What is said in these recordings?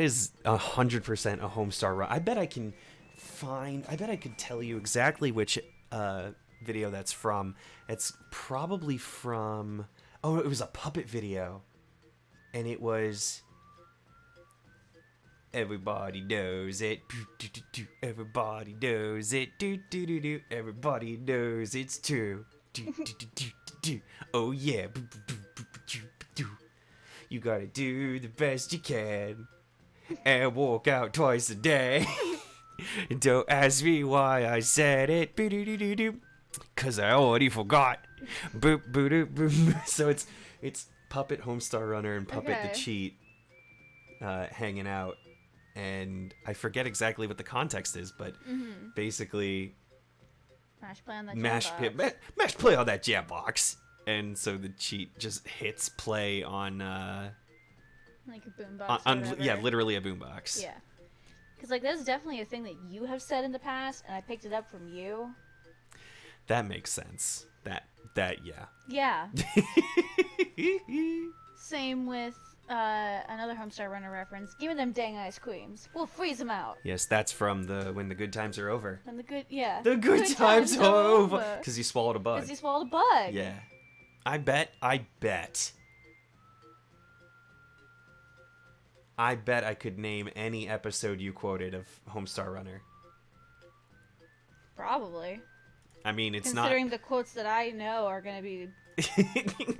is 100% a Homestar Run. I bet I can I bet I could tell you exactly which video that's from. It's probably from. Oh, it was a puppet video, and it was. Everybody knows it. Everybody knows it. Everybody knows it's true. Oh yeah. You gotta do the best you can and walk out twice a day. Don't ask me why I said it. Cause I already forgot. So it's Puppet Homestar Runner and Puppet the Cheat hanging out. And I forget exactly what the context is, but basically, Mash play on that mash play on that Jambox, and so the cheat just hits play on like a boombox. Yeah, literally a boombox. Yeah, because like that's definitely a thing that you have said in the past, and I picked it up from you. That makes sense. That yeah. Yeah. Same with. Another Homestar Runner reference. Give me them dang ice creams. We'll freeze them out. Yes, that's from When the Good Times Are Over. When the good The good times are over. Because he swallowed a bug. Because he swallowed a bug. Yeah. I bet I could name any episode you quoted of Homestar Runner. Probably. I mean, it's Considering the quotes that I know are going to be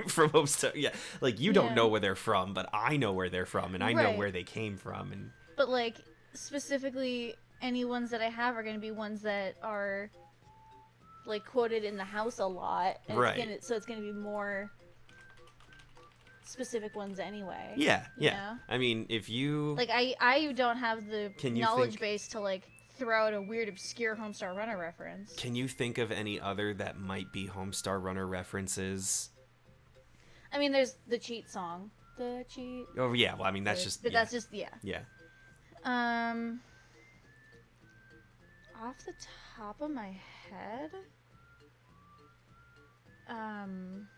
from Homestar, yeah. Like, you don't know where they're from, but I know where they're from, and I know where they came from. And But, like, specifically, any ones that I have are going to be ones that are, like, quoted in the house a lot. And so it's going to be more specific ones anyway. Yeah, yeah. Know? I mean, if you... Like, I don't have the knowledge base to, like, throw out a weird, obscure Homestar Runner reference. Can you think of any other that might be Homestar Runner references? I mean, there's the Cheat song. The Cheat. Oh, yeah. Well, I mean, that's just... But that's just, yeah. Yeah. Off the top of my head... Man,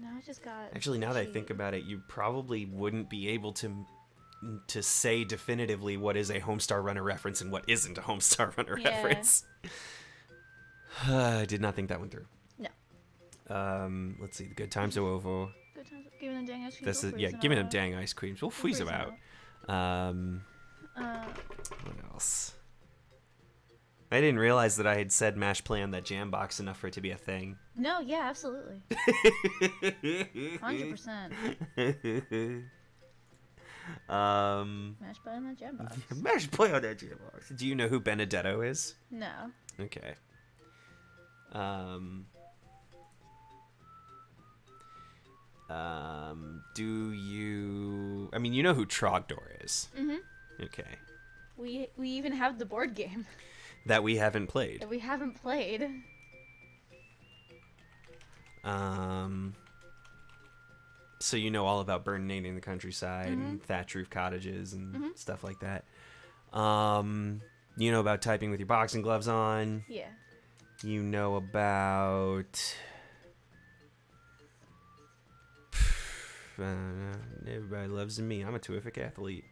now I just got... Actually, now that I think about it, you probably wouldn't be able to say definitively what is a Homestar Runner reference and what isn't a Homestar Runner reference. I did not think that one through. No. Let's see. The good times are over. Good times. Give me them dang ice creams. Give me them dang ice creams. We'll freeze them out. What else? I didn't realize that I had said mash play on that Jambox enough for it to be a thing. No, yeah, absolutely. 100%. Mash play on that Jambox. Mash play on that Jambox. Do you know who Benedetto is? No. Okay. Do you... I mean, you know who Trogdor is. Mm-hmm. Okay. We even have the board game. That we haven't played. That we haven't played. So you know all about burninating the countryside and thatch roof cottages and stuff like that. You know about typing with your boxing gloves on. Yeah. You know about... everybody loves me. I'm a terrific athlete.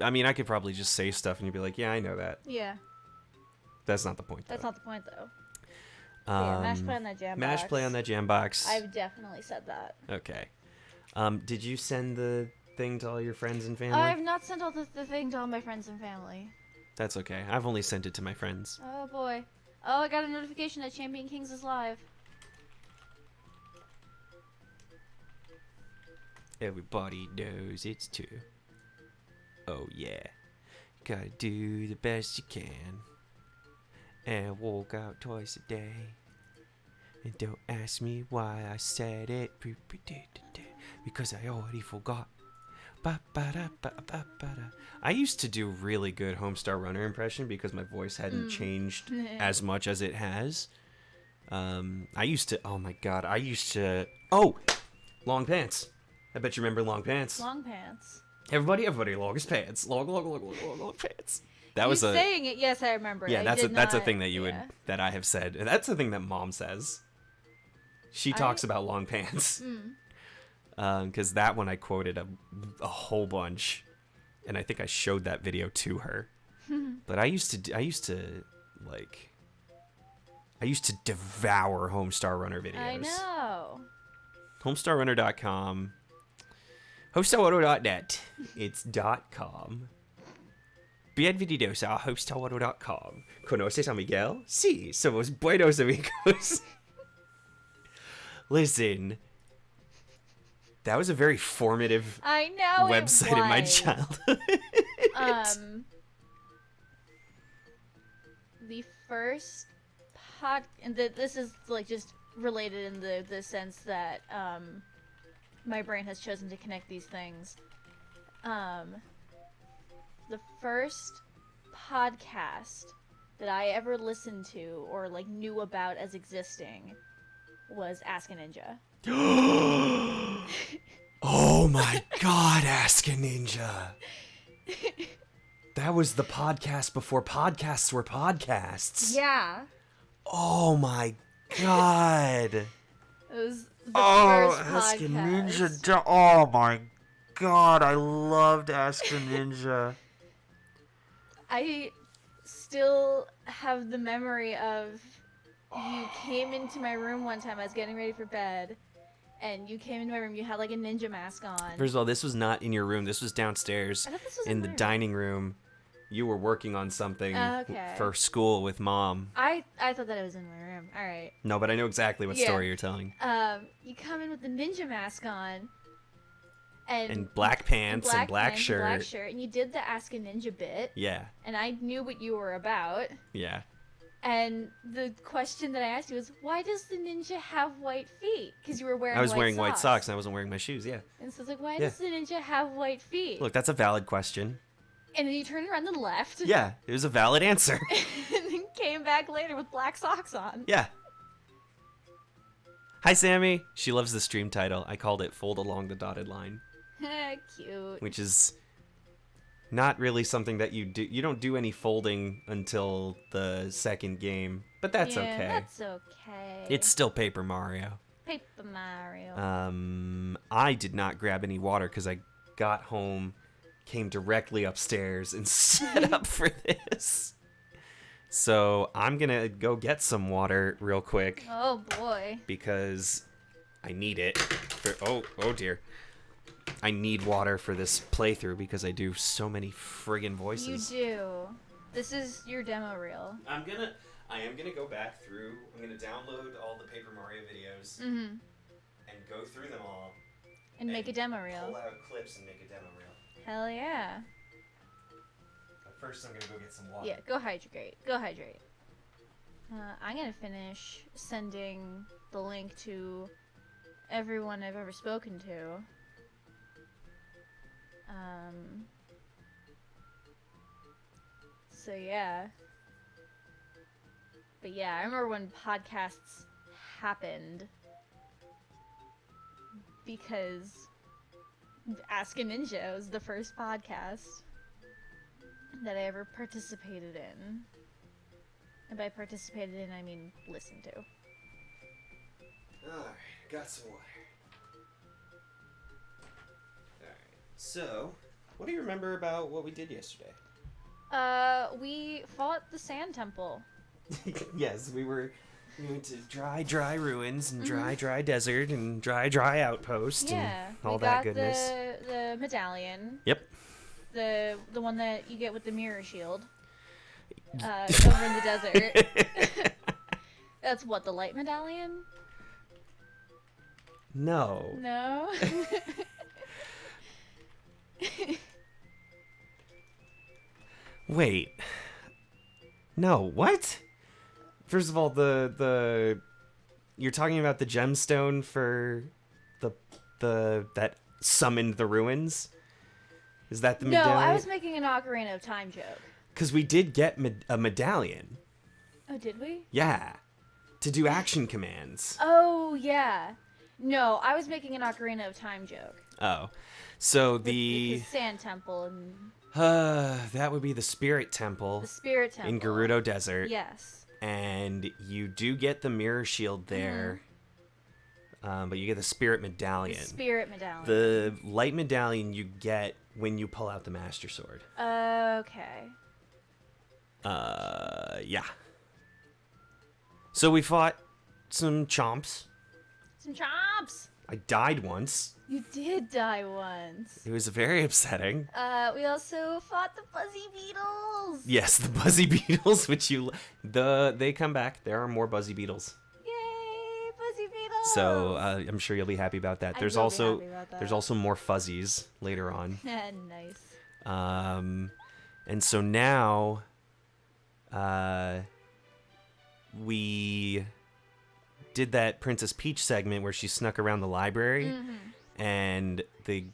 I mean, I could probably just say stuff and you'd be like, yeah, I know that. Yeah. That's not the point, though. That's not the point, though. Yeah, mash play on that Jambox. Mash play on that Jambox. I've definitely said that. Okay. Did you send the thing to all your friends and family? I've not sent all the thing to all my friends and family. That's okay. I've only sent it to my friends. Oh, boy. Oh, I got a notification that Champion Kings is live. Everybody knows it's true. Oh, yeah. Gotta do the best you can. And walk out twice a day. And don't ask me why I said it. Because I already forgot. I used to do really good Homestar Runner impression because my voice hadn't changed as much as it has. I used to... Oh, my God. Oh! Long Pants. I bet you remember Long Pants. Long Pants. Everybody, longest pants. Long pants. That was saying it, yes, I remember. Yeah, that's a thing that that I have said. And that's the thing that Mom says. She talks about long pants. Because that one I quoted a whole bunch, and I think I showed that video to her. But I used to devour Homestar Runner videos. I know. Homestarrunner.com. Homestarrunner.net. It's .com. Bienvenidos a homestarrunner.com. ¿Conoces a Miguel? Sí, somos buenos amigos. Listen, that was a very formative website in my childhood. The first and this is like just related in the sense that my brain has chosen to connect these things. The first podcast that I ever listened to or like knew about as existing was Ask a Ninja. Oh my god, Ask a Ninja. That was the podcast before podcasts were podcasts. Yeah. Oh my god. It was the first Ask a podcast. Ninja. Oh my god, I loved Ask a Ninja. I still have the memory of you came into my room one time. I was getting ready for bed, and you came into my room. You had like a ninja mask on. First of all, this was not in your room. This was downstairs I thought this was in the my room. dining room. You were working on something for school with Mom. I thought that it was in my room. All right. No, but I know exactly what story you're telling. You come in with the ninja mask on. And black pants and black shirt. And black shirt. And you did the Ask a Ninja bit. Yeah. And I knew what you were about. Yeah. And the question that I asked you was, why does the ninja have white feet? Because you were wearing I was wearing socks. white socks and I wasn't wearing my shoes, yeah. And so it's like, why does the ninja have white feet? Look, that's a valid question. And then you turned around and left. Yeah, it was a valid answer. And then came back later with black socks on. Yeah. Hi, Sammy. She loves the stream title. I called it Fold Along the Dotted Line. Cute. Which is not really something that you do. You don't do any folding until the second game, but that's okay. That's okay. It's still Paper Mario. Paper Mario. I did not grab any water because I got home, came directly upstairs, and set up for this. So I'm gonna go get some water real quick. Oh boy. Because I need it. Oh dear. I need water for this playthrough because I do so many friggin' voices. You do. This is your demo reel. I am gonna go back through. I'm gonna download all the Paper Mario videos and go through them all and make a demo reel. Pull out clips and make a demo reel. Hell yeah. But first, I'm gonna go get some water. Yeah, go hydrate. Go hydrate. I'm gonna finish sending the link to everyone I've ever spoken to. So yeah. But yeah, I remember when podcasts happened because Ask a Ninja was the first podcast that I ever participated in. And by participated in, I mean listened to. Alright, got some water. Alright, so, what do you remember about what we did yesterday? We fought the Sand Temple. Yes, we went to dry ruins and dry desert and dry outpost and all that goodness. The medallion. Yep. The one that you get with the mirror shield. Over in the desert. That's what, the light medallion? No. No? Wait. No, what? First of all, the you're talking about the gemstone for the that summoned the ruins? Is that the medallion? No, I was making an Ocarina of Time joke. Because we did get a medallion. Oh, did we? Yeah. To do action commands. Oh, yeah. No, I was making an Ocarina of Time joke. Oh. So With the Sand Temple and... that would be the Spirit Temple. The Spirit Temple. In Gerudo Desert. Yes. And you do get the mirror shield there. but you get the spirit medallion. Spirit medallion. The light medallion you get when you pull out the Master Sword. Okay. Yeah. So we fought some chomps. Some chomps! I died once. You did die once. It was very upsetting. We also fought the Buzzy Beetles. Yes, the Buzzy Beetles, which they come back. There are more Buzzy Beetles. Yay, Buzzy Beetles! So I'm sure you'll be happy about that. I There's will be also happy about that. there's also more fuzzies later on. Nice. And so now, we did that Princess Peach segment where she snuck around the library, and the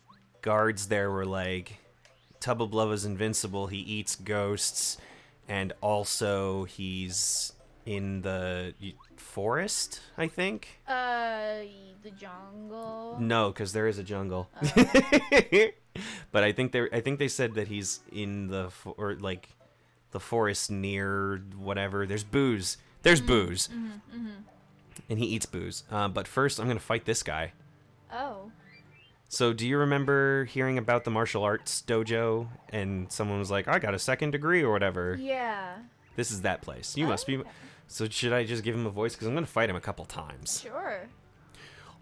guards there were like, Tubba is invincible, he eats ghosts, and also he's in the forest, I think? The jungle? No, because there is a jungle. But I think they said that he's in the forest near whatever. There's booze. There's booze. And he eats booze. But first, I'm going to fight this guy. Oh. So do you remember hearing about the martial arts dojo? And someone was like, I got a 2nd degree or whatever. Yeah. This is that place. You must be... So should I just give him a voice? Because I'm going to fight him a couple times. Sure.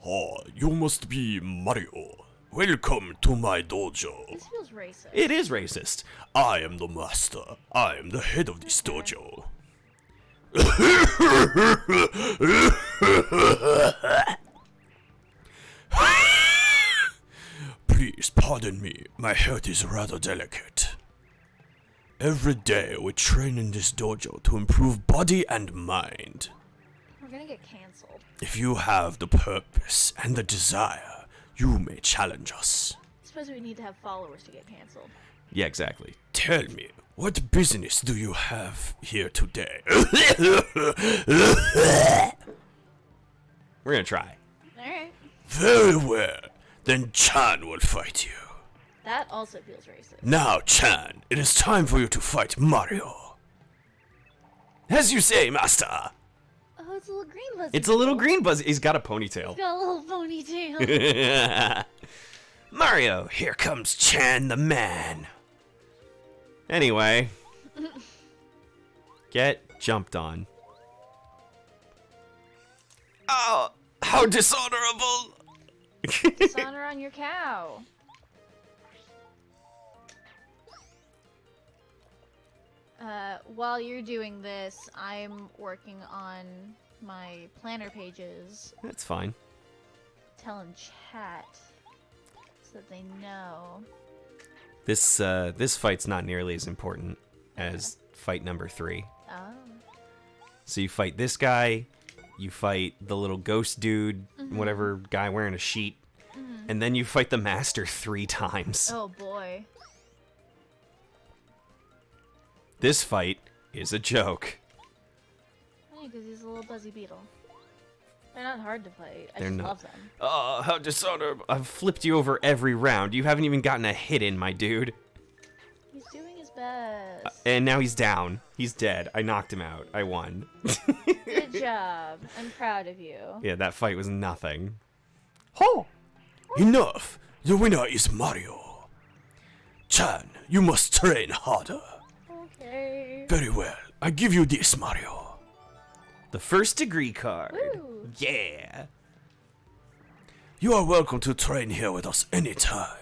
Oh, you must be Mario. Welcome to my dojo. This feels racist. It is racist. I am the master. I am the head of this dojo. Please pardon me, my health is rather delicate. Every day we train in this dojo to improve body and mind. We're gonna get canceled. If you have the purpose and the desire, you may challenge us. I suppose we need to have followers to get canceled. Yeah, exactly. Tell me, what business do you have here today? We're going to try. Alright. Very well. Then Chan will fight you. That also feels racist. Now, Chan, it is time for you to fight Mario. As you say, master. Oh, it's a little green buzzy. It's a little green buzz. He's got a ponytail. He's got a little ponytail. Mario, here comes Chan the man. Anyway. Get jumped on. Oh, how dishonorable. Dishonor on your cow. While you're doing this, I'm working on my planner pages, That's fine. telling chat so that they know. This fight's not nearly as important as fight number 3. Oh. So you fight this guy, you fight the little ghost dude, whatever guy wearing a sheet, and then you fight the master 3 times. Oh boy. This fight is a joke. Hey, because he's a little buzzy beetle. They're not hard to fight. I They're just not. love them. Oh, how dishonorable. I've flipped you over every round. You haven't even gotten a hit in, my dude. He's doing his best. And now he's down. He's dead. I knocked him out. I won. Good job. I'm proud of you. Yeah, that fight was nothing. Oh! Enough! The winner is Mario. Chan, you must train harder. Okay. Very well. I give you this, Mario. The 1st degree card. Woo. Yeah. You are welcome to train here with us anytime.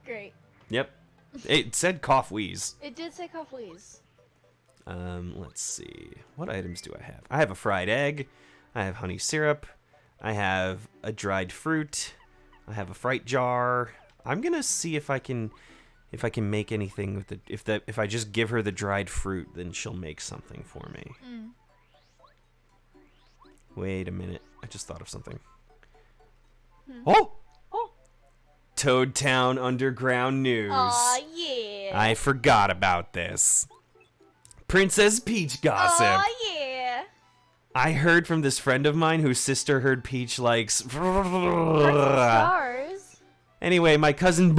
Great. Yep. It said cough wheeze. It did say cough please. Let's see. What items do I have? I have a fried egg. I have honey syrup. I have a dried fruit. I have a fright jar. I'm gonna see if I can make anything with if I just give her the dried fruit, then she'll make something for me. Wait a minute. I just thought of something. Oh! Oh. Toad Town Underground News. Aw, yeah. I forgot about this. Princess Peach gossip. Aw, yeah. I heard from this friend of mine whose sister heard Peach likes. Stars. Anyway, my cousin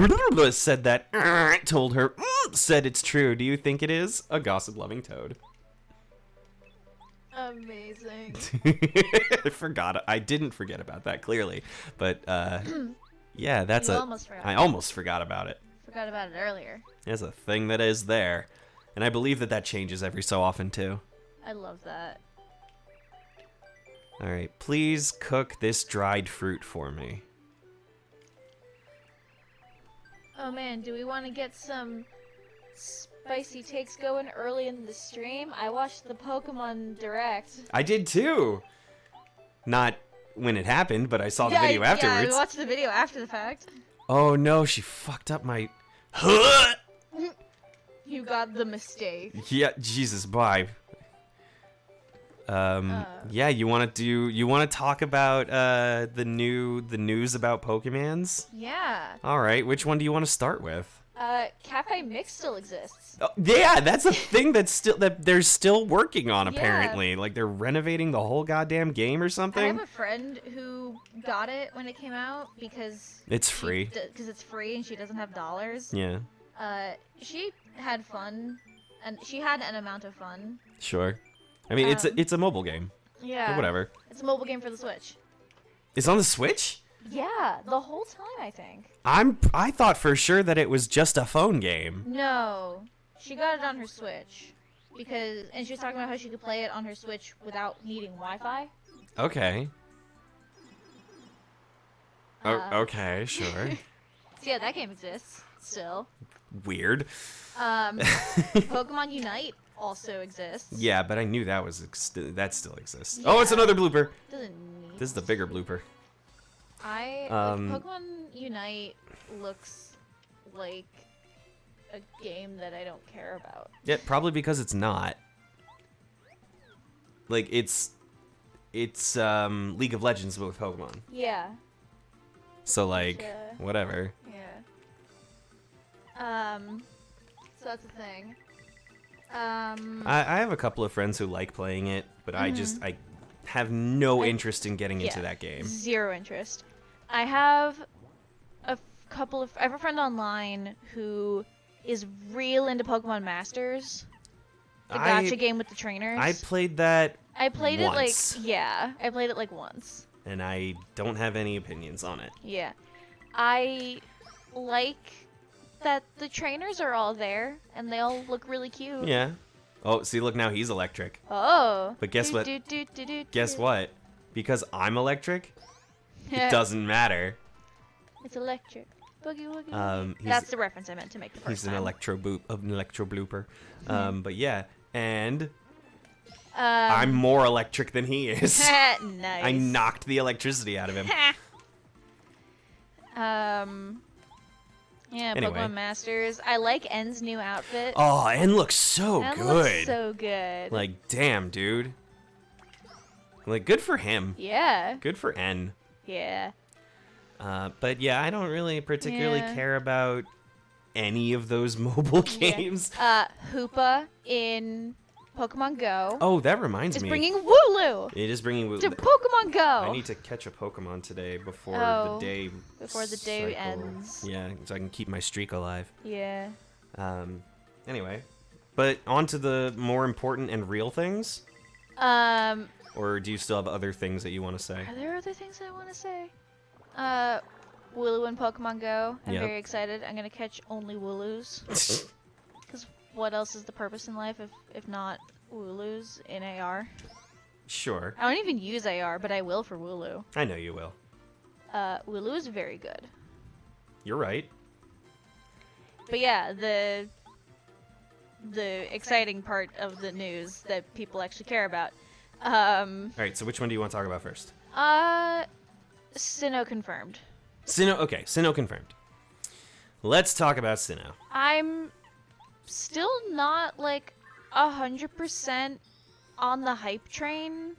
said that. Told her. Said it's true. Do you think it is? A gossip-loving toad. Amazing. I forgot. I didn't forget about that clearly, but yeah, that's You a. almost forgot. I almost forgot about it. Forgot about it earlier. There's a thing that is there, and I believe that that changes every so often too. I love that. All right, please cook this dried fruit for me. Oh man, do we want to get some spicy takes going early in the stream? I watched the Pokemon Direct. I did too. Not when it happened, but I saw the video afterwards. Yeah, I watched the video after the fact. Oh no, she fucked up my. You got the mistake. Yeah, Jesus, bye. Yeah, you want to talk about the news about Pokemans? Yeah. All right, which one do you want to start with? Cafe Mix still exists. Oh, yeah, that's a thing that they're still working on Yeah. apparently. Like they're renovating the whole goddamn game or I something. have a friend who got it when it came out because It's free. Because it's free and she doesn't have dollars. Yeah, She had fun, and she had an amount of fun. sure. I mean, it's a mobile game. Yeah. But whatever. It's a mobile game for the Switch. It's on the Switch? Yeah, the whole time I think. I thought for sure that it was just a phone game. No, she got it on her Switch and she was talking about how she could play it on her Switch without needing Wi-Fi. Okay. Uh, Okay, sure. So yeah, that game exists still. Weird. Pokemon Unite also exists. Yeah, but I knew that that still exists. Oh, it's another blooper. Doesn't need. This is the bigger blooper. Pokemon Unite looks like a game that I don't care about. Yeah, probably because it's not. Like it's League of Legends but with Pokemon. Yeah. So like Yeah. whatever. Yeah. So that's the thing. I have a couple of friends who like playing it, but I have no interest in getting into yeah. that game. Zero interest. I have I have a friend online who is real into Pokemon Masters. The gacha game with the trainers. I played that I played once. it I played it like once. And I don't have any opinions on it. Yeah. I like that the trainers are all there and they all look really cute. Yeah. Oh, see, look, now he's electric. Oh. But guess what? Guess what? Because I'm electric, it doesn't matter. It's electric. Boogie woogie. Woogie. He's- That's the reference I meant to make the first He's an time. electro blooper. But yeah, and Um, I'm more electric than he is. nice. I knocked the electricity out of him. Yeah, Anyway. Pokemon Masters. I like N's new outfit. Oh, and looks so N good. looks so good. Like, damn, dude. Like, good for him. Yeah. Good for N. Yeah. But yeah, I don't really particularly Yeah. care about any of those mobile Yeah. games. Hoopa in Pokemon Go Oh, that reminds is me. bringing Wooloo It is bringing. to Pokemon Go. I need to catch a Pokemon today before Oh, the day. before the day cycle. ends. Yeah, so I can keep my streak alive. Yeah. Anyway, but on to the more important and real things. Or do you still have other things that you want to say? Are there other things I want to say? Wooloo in Pokemon Go. I'm Yep. very excited. I'm gonna catch only Wooloos. Because what else is the purpose in life if not Wooloos in AR? Sure, I don't even use AR, but I will for Wooloo. I know you will. Wooloo is very good. You're right. But yeah, the exciting part of the news that people actually care about. All right, so which one do you want to talk about first? Sinnoh confirmed. Sinnoh. Okay, Sinnoh confirmed. Let's talk about Sinnoh. I'm still not like 100% on the hype train.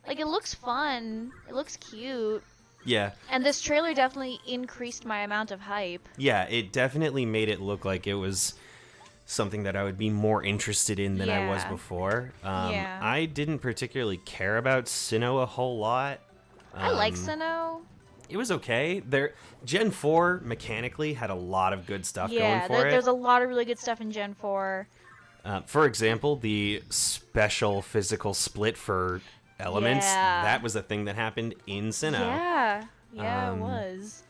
Like, it looks fun. It looks cute. Yeah, And this trailer definitely increased my amount of hype. yeah, it definitely made it look like it was something that I would be more interested in than I was Yeah. before. Yeah. I didn't particularly care about Sinnoh a whole lot. I like Sinnoh. It was okay. Gen 4 mechanically had a lot of good stuff Yeah, going for it. there's a lot of really good stuff in Gen 4. For example, the special physical split for elements, Yeah. that was a thing that happened in Sinnoh. Yeah, it was.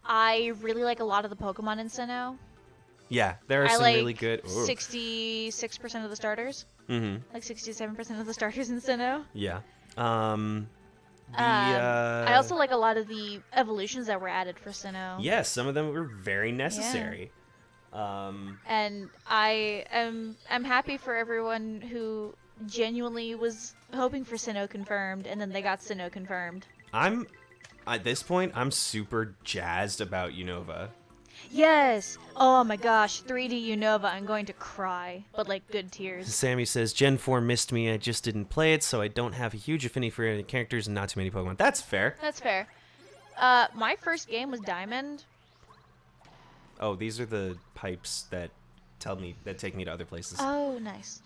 I really like a lot of the Pokemon in Sinnoh. Yeah, there are I some like really good... Ooh. 66% of the starters. Mm-hmm. Like 67% of the starters in Sinnoh. Yeah. I also like a lot of the evolutions that were added for Sinnoh. Yeah, some of them were very necessary. And I'm happy for everyone who genuinely was hoping for Sinnoh confirmed, and then they got Sinnoh confirmed. At this point, I'm super jazzed about Unova. Yes! Oh my gosh, 3D Unova, I'm going to cry. But like good tears. Sammy says, Gen 4 missed me, I just didn't play it, so I don't have a huge affinity for any characters and not too many Pokemon. That's fair. That's fair. My first game was Diamond. Oh, these are the pipes that take me to other places. Oh, nice.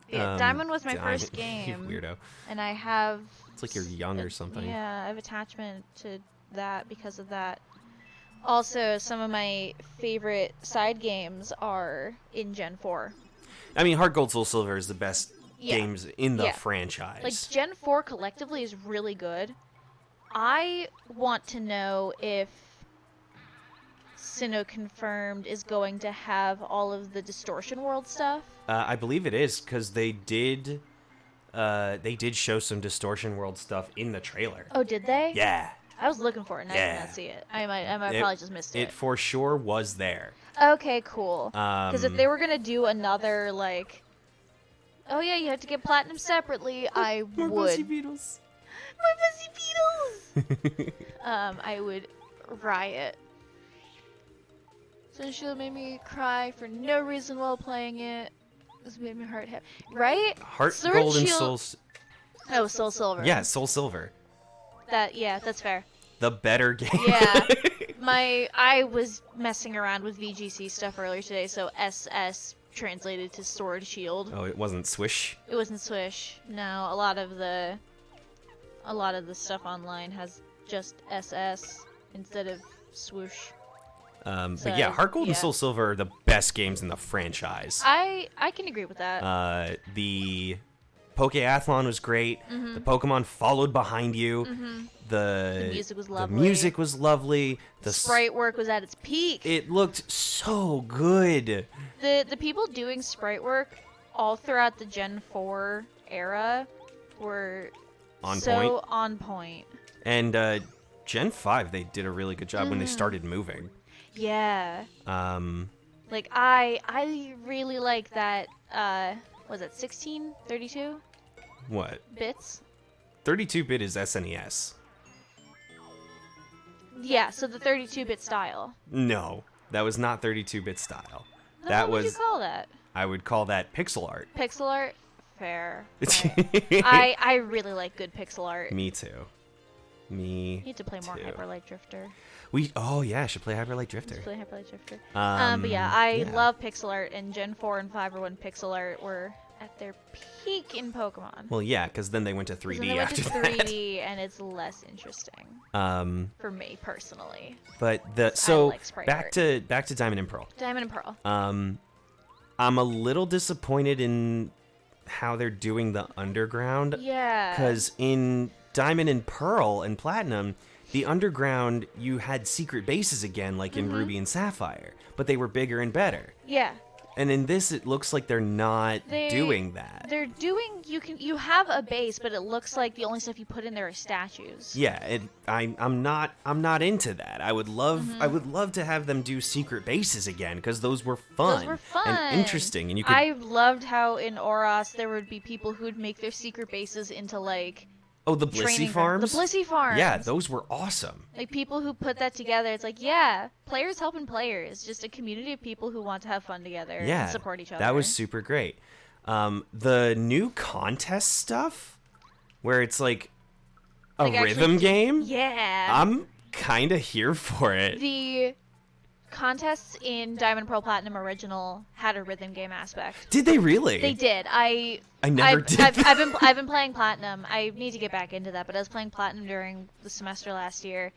Yeah, Diamond was my first You game. weirdo. And I have... It's like you're young or something. Yeah, I have attachment to that because of that. Also, some of my favorite side games are in Gen 4. I mean, Heart Gold Soul Silver is the best Yeah. games in the Yeah. franchise. Like, Gen 4 collectively is really good. I want to know if Sinnoh Confirmed is going to have all of the Distortion World stuff. I believe it is, because they did show some Distortion World stuff in the trailer. Oh, did they? Yeah. I was looking for it and I did Yeah. not see it. I might probably just missed it. It for sure was there. Okay, cool. Because if they were going to do another, like... Oh yeah, you have to get platinum separately, I More would. Pussy Beetles. My Pussy Beetles! I would riot. So she'll make me cry for no reason while playing it. This made my heart happy. Right? Heart Sword Gold and Shield- Soul... Oh, Soul Silver. Yeah, Soul Silver. Yeah, that's fair. The better game. Yeah. I was messing around with VGC stuff earlier today, so SS translated to Sword Shield. Oh, it wasn't Swish? It wasn't Swish. No, a lot of the stuff online has just SS instead of swoosh. But So, yeah, Heart Gold and yeah. Soul Silver are the best games in the franchise. I can agree with that. The Pokeathlon was great. The Pokemon followed behind you. The music was lovely. The music was lovely. The Sprite work was at its peak. It looked so good. The people doing sprite work all throughout the Gen 4 era were On so point. on point. And Gen 5, they did a really good job when they started moving. Yeah. Um, Like I really like that was it 16, 32 what? bits? 32-bit is SNES. Yeah, so the 32-bit style. No, that was not 32-bit style. Then That what would was, you call that? I would call that pixel art. Pixel art? Fair. I really like good pixel art. Me too. Me Need to play more too. Hyper Light Drifter. Oh yeah, I should play Hyper Light Drifter. Let's play Hyper Light Drifter. But yeah, Yeah. love pixel art, and Gen 4 and 5 are when pixel art were at their peak in Pokemon. Well, yeah, because then they went to 'Cause 3D then they went after to that. 3D, and it's less interesting for me personally. But I like sprite back art. to Diamond and Pearl. Diamond and Pearl. I'm a little disappointed in how they're doing the underground. Yeah. Because in Diamond and Pearl and Platinum, the underground, you had secret bases again, like in Ruby and Sapphire, but they were bigger and better. Yeah. And in this, it looks like they're not doing that. They're doing. You have a base, but it looks like the only stuff you put in there are statues. Yeah, I'm not into that. I would love to have them do secret bases again because those were fun. Those were fun And interesting, and you could. I loved how in Oros there would be people who would make their secret bases into like. Oh, the training Blissey farms. The Blissey farms. Yeah, those were awesome. Like people who put that together, it's like, yeah, players helping players. Just a community of people who want to have fun together Yeah, and support each other. that was super great. The new contest stuff, where it's like a Like, actually- rhythm game. Yeah. I'm kind of here for it. The contests in Diamond Pearl Platinum Original had a rhythm game aspect. Did they really? They did. I never did. I've been playing Platinum. I need to get back into that, but I was playing Platinum during the semester last year,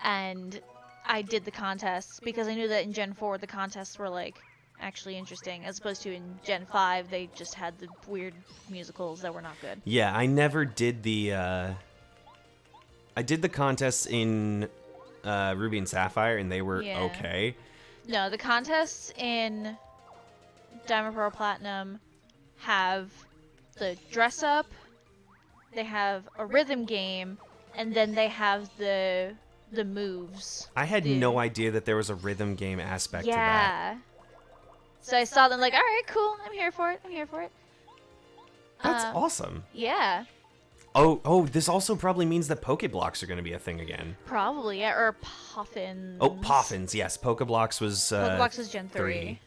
and I did the contests because I knew that in Gen 4 the contests were like actually interesting, as opposed to in Gen 5 they just had the weird musicals that were not good. Yeah, I never did the. I did the contests in Ruby and Sapphire, and they were Yeah. okay. No, the contests in Diamond Pearl Platinum have the dress up, they have a rhythm game, and then they have the moves. I had no idea that there was a rhythm game aspect to that. Yeah. So I saw them like, all right, cool, I'm here for it. That's awesome. Yeah. Oh, this also probably means that Pokeblocks are going to be a thing again. Probably, yeah, or Poffins. Oh, Poffins, yes. Pokeblocks was Pokeblocks was Gen 3.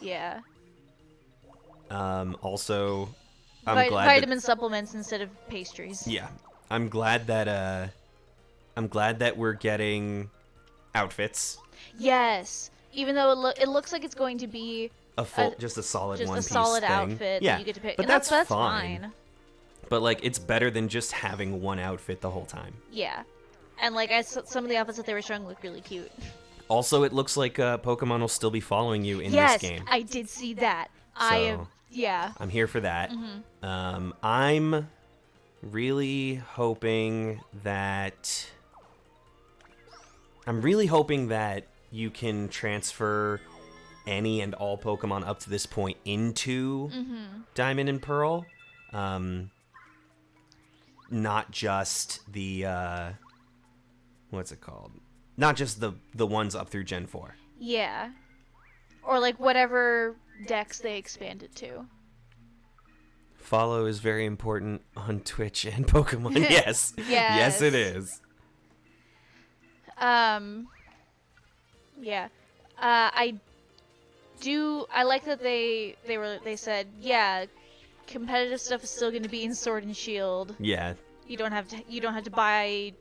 Yeah. Also, I'm glad vitamin supplements instead of pastries. Yeah, I'm glad that we're getting outfits. Yes, even though it looks like it's going to be just a solid just one a piece solid thing. outfit Yeah, that you get to pick. but And that's fine. But like, it's better than just having one outfit the whole time. Yeah, and like some of the outfits that they were showing look really cute. Also, it looks like Pokemon will still be following you in Yes, this game. I did see that. So, yeah. I'm here for that. Mm-hmm. I'm really hoping that you can transfer any and all Pokemon up to this point into Diamond and Pearl. Not just the what's it called? Not just the ones up through Gen 4. Yeah. Or like whatever decks they expanded to. Follow is very important on Twitch and Pokemon. Yes. Yes, it is. Yeah. I like that they said, yeah, competitive stuff is still going to be in Sword and Shield. Yeah. You don't have to buy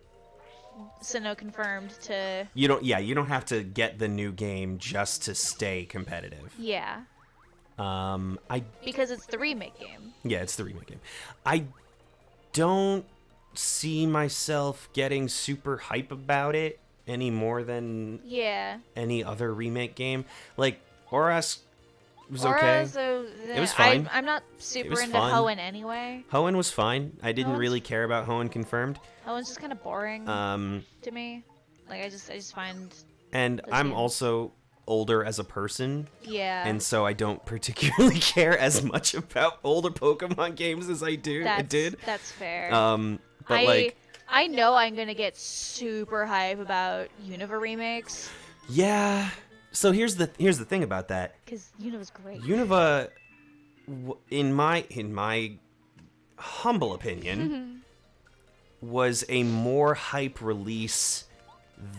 Sinnoh confirmed to. You don't have to get the new game just to stay competitive. Yeah. Because it's the remake game. Yeah, it's the remake game. I don't see myself getting super hype about it any more than any other remake game. Like, Oras was okay. It was fine. I'm not super into fun. Hoenn anyway. Hoenn was fine. I didn't Hoenn's- really care about Hoenn confirmed. Hoenn's just kind of boring to me. Like I just find. And those I'm games- also older as a person. Yeah. And so I don't particularly care as much about older Pokemon games as I did. That's fair. But I know I'm gonna get super hype about Unova remakes. Yeah. So here's the thing about that. Because Unova's great. Unova, in my humble opinion, was a more hype release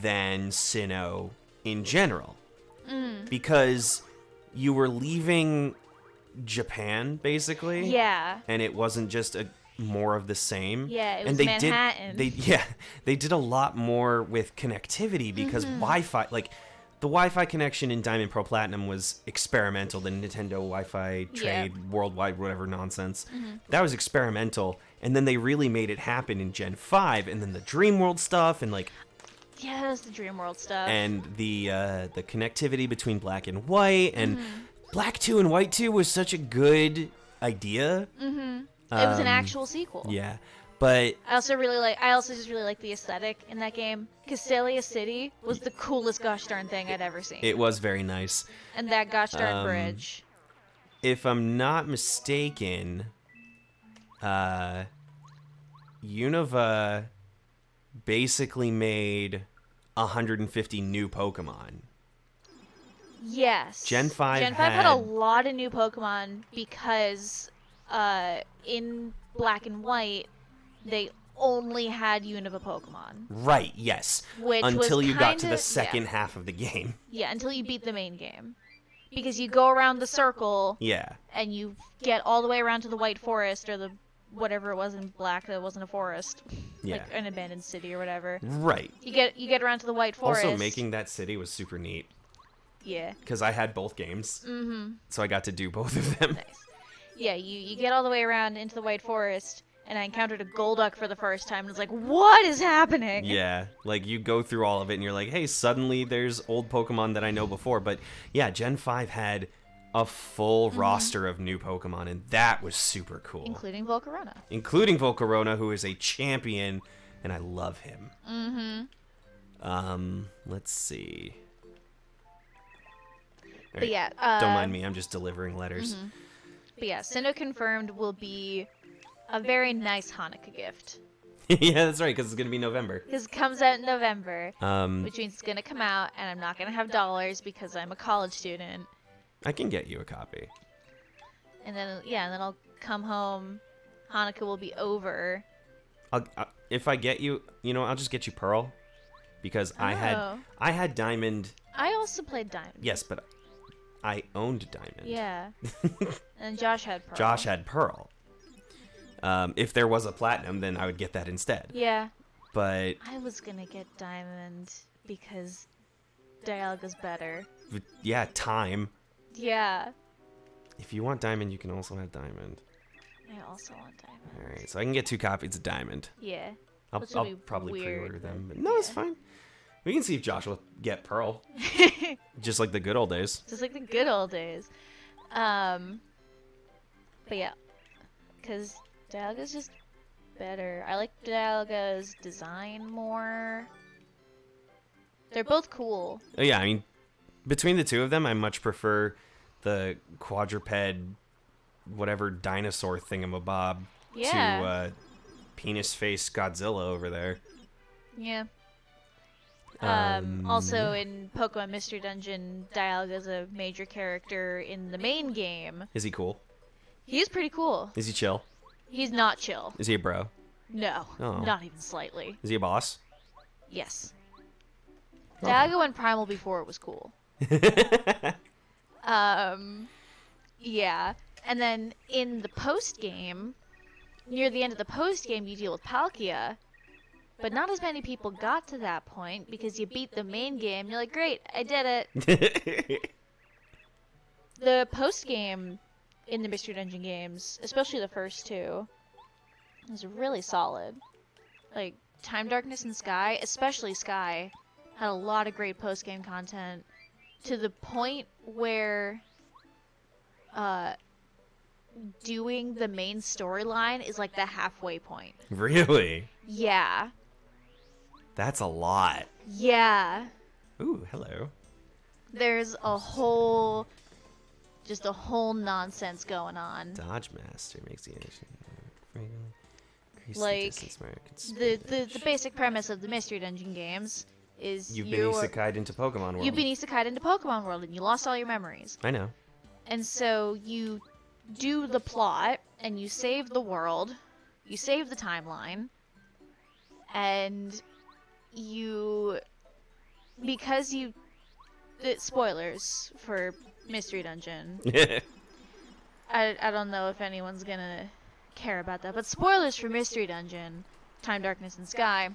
than Sinnoh in general. Because you were leaving Japan, basically. Yeah. And it wasn't just more of the same. Yeah, it was and they Manhattan. They did a lot more with connectivity because Wi-Fi, like the Wi-Fi connection in Diamond Pro Platinum was experimental. The Nintendo Wi-Fi trade worldwide, whatever nonsense, that was experimental. And then they really made it happen in Gen 5, and then the Dream World stuff, and like. Yeah, that's the Dream World stuff. And the connectivity between Black and White, and Black 2 and White 2 was such a good idea. It was an actual sequel. Yeah, but I also just really like the aesthetic in that game. Castelia City was the coolest gosh darn thing I'd ever seen. it was very nice. And that gosh darn bridge. If I'm not mistaken, Unova basically made 150 new Pokemon. Yes. Gen 5 had a lot of new Pokemon because in Black and White they only had Unova Pokemon. Right, yes. Which until was you got to the kinda- second half of the game. Yeah, until you beat the main game. Because you go around the circle Yeah. and you get all the way around to the White Forest or the whatever it was in Black that wasn't a forest. Yeah. Like an abandoned city or whatever. Right. You get around to the White Forest. Also, making that city was super neat. Yeah. Because I had both games. So I got to do both of them. Nice. Yeah, you get all the way around into the White Forest, and I encountered a Golduck for the first time, and it's like, what is happening? Yeah, like you go through all of it and you're like, hey, suddenly there's old Pokemon that I know before. But yeah, Gen 5 had a full roster of new Pokemon, and that was super cool. Including Volcarona. Including Volcarona, who is a champion, and I love him. Let's see. All But right, yeah. don't mind me, I'm just delivering letters. But yeah, Sinnoh confirmed will be a very nice Hanukkah gift. Yeah, that's right, because it's going to be November. Because it comes out in November, Um, which means it's going to come out, and I'm not going to have dollars because I'm a college student. I can get you a copy. And then, yeah, and then I'll come home. Hanukkah will be over. If I get you, I'll just get you Pearl, because I Oh. had Diamond. I also played Diamond. Yes, but I owned Diamond. Yeah. And Josh had Pearl. Josh had Pearl. If there was a Platinum, then I would get that instead. Yeah. But I was going to get Diamond because Dialga's better. yeah, time. Yeah. If you want Diamond, you can also have Diamond. I also want Diamond. All right, so I can get 2 copies of Diamond. Yeah. I'll Which would be probably weird, pre-order them. but But no, it's yeah. fine. We can see if Josh will get Pearl, just like the good old days. Just like the good old days. But yeah. Because Dialga's just better. I like Dialga's design more. They're both cool. Oh, yeah, I mean, between the two of them, I much prefer the quadruped, whatever dinosaur thingamabob Yeah. to penis face Godzilla over there. Yeah. Also in Pokemon Mystery Dungeon, Dialga's a major character in the main game. Is he cool? He's pretty cool. Is he chill? He's not chill. Is he a bro? No. Oh. Not even slightly. Is he a boss? Yes. Oh. Dialga went primal before it was cool. Yeah. And then in the post game, near the end of the post game, you deal with Palkia. But not as many people got to that point because you beat the main game. You're like, great, I did it. The post game in the Mystery Dungeon games, especially the first two, was really solid. Like, Time, Darkness, and Sky, especially Sky, had a lot of great post game content to the point where doing the main storyline is like the halfway point. Really? Yeah. That's a lot. Yeah. Ooh, hello. There's a whole nonsense going on. Dodge Master makes the action. Increase Like, the distance mark. The basic premise of the Mystery Dungeon games is You've been isekai'd into Pokemon World. You've been isekai'd into Pokemon World and you lost all your memories. I know. And so you do the plot and you save the world, you save the timeline, and spoilers for Mystery Dungeon. I don't know if anyone's gonna care about that, but spoilers for Mystery Dungeon, Time, Darkness, and Sky.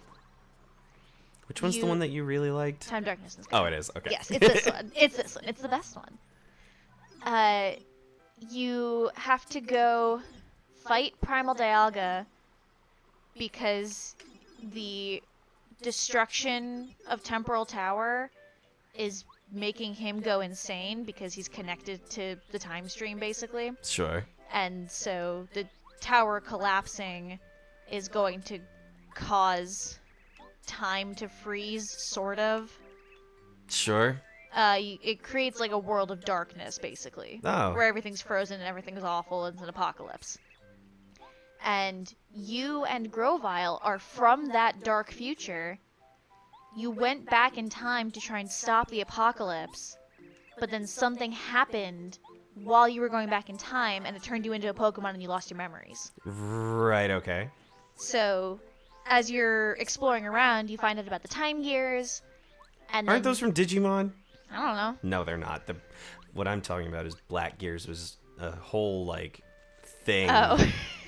Which one's the one that you really liked? Time, Darkness, and Sky. Oh, it is. Okay. Yes, it's this one. It's this one. It's the best one. You have to go fight Primal Dialga because the destruction of Temporal Tower is making him go insane because he's connected to the time stream, basically. Sure. And so the tower collapsing is going to cause time to freeze, sort of. Sure. It creates like a world of darkness, basically. Oh. Where everything's frozen and everything's awful and it's an apocalypse. And you and Grovyle are from that dark future. You went back in time to try and stop the apocalypse, but then something happened while you were going back in time and it turned you into a Pokemon and you lost your memories. Right, okay. So, as you're exploring around, you find out about the time gears, and Aren't then, those from Digimon? I don't know. No, they're not. What I'm talking about is Black Gears was a whole, like, thing. Oh.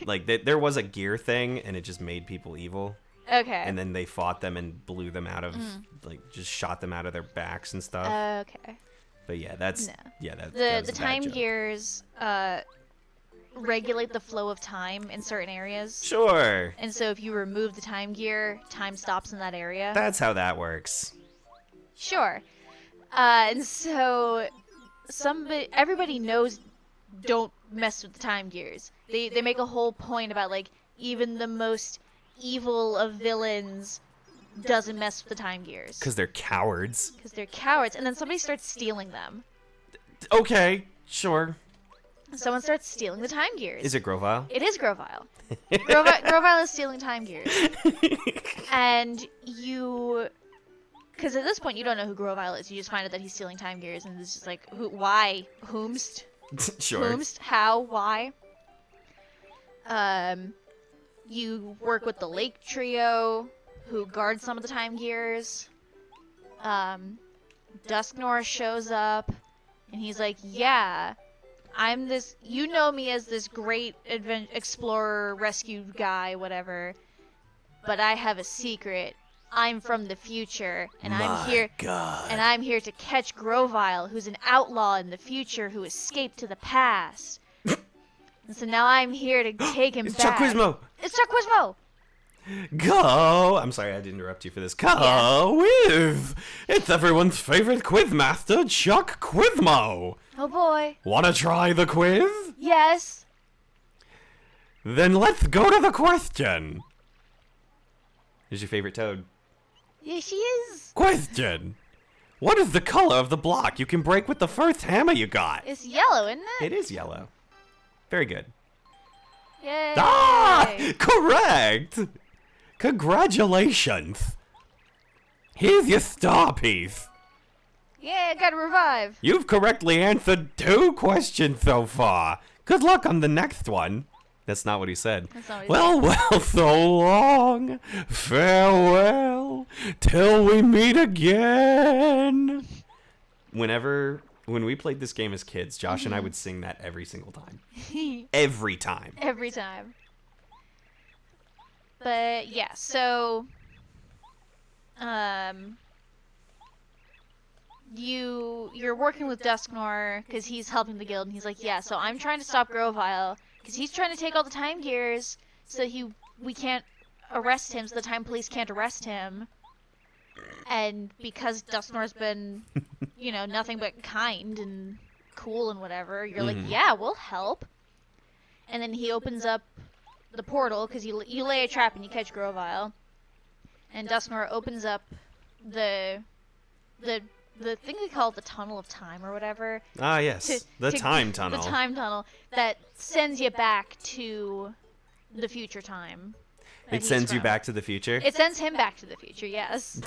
Like, there was a gear thing, and it just made people evil. Okay. And then they fought them and blew them out of, like, just shot them out of their backs and stuff. Okay. But yeah, that's... No. Yeah, that was The a bad time joke. gears regulate the flow of time in certain areas. Sure. And so if you remove the time gear, time stops in that area. That's how that works. Sure. And so everybody knows don't mess with the time gears. They make a whole point about, like, even the most evil of villains doesn't mess with the time gears. Because they're cowards. Because they're cowards. And then somebody starts stealing them. Okay, sure. Someone starts stealing the time gears. Is it Grovile? It is Grovile. Grovile is stealing time gears. And you... Because at this point, you don't know who Grovile is. You just find out that he's stealing time gears. And it's just like, why? Whomst? Sure. Whomst? How? Why? You work with the Lake Trio, who guard some of the time gears. Dusknor shows up, and he's like, yeah, I'm this, you know me as this great explorer, rescue guy, whatever, but I have a secret. I'm from the future, and I'm here to catch Grovile, who's an outlaw in the future who escaped to the past. And so now I'm here to take him It's back. Chuck Quizmo! It's Chuck Quizmo! Go! I'm sorry I had to interrupt you for this. Go with! It's everyone's favorite quizmaster, Chuck Quizmo! Oh boy. Wanna try the quiz? Yes. Then let's go to the question. Who's your favorite toad? Yeah, she is. Question! What is the color of the block you can break with the first hammer you got? It's yellow, isn't it? It is yellow. Very good. Yay. Ah! Correct! Congratulations! Here's your star piece. Yeah, gotta revive. You've correctly answered 2 questions so far. Good luck on the next one. That's not what he said. That's not what he Well, well, so long. Farewell. Till we meet again. When we played this game as kids, Josh and I would sing that every single time. Every time. Every time. But yeah, so you're working with Dusknor because he's helping the guild, and he's like, yeah, so I'm trying to stop Grovile because he's trying to take all the time gears so we can't arrest him, so the time police can't arrest him. And because Dusknor's been, nothing but kind and cool and whatever, you're like, yeah, we'll help. And then he opens up the portal, because you lay a trap and you catch Grovile. And Dusknor opens up the thing they call the Tunnel of Time or whatever. Ah, yes. The time tunnel. The time tunnel that sends you back to the future time. It sends you back to the future? It sends him back to the future, yes.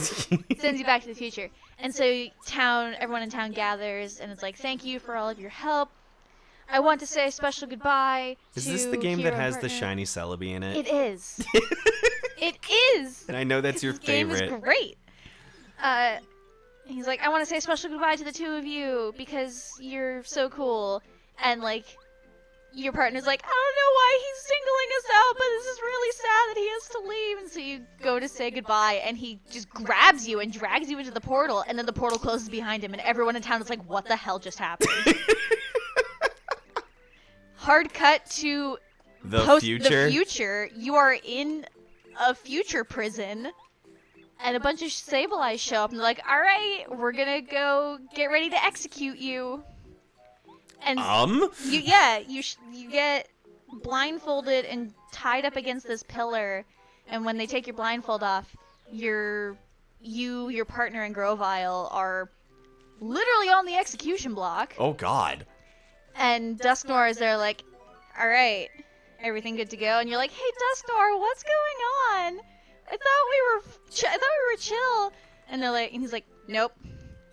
It sends you back to the future. And so everyone in town gathers, and it's like, thank you for all of your help. I want to say a special goodbye to Is this the game that hero has the partner." shiny Celebi in it? It is. It is. And I know that's your This game favorite. is great. He's like, I want to say a special goodbye to the 2 of you because you're so cool. And like, your partner's like, I don't know why he's singling us out, but this is really sad that he has to leave. And so you go to say goodbye, and he just grabs you and drags you into the portal, and then the portal closes behind him, and everyone in town is like, what the hell just happened? Hard cut to The future? The future. You are in a future prison, and a bunch of Sableyes show up, and they're like, all right, we're gonna go get ready to execute you. And you get blindfolded and tied up against this pillar, and when they take your blindfold off, your partner, and Grovile are literally on the execution block. Oh, God. And Dusknor is there like, all right, everything good to go? And you're like, hey, Dusknor, what's going on? I thought we were chill. And he's like, nope,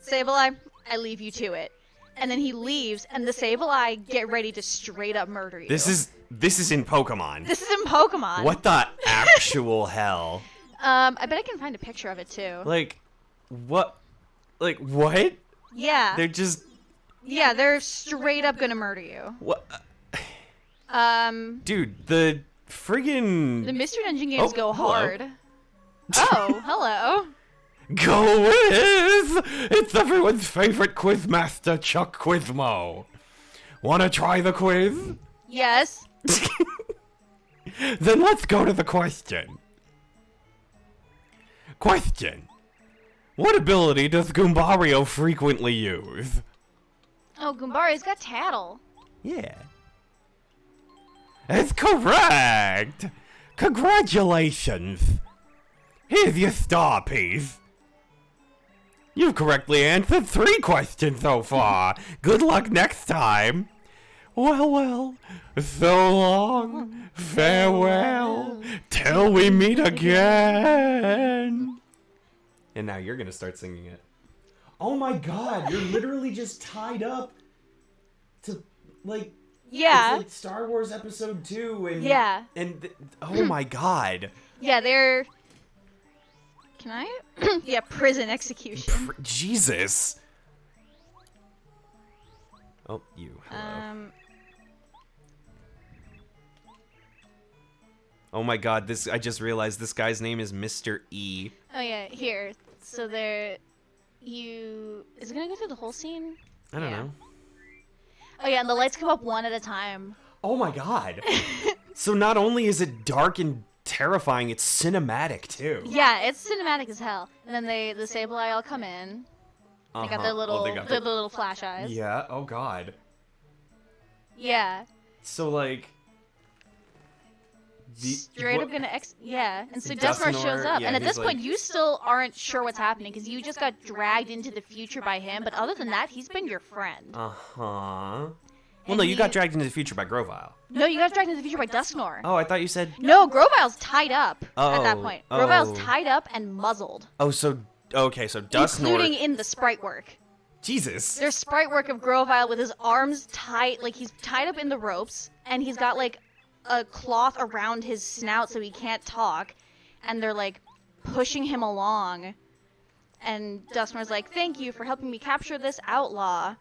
Sableye, I leave you to it. And then he leaves, and the Sableye get ready to straight up murder you. This is in Pokemon. This is in Pokemon. What the actual hell? I bet I can find a picture of it too. Like, what? Like, what? Yeah. They're just... Yeah, they're straight up gonna murder you. What? Dude, the friggin... The Mystery Dungeon games go hello. hard. Oh, hello. Go with! It's everyone's favorite quizmaster, Chuck Quizmo. Wanna try the quiz? Yes. Then let's go to the question. Question. What ability does Goombario frequently use? Oh, Goombario's got Tattle. Yeah. That's correct! Congratulations! Here's your star piece. You've correctly answered 3 questions so far. Good luck next time. Well, so long, farewell, till we meet again. And now you're gonna start singing it. Oh my god, you're literally just tied up to, like, Yeah. it's like Star Wars Episode 2 and... Yeah. Oh my god. Yeah, they're... Can I? Yeah, prison execution. Jesus. Oh, you. Hello. Oh my god, I just realized this guy's name is Mr. E. Oh yeah, here. So there... Is it gonna go through the whole scene? I don't know. Oh yeah, and the lights come up one at a time. Oh my god. So not only is it dark and terrifying, it's cinematic too. Yeah, it's cinematic as hell. And then the Sableye all come in. They got their little, their little flash eyes. Yeah, oh god. Yeah. So like... Straight up gonna yeah, and so Dusknoir shows up, yeah, and at this like... point you still aren't sure what's happening because you just got dragged into the future by him. But other than that, he's been your friend. Well, no, you got dragged into the future by Grovyle. No, you got dragged into the future by Dusknoir. Oh, I thought you said... No, Grovile's tied up at that Oh, point. oh. Grovile's tied up and muzzled. Oh, so okay, so Dusknoir... Including in the sprite work. Jesus. There's sprite work of Grovyle with his arms tied, like he's tied up in the ropes, and he's got like a cloth around his snout so he can't talk, and they're like pushing him along. And Dusknoir's like, "Thank you for helping me capture this outlaw."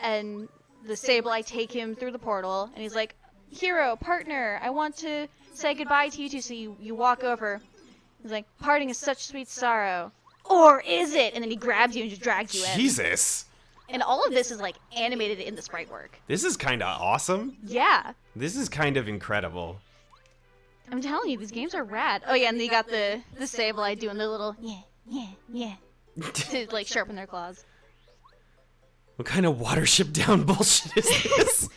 And the Sableye take him through the portal, and he's like, "Hero, partner, I want to say goodbye to you two." So you walk over. He's like, "Parting is such sweet sorrow. Or is it?" And then he grabs you and just drags you in. Jesus. And all of this is like animated in the sprite work. This is kind of awesome. Yeah. This is kind of incredible. I'm telling you, these games are rad. Oh yeah, and they got the Sableye doing the little yeah to like sharpen their claws. What kind of Watership Down bullshit is this?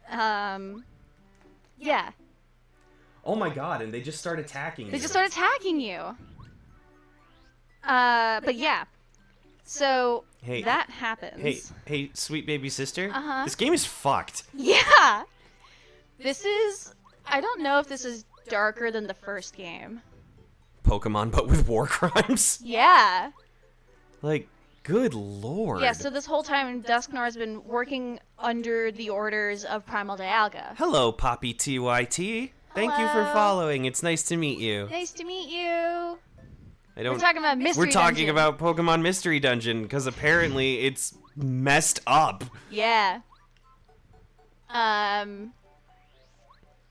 Yeah. Oh my god, and they just start attacking They just start attacking you. But yeah. So Hey. that happens. Hey, sweet baby sister. Uh-huh. This game is fucked. Yeah. This is... I don't know if this is darker than the first game. Pokemon, but with war crimes. Yeah. Like, good lord. Yeah, so this whole time Dusknoir's been working under the orders of Primal Dialga. Hello, Poppy TYT. Thank you for Hello. following. It's nice to meet you. Nice to meet you. We're talking about Mystery We're talking Dungeon. about Pokemon Mystery Dungeon because apparently it's messed up. Yeah.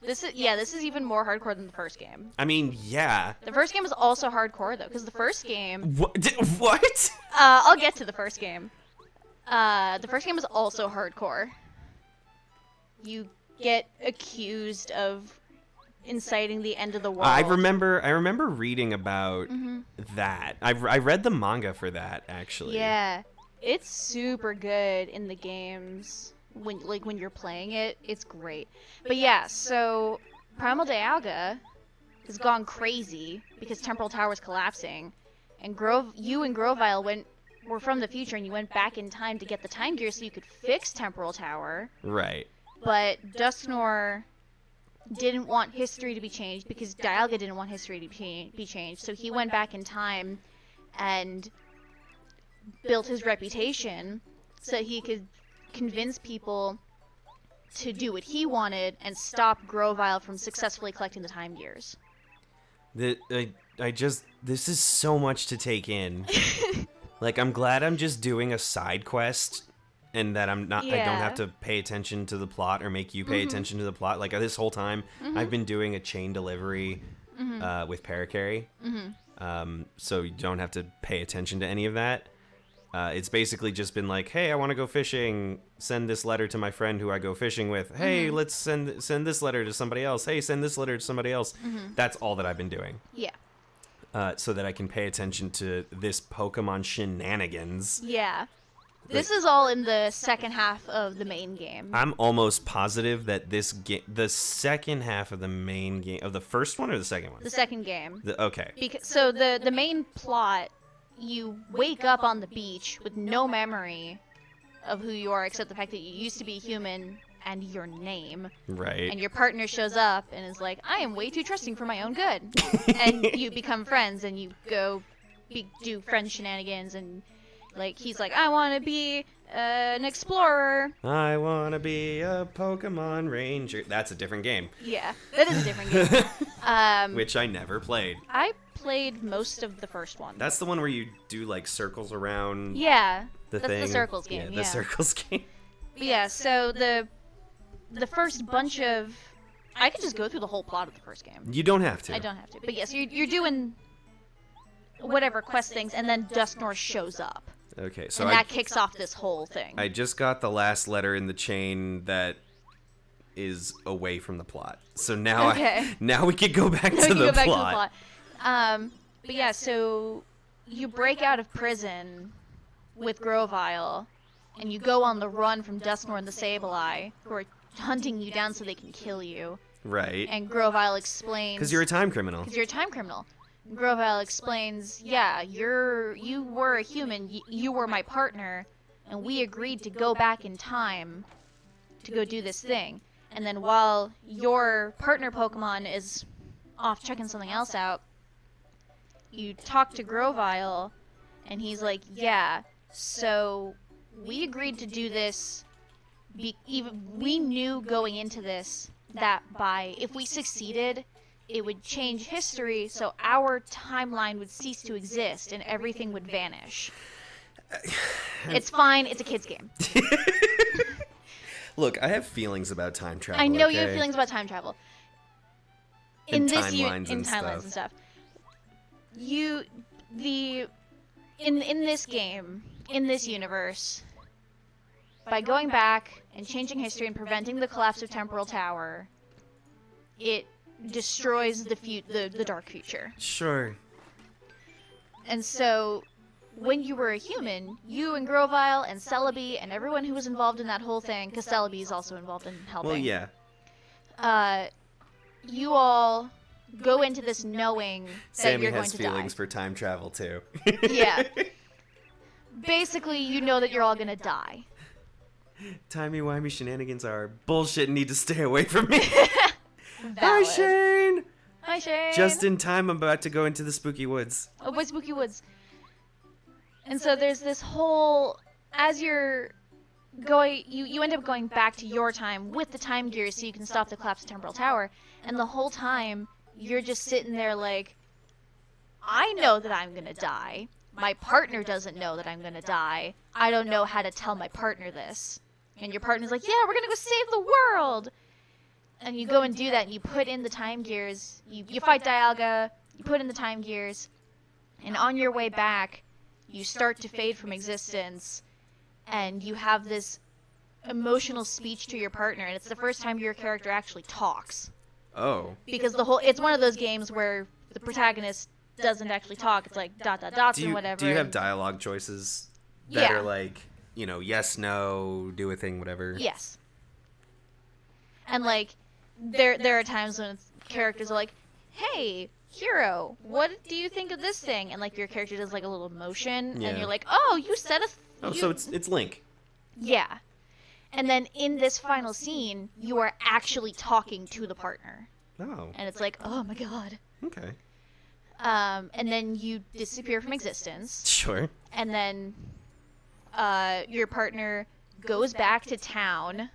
This is even more hardcore than the first game. I mean, yeah. The first game was also hardcore though, because the first game. What? I'll get to the first game. The first game was also hardcore. You get accused of inciting the end of the world. I remember reading about that. I read the manga for that actually. Yeah, it's super good in the games. When you're playing it, it's great. But yeah, so Primal Dialga has gone crazy because Temporal Tower was collapsing, and you and Grovyle were from the future, and you went back in time to get the Time Gear so you could fix Temporal Tower. Right. But Dusknoir didn't want history to be changed because Dialga didn't want history to be changed, so he went back in time and built his reputation so he could convince people to do what he wanted and stop Grovyle from successfully collecting the Time Gears. This is so much to take in. Like, I'm glad I'm just doing a side quest and that I don't have to pay attention to the plot or make you pay attention to the plot. Like, this whole time I've been doing a chain delivery with Paracarry. So you don't have to pay attention to any of that. It's basically just been like, hey, I want to go fishing. Send this letter to my friend who I go fishing with. Hey, let's send this letter to somebody else. Hey, send this letter to somebody else. That's all that I've been doing. Yeah. So that I can pay attention to this Pokemon shenanigans. Yeah. This is all in the second half of the main game. I'm almost positive that this game, the second half of the main game, of the first one or the second one? The second game. Okay. So the main plot, you wake up on the beach with no memory of who you are except the fact that you used to be human and your name. Right. And your partner shows up and is like, I am way too trusting for my own good. And you become friends and you go do friend shenanigans and like he's like, I want to be an explorer. I want to be a Pokemon Ranger. That's a different game. Yeah, that is a different game. Which I never played. I played most of the first one. That's the one where you do like circles around Yeah, the that's thing. the circles game. Yeah, the circles game. But yeah, so the first bunch of... I could just go through the whole plot of the first game. You don't have to. I don't have to. But yes, you're doing whatever quest things, and then Dusknoir shows up. Okay, so and that kicks off this whole thing. I just got the last letter in the chain that is away from the plot. So now now we can go back to the plot. But yeah, so you break out of prison with Grovyle, and you go on the run from Dusknoir and the Sableye, who are hunting you down so they can kill you. Right. And Grovyle explains... Because you're a time criminal. Because you're a time criminal. Grovyle explains, yeah, you were a human, you were my partner, and we agreed to go back in time to go do this thing. And then while your partner Pokemon is off checking something else out, you talk to Grovyle, and he's like, yeah, so we agreed to do this, we knew going into this that if we succeeded, it would change history, so our timeline would cease to exist and everything would vanish. It's fine, it's a kid's game. Look, I have feelings about time travel. I know okay? you have feelings about time travel. And timelines and stuff. In this game, in this universe, by going back and changing history and preventing the collapse of Temporal Tower, it destroys the dark future. Sure. And so, when you were a human, you and Grovyle and Celebi and everyone who was involved in that whole thing, because Celebi is also involved in helping. Well, yeah. You all go into this knowing that Sammy you're going has to feelings die. for time travel too. Yeah. Basically, you know that you're all gonna die. Timey-wimey shenanigans are bullshit and need to stay away from me. Valid. Hi, Shane! Hi, Shane! Just in time, I'm about to go into the spooky woods. Oh, boy, Spooky Woods. And so there's this whole... As you're going... You end up going back to your time with the time gears so you can stop the collapse of Temporal Tower. And the whole time, you're just sitting there like, I know that I'm gonna die. My partner doesn't know that I'm gonna die. I don't know how to tell my partner this. And your partner's like, yeah, we're gonna go save the world! And you go and do that, and you put in the time gears. You fight Dialga, you put in the time gears, and on your way back, you start to fade from existence, and you have this emotional speech to your partner, and it's the first time your character actually talks. Oh. Because it's one of those games where the protagonist doesn't actually talk. It's like dots and whatever. Do you have dialogue choices that are like, yes, no, do a thing, whatever? Yes. And like, there are times when characters are like, hey, hero, what do you think of this thing? And like your character does like a little motion, and you're like, oh, you said so it's Link. Yeah. And then in this final scene, you are actually talking to the partner. Oh. And it's like, oh my god. Okay. And then you disappear from existence. Sure. And then your partner goes back to town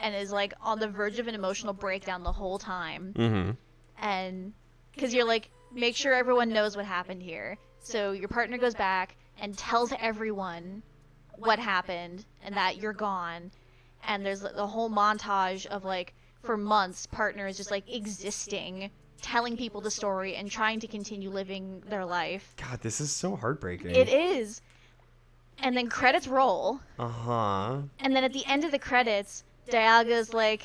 and is like on the verge of an emotional breakdown the whole time. Mm-hmm. And because you're like, make sure everyone knows what happened here. So your partner goes back and tells everyone what happened and that you're gone. And there's the whole montage of like, for months, partner is just like existing, telling people the story and trying to continue living their life. God, this is so heartbreaking. It is. And then credits roll. Uh-huh. And then at the end of the credits, Dialga's like,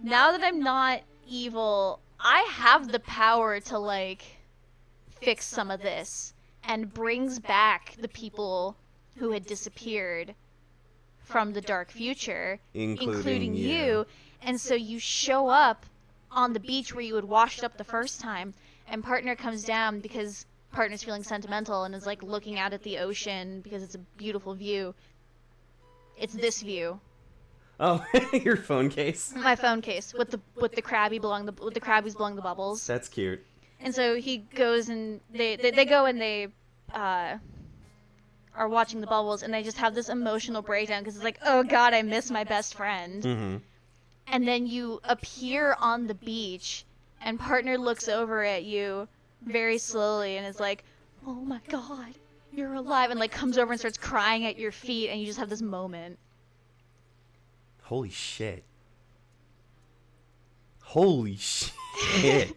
now that I'm not evil, I have the power to, like, fix some of this. And brings back the people who had disappeared from the dark future, including you. And so you show up on the beach where you had washed up the first time, and partner comes down because partner's feeling sentimental and is like looking out at the ocean because it's a beautiful view. It's this view. Oh, your phone case. My phone case with the crabbies blowing the bubbles. That's cute. And so he goes and they go and they are watching the bubbles, and they just have this emotional breakdown because it's like, oh god, I miss my best friend. Mm-hmm. And then you appear on the beach, and partner looks over at you very slowly and is like, oh my god, you're alive, and like comes over and starts crying at your feet, and you just have this moment. Holy shit. Holy shit.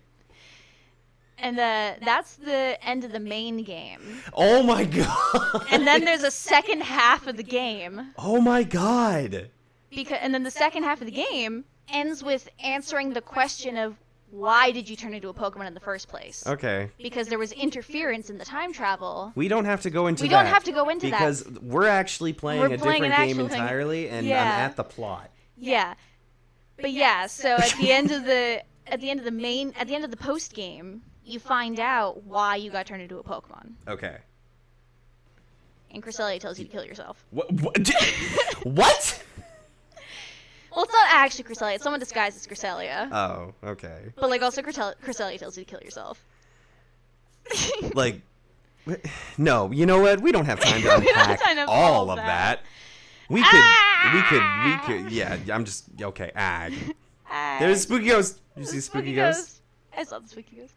And that's the end of the main game. Oh my god. And then there's a second half of the game. Oh my god. And then the second half of the game ends with answering the question of why did you turn into a Pokemon in the first place? Okay. Because there was interference in the time travel. We don't have to go into that. We don't have to go into because that. Because we're actually playing a different game entirely, and yeah. I'm at the plot. Yeah. But yeah, so at the end of the post game, you find out why you got turned into a Pokemon. Okay. And Cresselia tells you to kill yourself. What? What? Well, it's not actually Cresselia. It's someone disguised as Cresselia. Oh, okay. But, like, also Cresselia tells you to kill yourself. Like, no, you know what? We don't have time to unpack all of that. We could, yeah, I'm just, okay, ag. There's Spooky Ghost. You see Spooky Ghost? I saw the Spooky Ghost.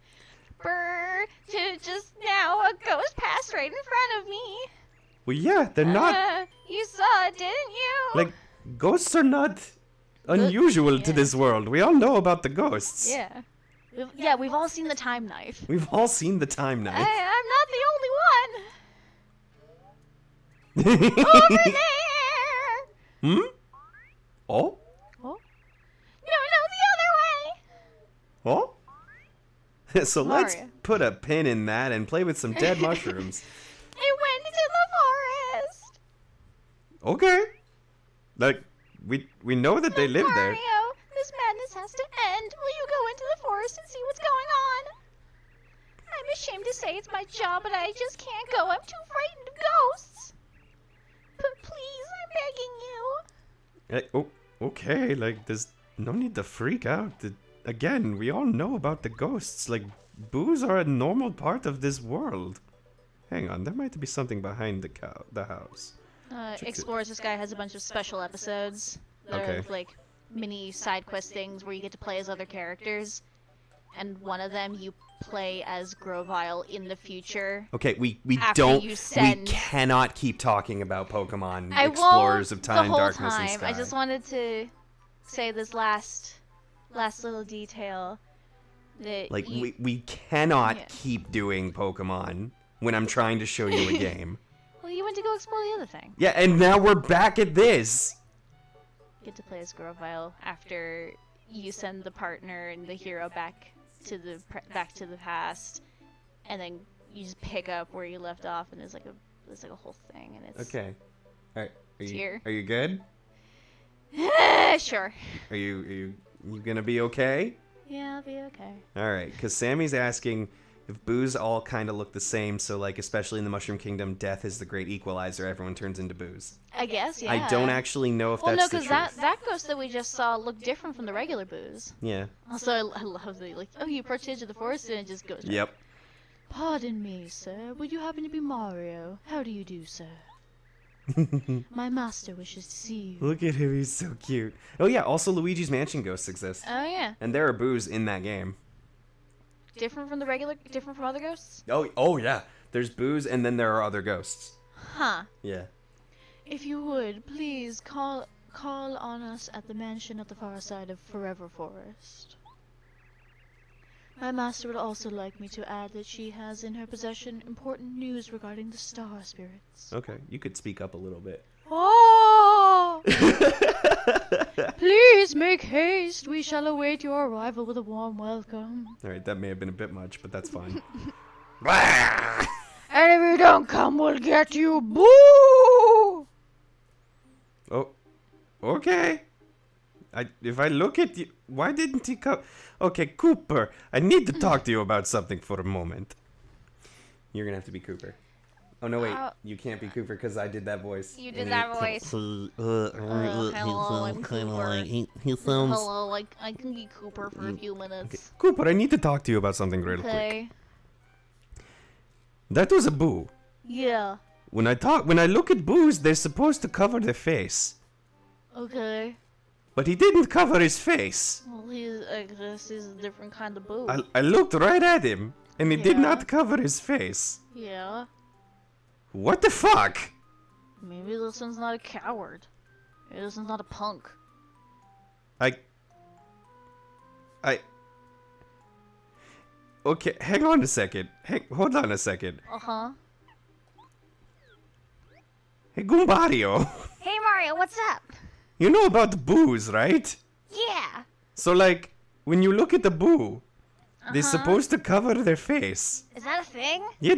Brr, just now a ghost passed right in front of me. Well, yeah, they're not. You saw it, didn't you? Like, ghosts are not unusual to this world. We all know about the ghosts. Yeah. We've all seen the time knife. We've all seen the time knife. I'm not the only one. Over there. Hmm? Oh? Oh? No, the other way. Oh? So Mario. let's put a pin in that and play with some dead mushrooms. It went into the forest. Okay. Like, we know that they live there. Mario, this madness has to end. Will you go into the forest and see what's going on? I'm ashamed to say it's my job, but I just can't go. I'm too frightened of ghosts. But please, I'm begging you. Oh, okay. Like, there's no need to freak out. Again, we all know about the ghosts. Like, boos are a normal part of this world. Hang on, there might be something behind the house. Explorers, this guy has a bunch of special episodes that are like mini side quest things where you get to play as other characters, and one of them you play as Grovyle in the future. Okay, we cannot keep talking about Pokemon Explorers of Time, Darkness, and Sky. I just wanted to say this last little detail that like we cannot keep doing Pokemon when I'm trying to show you a game. Well, you went to go explore the other thing. Yeah, and now we're back at this. Get to play as Grovyle after you send the partner and the hero back to the past, and then you just pick up where you left off, and there's like a whole thing, and it's okay. All right, are you good? Sure. Are you gonna be okay? Yeah, I'll be okay. All right, because Sammy's asking if boos all kind of look the same, so like especially in the Mushroom Kingdom, death is the great equalizer. Everyone turns into boos. I guess, yeah. I don't actually know if that's the truth. Well, no, because that ghost that we just saw looked different from the regular boos. Yeah. Also, I love the like, oh, you approach the edge of the forest and it just goes. Yep. Right. Pardon me, sir. Would you happen to be Mario? How do you do, sir? My master wishes to see you. Look at him, he's so cute. Oh yeah, also Luigi's Mansion ghosts exist. Oh yeah. And there are boos in that game. Different from other ghosts? Oh yeah. There's boos and then there are other ghosts. Huh. Yeah. If you would, please call on us at the mansion at the far side of Forever Forest. My master would also like me to add that she has in her possession important news regarding the star spirits. Okay, you could speak up a little bit. Oh! Please make haste. We shall await your arrival with a warm welcome. Alright, that may have been a bit much, but that's fine. And if you don't come, we'll get you. Boo! Oh, okay. If I look at you, why didn't he come? Okay, Cooper, I need to talk to you about something for a moment. You're gonna have to be Cooper. Oh no, wait, you can't be Cooper because I did that voice. You did that voice. Hello, I'm kind of Cooper. like he sounds. Hello, I can be Cooper for a few minutes. Cooper, I need to talk to you about something real quick. Okay. That was a boo. Yeah. When I look at boos, they're supposed to cover their face, Okay. but he didn't cover his face. Well, I guess he's a different kind of boo. I looked right at him, and he did Yeah. not cover his face. Yeah. What the fuck? Maybe this one's not a coward. Maybe this one's not a punk. Okay, hang on a second. Hold on a second. Uh-huh. Hey, Goombario. Hey, Mario, what's up? You know about the boos, right? Yeah. So, like, when you look at the boo, they're Uh-huh. supposed to cover their face. Is that a thing? Yeah,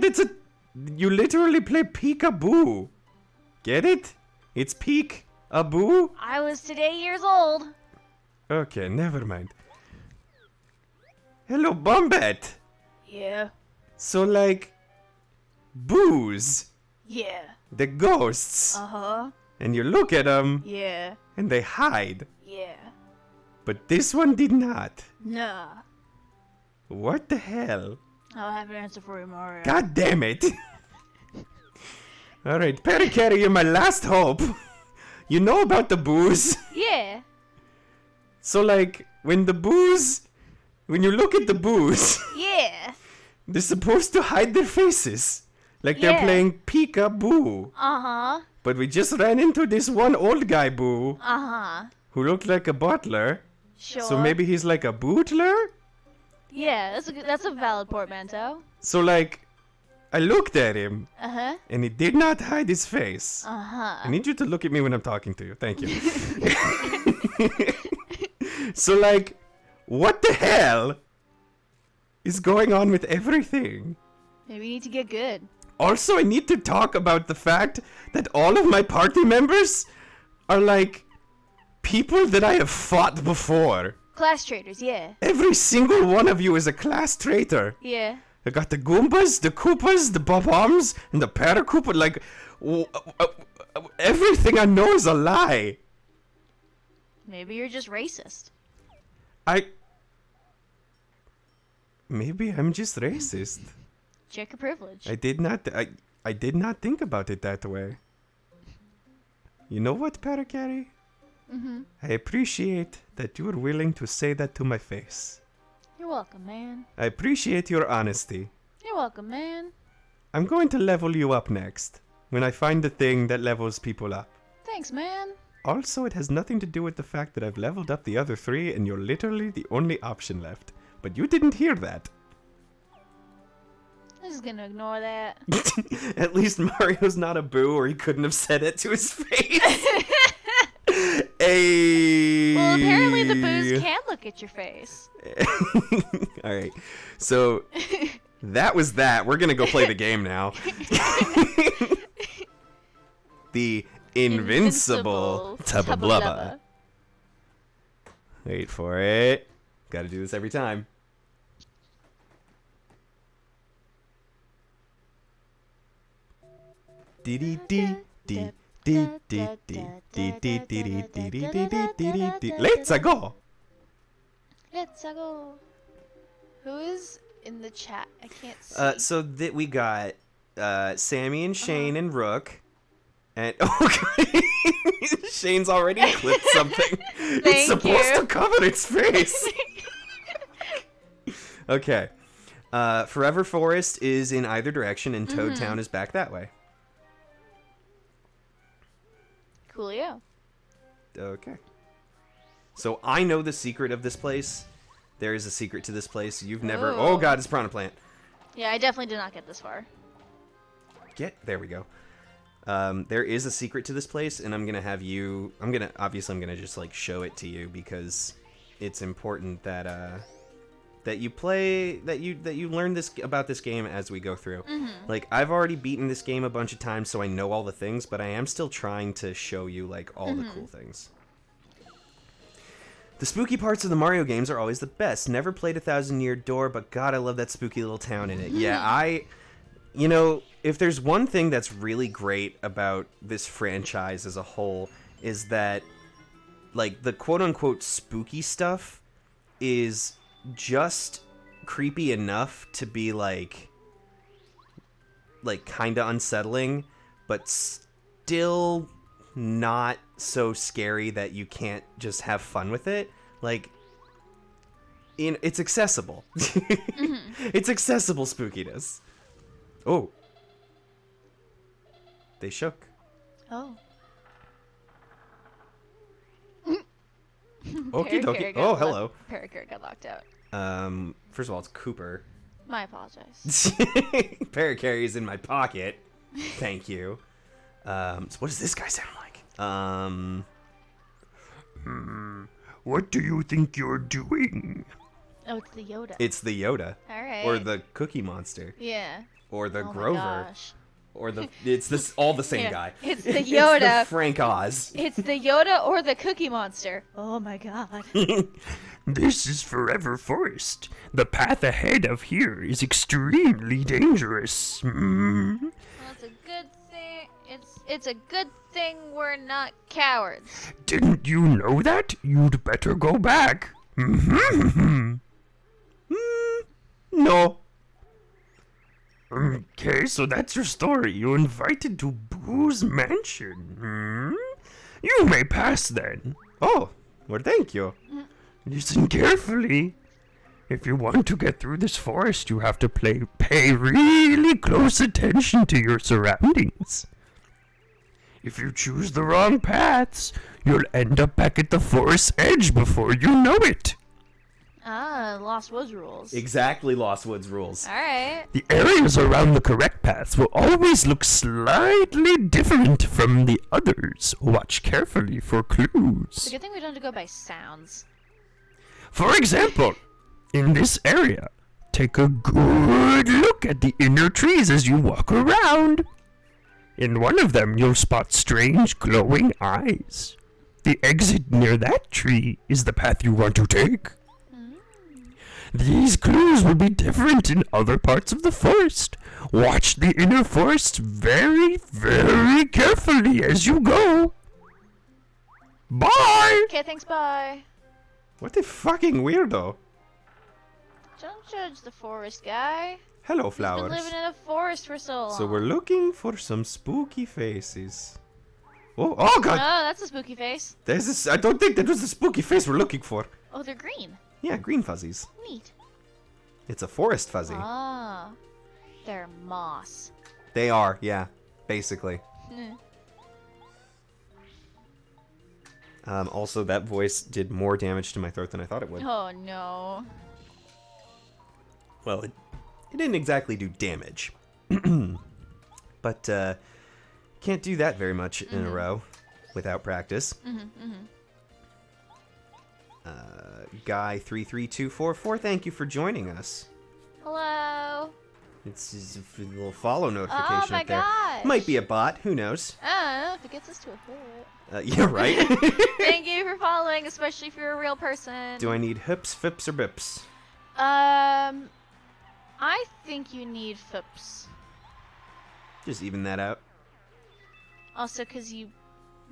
you literally play peek-a-boo. Get it? It's peek-a-boo? I was today years old. Okay, never mind. Hello, Bombette. Yeah. So, like, boos, Yeah. the ghosts, Uh-huh. and you look at them, Yeah. and they hide. Yeah. But this one did not. Nah. What the hell? I'll have an answer for you, Mario. God damn it! Alright, Pericari, you're my last hope. You know about the boos. Yeah. So, like, when you look at the boos, Yeah. they're supposed to hide their faces. Like they're Yeah. playing peek-a-boo. Uh-huh. But we just ran into this one old guy boo Uh-huh. who looked like a butler. Sure. So maybe he's like a bootler? Yeah, that's a valid portmanteau. So, like, I looked at him, Uh-huh. and he did not hide his face. Uh-huh. I need you to look at me when I'm talking to you. Thank you. So, like, what the hell is going on with everything? Maybe you need to get good. Also, I need to talk about the fact that all of my party members are, like, people that I have fought before. Class traders, yeah. Every single one of you is a class traitor. Yeah. I got the Goombas, the Koopas, the Bob-Ombs, and the Paracoopa. Like, everything I know is a lie. Maybe you're just racist. Maybe I'm just racist. Check your privilege. I did not think about it that way. You know what, Paracari? Mm-hmm. I appreciate that you are willing to say that to my face. You're welcome, man. I appreciate your honesty. You're welcome, man. I'm going to level you up next, when I find the thing that levels people up. Thanks, man. Also, it has nothing to do with the fact that I've leveled up the other three and you're literally the only option left. But you didn't hear that. I'm just gonna ignore that. At least Mario's not a boo or he couldn't have said it to his face. Hey. Well, apparently the boos can look at your face. Alright, so that was that. We're gonna go play the game now. The Invincible Tubba Blubba. Wait for it. Gotta do this every time. Let's go. Let's go. Who is in the chat? I can't see. So that we got Sammy and Shane and Rook, and okay, Shane's already clipped something. It's Thank supposed you. to cover its face. Okay, Forever Forest is in either direction, and Toad Town is back that way. Coolio. Okay. So I know the secret of this place. There is a secret to this place. You've never... Ooh. Oh, God, it's piranha plant. Yeah, I definitely did not get this far. There we go. There is a secret to this place, and I'm gonna have you... Obviously, I'm gonna just, like, show it to you, because it's important that, that you play... That you learn this about this game as we go through. Like, I've already beaten this game a bunch of times, so I know all the things, but I am still trying to show you, like, all the cool things. The spooky parts of the Mario games are always the best. Never played 1,000 Year Door, but God, I love that spooky little town in it. Yeah, you know, if there's one thing that's really great about this franchise as a whole, is that, like, the quote-unquote spooky stuff is just creepy enough to be, like kind of unsettling, but still not so scary that you can't just have fun with it. Like, it's accessible. It's accessible spookiness. Oh. They shook. Oh. Okie dokie. Oh, hello. Parakarry got locked out. First of all, it's Cooper. My apologize. Parakarry is in my pocket. Thank you. So what does this guy sound like? What do you think you're doing? Oh, it's the Yoda. It's the Yoda. Alright. Or the Cookie Monster. Yeah. Or the Oh my Grover. gosh. Or it's this all the same Yeah, guy. it's the Yoda. It's the Frank Oz. It's the Yoda or the Cookie Monster. Oh my god. This is Forever Forest. The path ahead of here is extremely dangerous. Well, it's a good thing. It's a good thing we're not cowards. Didn't you know that? You'd better go back. No. Okay, so that's your story. You're invited to Boo's mansion. You may pass then. Oh, well, thank you. Listen carefully. If you want to get through this forest, you have to pay really close attention to your surroundings. If you choose the wrong paths, you'll end up back at the forest's edge before you know it. Ah, Lost Woods rules. Exactly Lost Woods rules. Alright. The areas around the correct paths will always look slightly different from the others. Watch carefully for It's clues. a good thing we don't have to go by sounds. For example, in this area, take a good look at the inner trees as you walk around. In one of them, you'll spot strange glowing eyes. The exit near that tree is the path you want to take. These clues will be different in other parts of the forest. Watch the inner forest very, very carefully as you go. Bye! Okay, thanks, bye. What a fucking weirdo. Don't judge the forest guy. Hello, He's been flowers. living in a forest for so long. So we're looking for some spooky faces. Oh God! Oh, that's a spooky face. There's this. I don't think that was the spooky face we're looking for. Oh, they're green. Yeah, green fuzzies. Neat. It's a forest fuzzy. Ah. They're moss. They are, yeah, basically. Also, that voice did more damage to my throat than I thought it would. Oh, no. Well, it didn't exactly do damage. But, can't do that very much in a row without practice. Guy33244, thank you for joining us. Hello. It's just a little follow notification Oh my up there. gosh. Might be a bot, who knows? Oh, if it gets us to a hit. Yeah, right? Thank you for following, especially if you're a real person. Do I need hips, fips, or bips? I think you need fips. Just even that out. Also, because you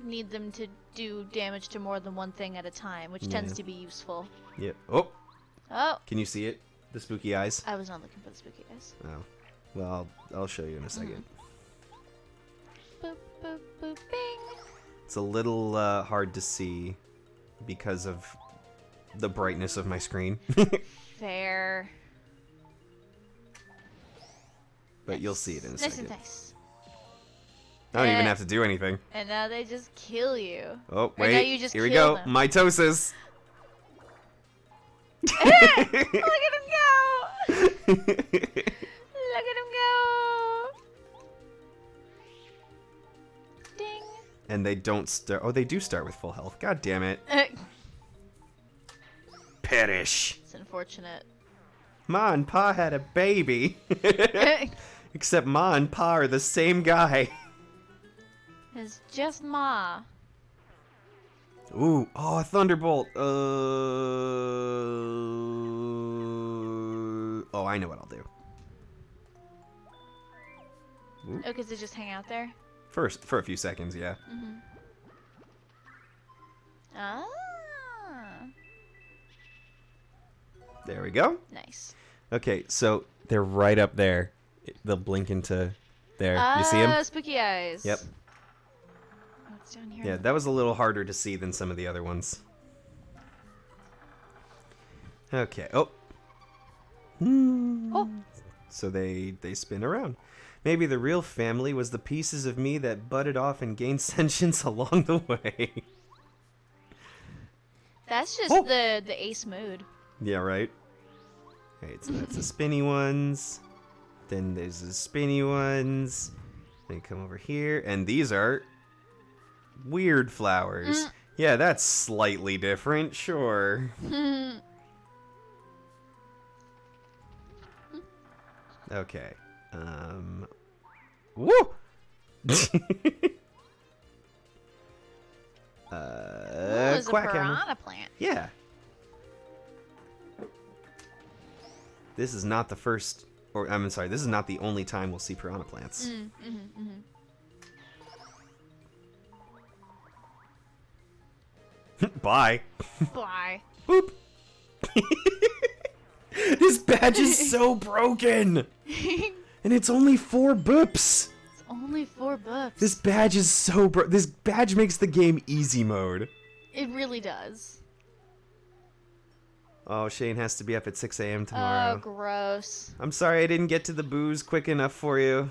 need them to do damage to more than one thing at a time, which tends to be useful. Yep. Oh, Oh, can you see it? The spooky eyes? I was not looking for the spooky guys. Oh. Well, I'll show you in a second. Boop, boop, boop, bing. It's a little hard to see because of the brightness of my screen. Fair. But you'll see it in a Nice second. and nice. I don't even Yeah. have to do anything. And now they just kill you. Oh, Or now wait. you just Here we kill go. them. Mitosis. Look at him go! Look at him go! Ding. And they don't start. Oh, they do start with full health. God damn it. Perish. It's unfortunate. Ma and Pa had a baby. Except Ma and Pa are the same guy. It's just Ma. Ooh, oh, a thunderbolt. Oh, I know what I'll do. Ooh. Oh, 'cause they just hang out there? First, for a few seconds, yeah. Mm-hmm. Ah. There we go. Nice. Okay, so they're right up there. They'll blink into there. You see them? Spooky eyes. Yep. Oh, it's down here. Yeah, that was a little harder to see than some of the other ones. Okay. Oh. Oh. So they spin around. Maybe the real family was the pieces of me that budded off and gained sentience along the way. That's just Oh. the ace mood. Yeah, right? Alright, so that's the spinny ones. Then there's the spinny ones. They come over here. And these are weird flowers. Yeah, that's slightly different, sure. Okay. Woo! Ooh, it's a quack hammer. piranha plant. Yeah. This is not the first, or I'm sorry, this is not the only time we'll see piranha plants. Bye. Bye. Boop. This badge is so broken. And it's only 4 boops. It's only 4 bucks. This badge is so this badge makes the game easy mode. It really does. Oh, Shane has to be up at 6 a.m. Oh, tomorrow. gross. I'm sorry I didn't get to the booze quick enough for you.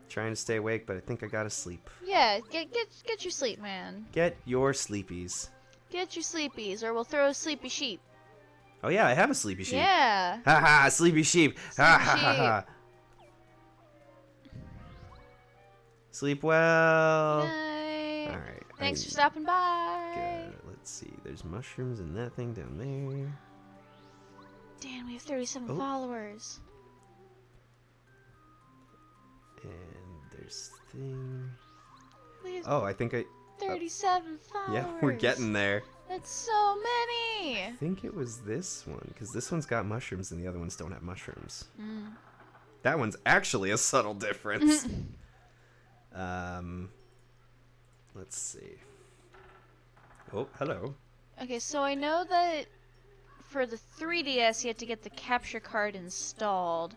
Trying to stay awake, but I think I gotta sleep. Yeah, get your sleep, man. Get your sleepies. Get your sleepies, or we'll throw a sleepy sheep. Oh yeah, I have a sleepy sheep. Yeah. Ha ha, sleepy sheep. Ha ha ha ha. Sleep well. Night. Alright. Thanks for stopping by. Let's see. There's mushrooms and that thing down there. Dan, we have 37 Oh. followers. And there's thing. We have Oh, I think I. 37 followers. Yeah, we're getting there. That's so many. I think it was this one, because this one's got mushrooms and the other ones don't have mushrooms. Mm. That one's actually a subtle difference. Let's see. Oh, hello. Okay, so I know that for the 3DS you had to get the capture card installed.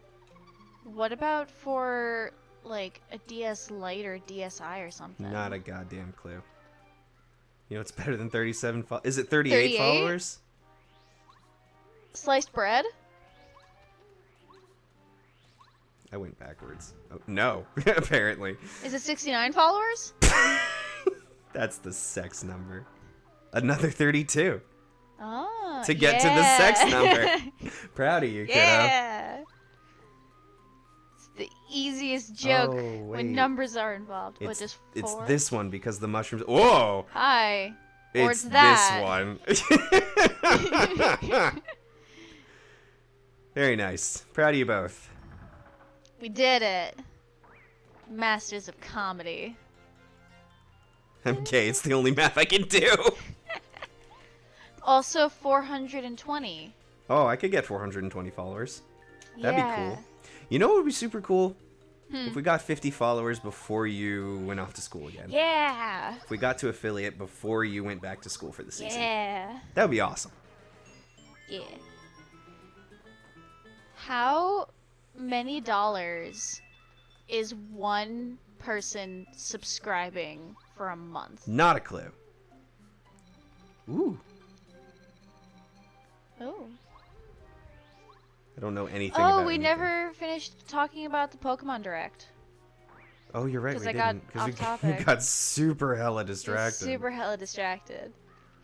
What about for like a DS Lite or DSi or something? Not a goddamn clue. You know it's better than 37 Is it 38 38? followers? Sliced bread? I went backwards. Oh, no, apparently. Is it 69 followers? That's the sex number. Another 32 Oh, to get to the sex number. Proud of you, kiddo. Yeah. It's the easiest joke Oh, wait. when numbers are involved. What, It's, just it's 4? this one because the mushrooms. Whoa! Hi. Or It's that. this one. Very nice. Proud of you both. We did it. Masters of comedy. I'm gay. It's the only math I can do. Also 420. Oh, I could get 420 followers. That'd Yeah. be cool. You know what would be super cool? Hmm. If we got 50 followers before you went off to school again. Yeah. If we got to affiliate before you went back to school for the season. Yeah. That would be awesome. Yeah. How many dollars is one person subscribing for a month? Not a clue. Ooh. Oh. I don't know anything about Oh, we anything. never finished talking about the Pokemon Direct. Oh, you're right. 'Cause We I got didn't. 'Cause off we topic. got super hella distracted. Super hella distracted.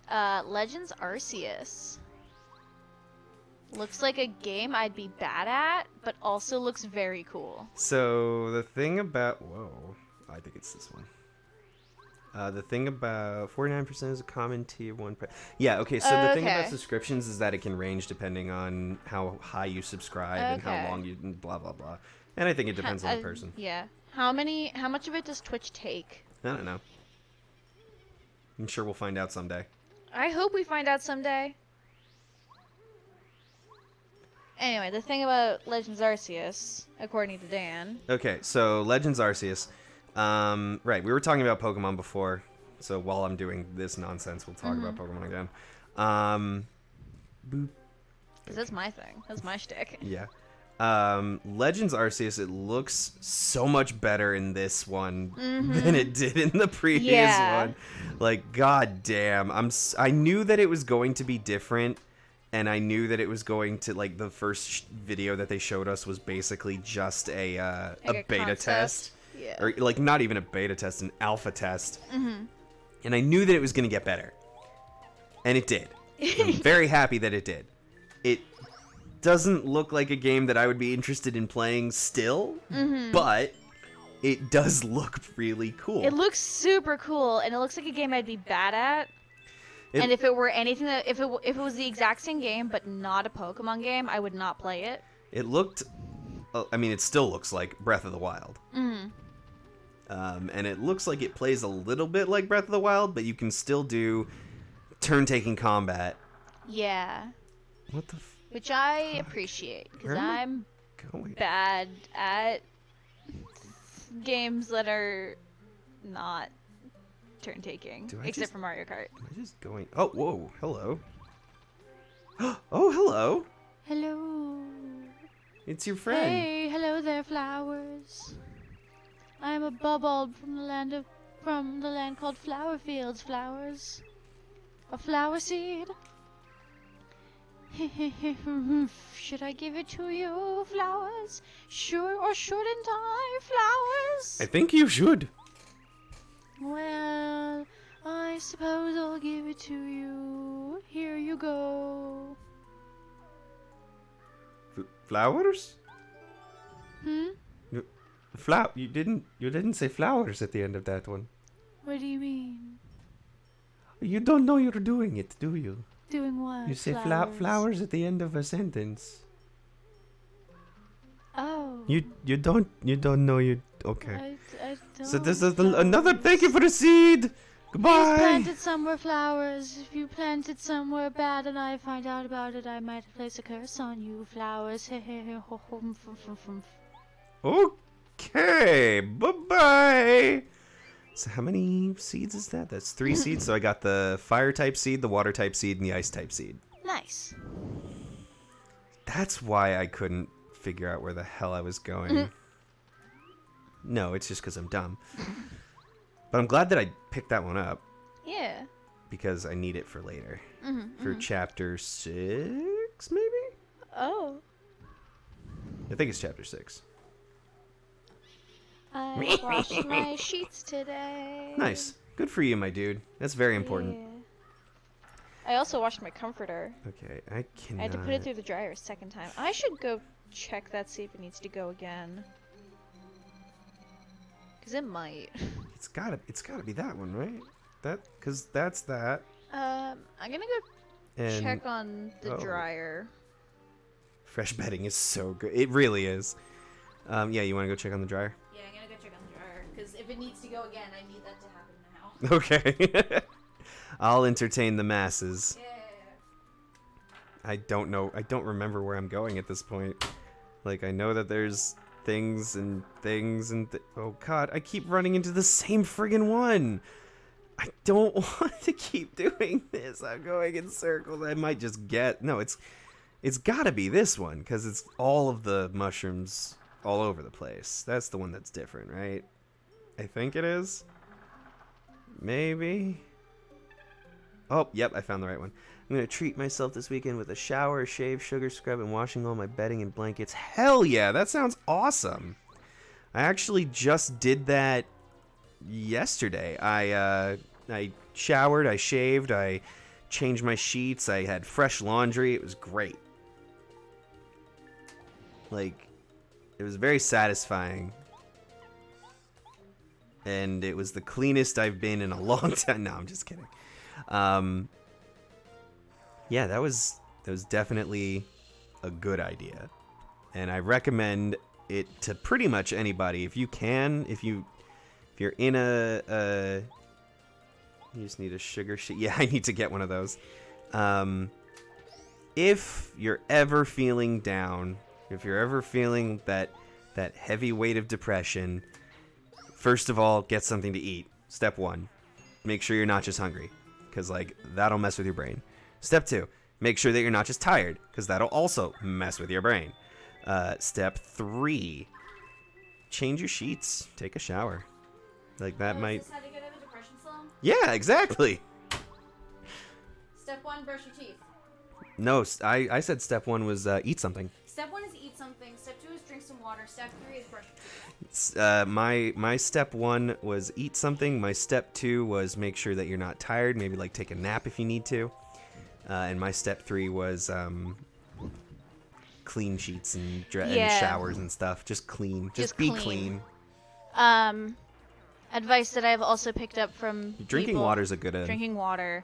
Legends Arceus. Looks like a game I'd be bad at, but also looks very cool. So the thing about I think it's this one. The thing about 49% is a common tier 1 price. Yeah, okay, so the thing about Okay. subscriptions is that it can range depending on how high you subscribe and how Okay. long you blah blah blah. And I think it depends on the person. Yeah. How much of it does Twitch take? I don't know. I'm sure we'll find out someday. I hope we find out someday. Anyway, the thing about Legends Arceus, according to Dan. Okay, so Legends Arceus. Right, we were talking about Pokemon before, so while I'm doing this nonsense, we'll talk about Pokemon again. Boop. Because that's my thing. That's my shtick. Yeah. Legends Arceus, it looks so much better in this one than it did in the previous one. Like, god damn. I knew that it was going to be different, and I knew that it was going to, like, the first video that they showed us was basically just a beta concept. test. Yeah. Or, like, not even a beta test, an alpha test. And I knew that it was going to get better. And it did. I'm very happy that it did. It doesn't look like a game that I would be interested in playing still, but it does look really cool. It looks super cool, and it looks like a game I'd be bad at. And if it were anything that, if it was the exact same game but not a Pokemon game, I would not play it. It looked, I mean, it still looks like Breath of the Wild. And it looks like it plays a little bit like Breath of the Wild, but you can still do turn-taking combat. Yeah. What the Which I appreciate, because Where am I I'm going? bad at games that are not turn-taking, Do I except just- for Mario Kart. Am I just going? Oh, whoa, hello. Oh, hello. Hello. It's your friend. Hey, hello there, flowers. I'm a bubbled from the land called Flower Fields. Flowers, a flower seed. Should I give it to you, flowers? Sure, or shouldn't I, flowers? I think you should. Well, I suppose I'll give it to you. Here you go. Flowers? Hmm? You didn't say flowers at the end of that one. What do you mean? You don't know you're doing it, do you? Doing what? You say flowers at the end of a sentence. Oh. You don't know you. Okay. I don't. So this is another. Thank you for the seed. If Goodbye. planted somewhere flowers. If you planted somewhere bad and I find out about it, I might place a curse on you, flowers. Okay. Bye bye. So how many seeds is that? That's 3 seeds. So I got the fire type seed, the water type seed, and the ice type seed. Nice. That's why I couldn't figure out where the hell I was going. No, it's just because I'm dumb. But I'm glad that I picked that one up Yeah. because I need it for later. For chapter 6, maybe? Oh. I think it's chapter 6. I washed my sheets today. Nice. Good for you, my dude. That's very important. Yeah. I also washed my comforter. Okay, I cannot. I had to put it through the dryer a second time. I should go check that, see if it needs to go again. Cause it might. It's gotta be that one, right? Cause that's that. I'm gonna go And check on the dryer. fresh bedding is so good. It really is. Yeah, you want to go check on the dryer? Yeah, I'm gonna go check on the dryer. Cause if it needs to go again, I need that to happen now. Okay. I'll entertain the masses. Yeah. I don't know. I don't remember where I'm going at this point. Like, I know that there's things and things and oh god, I keep running into the same friggin' one. I don't want to keep doing this. I'm going in circles. I might just get... No, it's gotta be this one, because it's all of the mushrooms all over the place. That's the one that's different, right? I think it is. Maybe. Oh, yep, I found the right one. I'm going to treat myself this weekend with a shower, shave, sugar scrub, and washing all my bedding and blankets. Hell yeah, that sounds awesome. I actually just did that yesterday. I showered, I shaved, I change my sheets. I had fresh laundry. It was great. Like, it was very satisfying. And it was the cleanest I've been in a long time. No, I'm just kidding. Yeah, that was definitely a good idea. And I recommend it to pretty much anybody. If you can, if you're in a you just need a sugar sheet. Yeah, I need to get one of those. If you're ever feeling down, if you're ever feeling that heavy weight of depression, first of all, get something to eat. Step 1, make sure you're not just hungry, because like that'll mess with your brain. Step 2, make sure that you're not just tired, because that'll also mess with your brain. Step 3, change your sheets, take a shower. Like that might. Is this how to get out of a depression slump? Yeah, exactly. Step 1, brush your teeth. No, I said step 1 was eat something. Step 1 is eat something. Step 2 is drink some water. Step 3 is brush your teeth. My step 1 was eat something. My step 2 was make sure that you're not tired. Maybe like take a nap if you need to. And my step 3 was clean sheets and showers and stuff. Just clean. Just be clean. Advice that I've also picked up from Drinking water's a good one. Drinking water.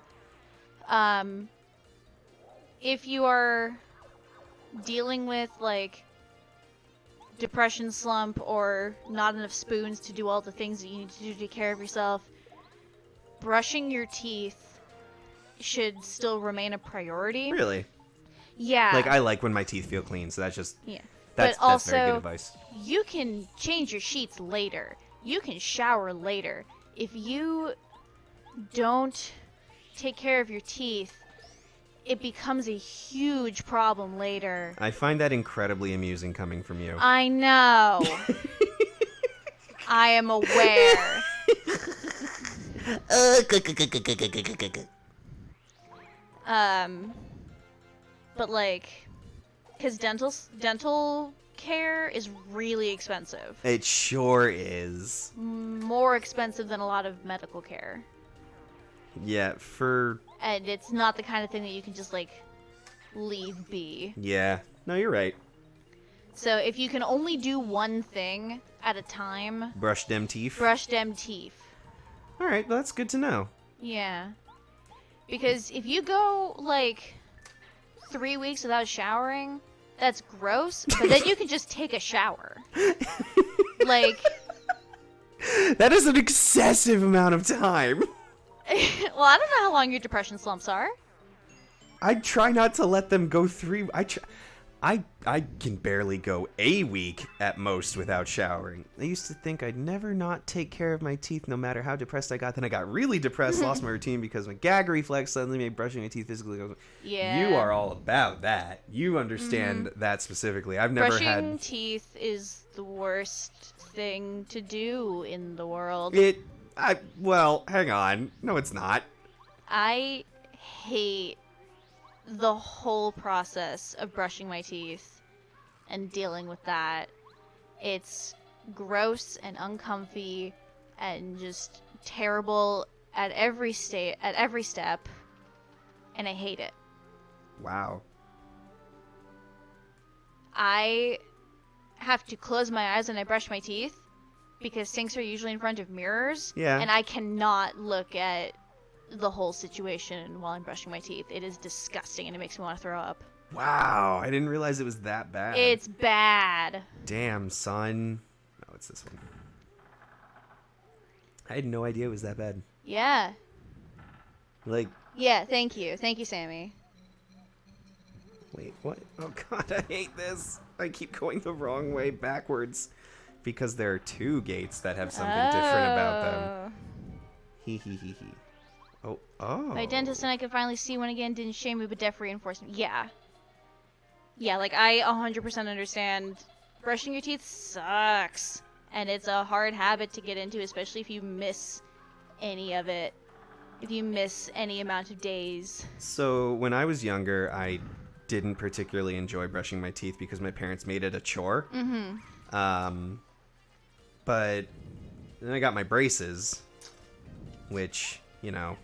If you are dealing with like depression slump or not enough spoons to do all the things that you need to do to take care of yourself, brushing your teeth should still remain a priority. Really? Yeah. Like I like when my teeth feel clean, so that's just But that's very good advice. You can change your sheets later. You can shower later. If you don't take care of your teeth, it becomes a huge problem later. I find that incredibly amusing coming from you. I know. I am aware. But like, because dental care is really expensive. It sure is. More expensive than a lot of medical care. Yeah, And it's not the kind of thing that you can just like leave be. Yeah. No, you're right. So if you can only do one thing at a time, Brush them teeth. brush them teeth. All right, well, that's good to know. Yeah. Because if you go like 3 weeks without showering, that's gross, but then you can just take a shower. Like, that is an excessive amount of time. well, I don't know how long your depression slumps are. I try not to let them go 3. I can barely go a week at most without showering. I used to think I'd never not take care of my teeth no matter how depressed I got. Then I got really depressed, lost my routine because my gag reflex suddenly made brushing my teeth physically. Yeah. You are all about that. You understand that specifically. I've never Brushing teeth is the worst thing to do in the world. Well, hang on. No, it's not. I hate the whole process of brushing my teeth and dealing with that. It's gross and uncomfy and just terrible at every step, and I hate it. Wow. I have to close my eyes when I brush my teeth because sinks are usually in front of mirrors. Yeah. And I cannot look at the whole situation while I'm brushing my teeth. It is disgusting and it makes me want to throw up. Wow, I didn't realize it was that bad. It's bad. Damn, son. Oh, it's this one. I had no idea it was that bad. Yeah. Like, Yeah, thank you. Thank you, Sammy. wait, what? Oh god, I hate this. I keep going the wrong way backwards because there are 2 gates that have something different about them. Hee hee hee hee. Oh. My dentist and I could finally see one again. Didn't shame me, but def reinforcement. Yeah. Yeah, like, I 100% understand. Brushing your teeth sucks. And it's a hard habit to get into, especially if you miss any of it. If you miss any amount of days. So, when I was younger, I didn't particularly enjoy brushing my teeth because my parents made it a chore. Mm-hmm. But then I got my braces, which, you know,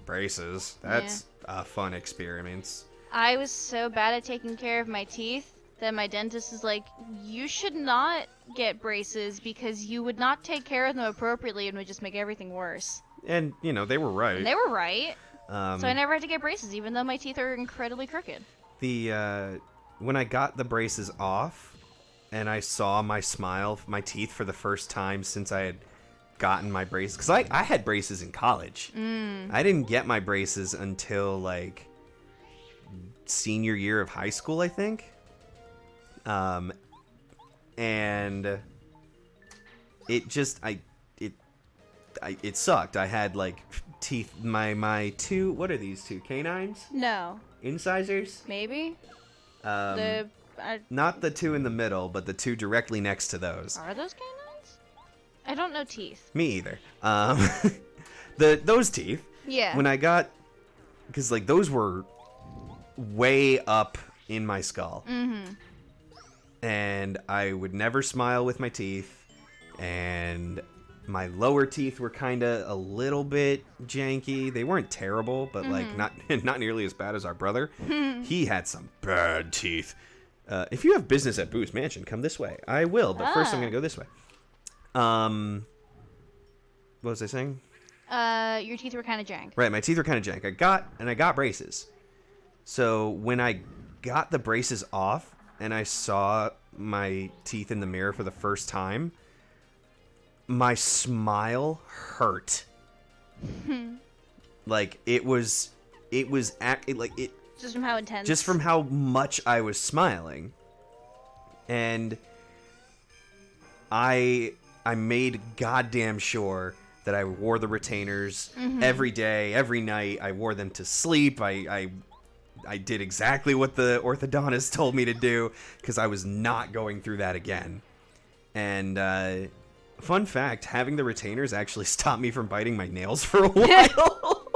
braces. That's a fun experience. I was so bad at taking care of my teeth that my dentist is like, you should not get braces because you would not take care of them appropriately and would just make everything worse. And, you know, they were right. And they were right. So I never had to get braces, even though my teeth are incredibly crooked. When I got the braces off and I saw my teeth for the first time since I had gotten my braces, because I had braces in college. I didn't get my braces until like senior year of high school, I think. And it just it sucked. I had like teeth, my two, what are these two, canines? No. Incisors? Maybe? Not the two in the middle, but the two directly next to those. Are those canines? I don't know teeth. Me either. Those teeth. Yeah. When I got, because like those were way up in my skull. Mm-hmm. And I would never smile with my teeth, and my lower teeth were kind of a little bit janky. They weren't terrible, but like not nearly as bad as our brother. He had some bad teeth. If you have business at Boo's Mansion, come this way. I will, but first I'm gonna go this way. What was I saying? Your teeth were kind of jank. Right, my teeth were kind of jank. I got braces. So when I got the braces off and I saw my teeth in the mirror for the first time, my smile hurt. Like it was Just from how intense. just from how much I was smiling. And I made goddamn sure that I wore the retainers every day, every night. I wore them to sleep. I did exactly what the orthodontist told me to do because I was not going through that again. And fun fact, having the retainers actually stopped me from biting my nails for a while.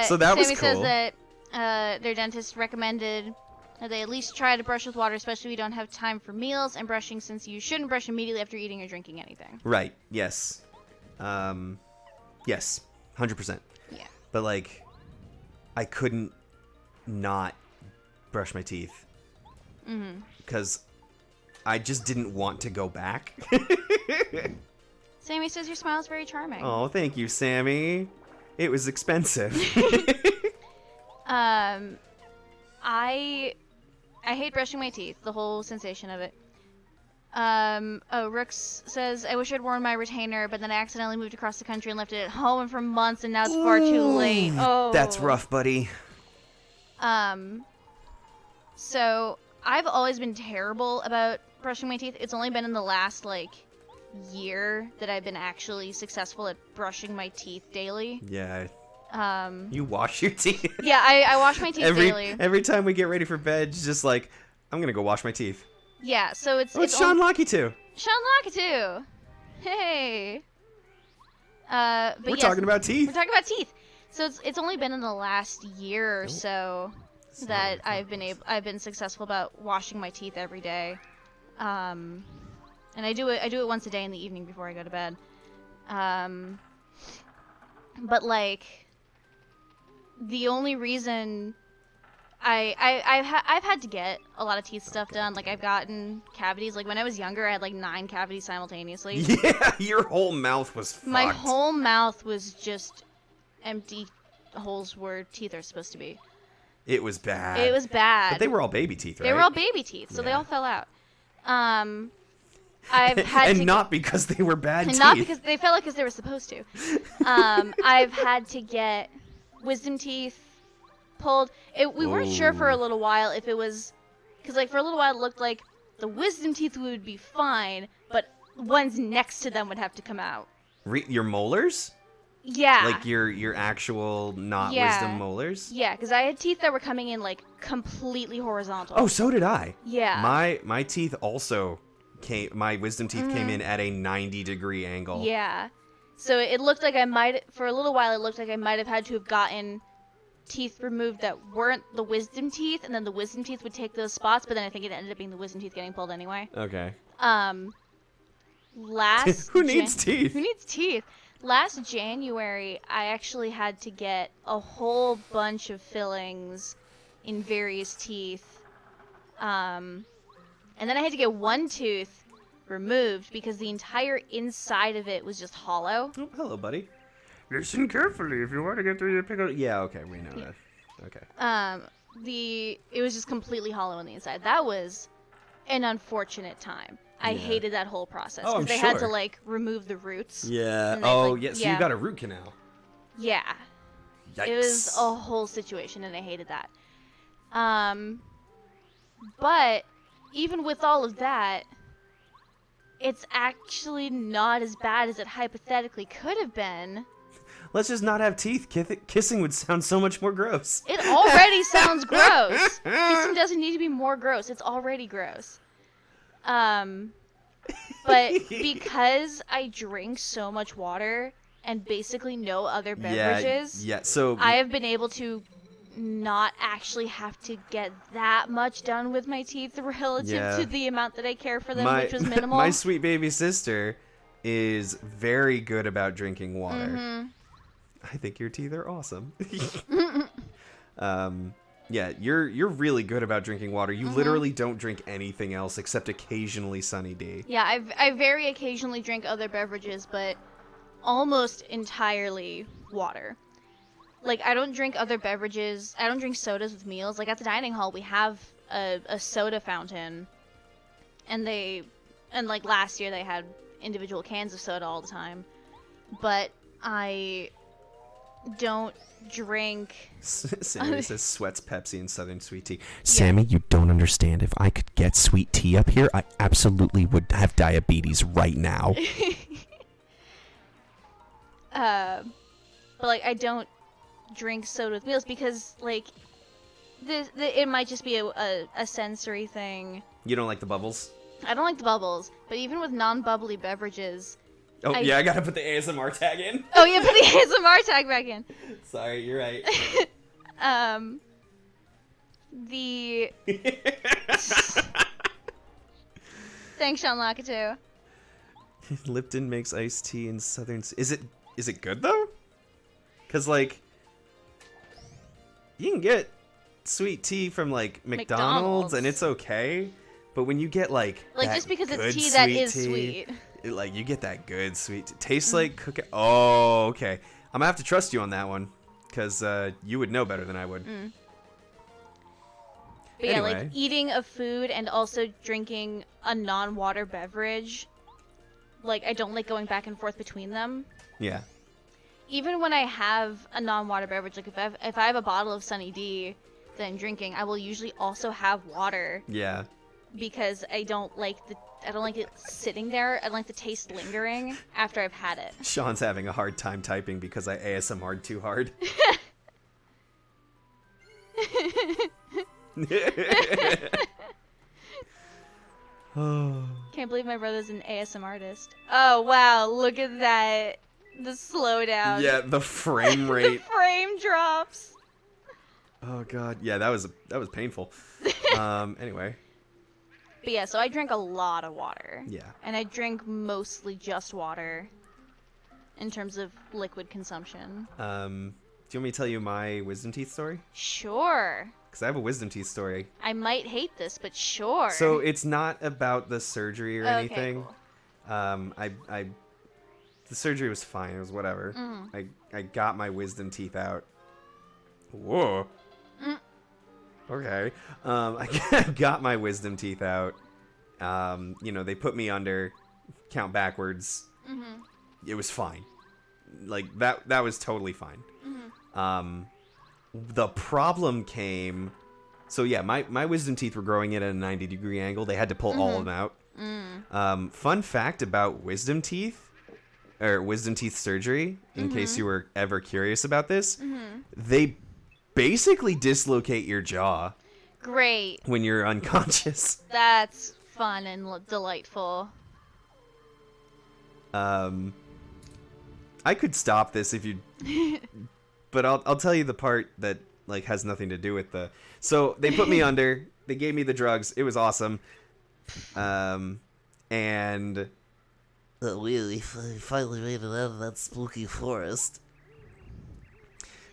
So that was Sammy cool. says that their dentist recommended that they at least try to brush with water, especially if you don't have time for meals and brushing, since you shouldn't brush immediately after eating or drinking anything. Right, yes. Yes, 100%. Yeah. But like, I couldn't not brush my teeth because I just didn't want to go back. Sammy says your smile is very charming. Oh, thank you, Sammy. It was expensive. I hate brushing my teeth, the whole sensation of it. Rooks says, I wish I'd worn my retainer, but then I accidentally moved across the country and left it at home for months, and now it's far too late. Oh, That's rough, buddy. So I've always been terrible about brushing my teeth. It's only been in the last, like, year that I've been actually successful at brushing my teeth daily. Yeah. You wash your teeth. Yeah, I wash my teeth daily. Every time we get ready for bed, it's just like, I'm gonna go wash my teeth. Yeah, so it's Sean Lockie too. Sean Lockie too. Hey. But We're yes, talking about teeth. We're talking about teeth. So it's only been in the last year or so that I've been successful about washing my teeth every day. And I do it once a day in the evening before I go to bed. But like, the only reason I've had to get a lot of teeth stuff done. Like, I've gotten cavities. Like, when I was younger, I had like 9 cavities simultaneously. Yeah, your whole mouth was fucked. My whole mouth was just empty holes where teeth are supposed to be. It was bad. It was bad. But they were all baby teeth, right? They were all baby teeth, so they Yeah. all fell out. I've had and to not because they were bad and teeth. not because they fell out because they were supposed to. I've had to get wisdom teeth pulled. We weren't sure for a little while if it was, because like for a little while it looked like the wisdom teeth would be fine, but ones next to them would have to come out. Your molars? Yeah. Like your actual not wisdom molars? Yeah, because I had teeth that were coming in like completely horizontal. Oh, so did I. Yeah. My teeth also my wisdom teeth came in at a 90-degree angle. Yeah. So it looked like for a little while, it looked like I might have had to have gotten teeth removed that weren't the wisdom teeth, and then the wisdom teeth would take those spots, but then I think it ended up being the wisdom teeth getting pulled anyway. Okay. Who needs teeth? Who needs teeth? Last January, I actually had to get a whole bunch of fillings in various teeth. And then I had to get one tooth removed because the entire inside of it was just hollow. Oh, hello, buddy. Listen carefully if you want to get through your pickle. Yeah, okay, we know that. Okay. It was just completely hollow on the inside. That was an unfortunate time. I Yeah. hated that whole process Oh, I'm they had to sure. like remove the roots. Yeah. And they, Oh, like, yeah. So yeah. you got a root canal. Yeah. Yikes. It was a whole situation, and I hated that. But even with all of that, it's actually not as bad as it hypothetically could have been. Let's just not have teeth. Kissing would sound so much more gross. It already sounds gross. Kissing doesn't need to be more gross. It's already gross. But because I drink so much water and basically no other beverages, Yeah. So I have been able to not actually have to get that much done with my teeth relative Yeah. to the amount that I care for them, which was minimal. My sweet baby sister is very good about drinking water. Mm-hmm. I think your teeth are awesome. Yeah, you're really good about drinking water. You literally don't drink anything else except occasionally Sunny D. Yeah, I very occasionally drink other beverages, but almost entirely water. Like, I don't drink other beverages. I don't drink sodas with meals. Like, at the dining hall, we have a soda fountain. And like, last year they had individual cans of soda all the time. But I don't drink... Sammy says sweats Pepsi and Southern sweet tea. Sammy, you don't understand. If I could get sweet tea up here, I absolutely would have diabetes right now. But, like, I don't drink soda with meals because, like, it might just be a sensory thing. You don't like the bubbles? I don't like the bubbles, but even with non-bubbly beverages... Oh, yeah, I gotta put the ASMR tag in. Oh, yeah, put the ASMR tag back in. Sorry, you're right. The... Thanks, Sean Lakitu. Lipton makes iced tea in Southern... Is it good, though? Because, like... You can get sweet tea from, like, McDonald's, and it's okay. But when you get, like that just because good it's tea that is tea, sweet. Like, you get that good sweet tea. Tastes like cookie. Oh, okay. I'm gonna have to trust you on that one. Because you would know better than I would. But yeah, Anyway. like, eating a food and also drinking a non-water beverage, like, I don't like going back and forth between them. Yeah. Even when I have a non-water beverage, like, if I have a bottle of Sunny D that I'm drinking, I will usually also have water. Yeah. Because I don't like it sitting there. I don't like the taste lingering after I've had it. Sean's having a hard time typing because I ASMR'd too hard. Oh. Can't believe my brother's an ASM artist. Oh wow, look at that. The slowdown. Yeah, the frame The rate. frame drops. Oh god, yeah, that was painful. Anyway, But yeah, so I drink a lot of water. yeah. And I drink mostly just water in terms of liquid consumption. Do you want me to tell you my wisdom teeth story? Sure. Because I have a wisdom teeth story. I might hate this, but sure. So it's not about the surgery or Okay, anything. cool. The surgery was fine. It was whatever. Mm. I got my wisdom teeth out. Whoa. Okay. I got my wisdom teeth out. They put me under, count backwards. Mm-hmm. It was fine. Like, that was totally fine. Mm-hmm. The problem came... So, yeah, my wisdom teeth were growing in at a 90-degree angle. They had to pull all of them out. Fun fact about wisdom teeth, or wisdom teeth surgery, in case you were ever curious about this, they basically dislocate your jaw Great. when you're unconscious. That's fun and delightful. I could stop this if you... But I'll tell you the part that, like, has nothing to do with the... So, they put me under, they gave me the drugs, it was awesome. And We finally made it out of that spooky forest.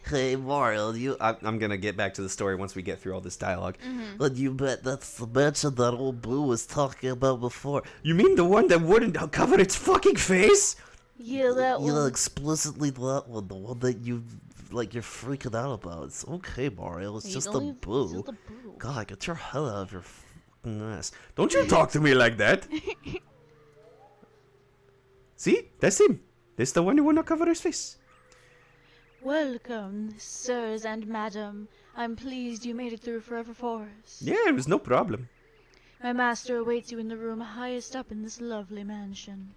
Hey, Mario, I'm gonna get back to the story once we get through all this dialogue. but you bet that's the mansion that old Boo was talking about before. You mean the one that wouldn't cover its fucking face? Yeah, that You know, one. explicitly that one, the one that you're freaking out about. It's okay, Mario, it's You just a don't leave- Boo. it's just a boo. God, get your head out of your fucking ass. Don't you talk to me like that. See? That's him. That's the one who would not cover his face. Welcome, sirs and madam. I'm pleased you made it through Forever Forest. Yeah, it was no problem. My master awaits you in the room highest up in this lovely mansion.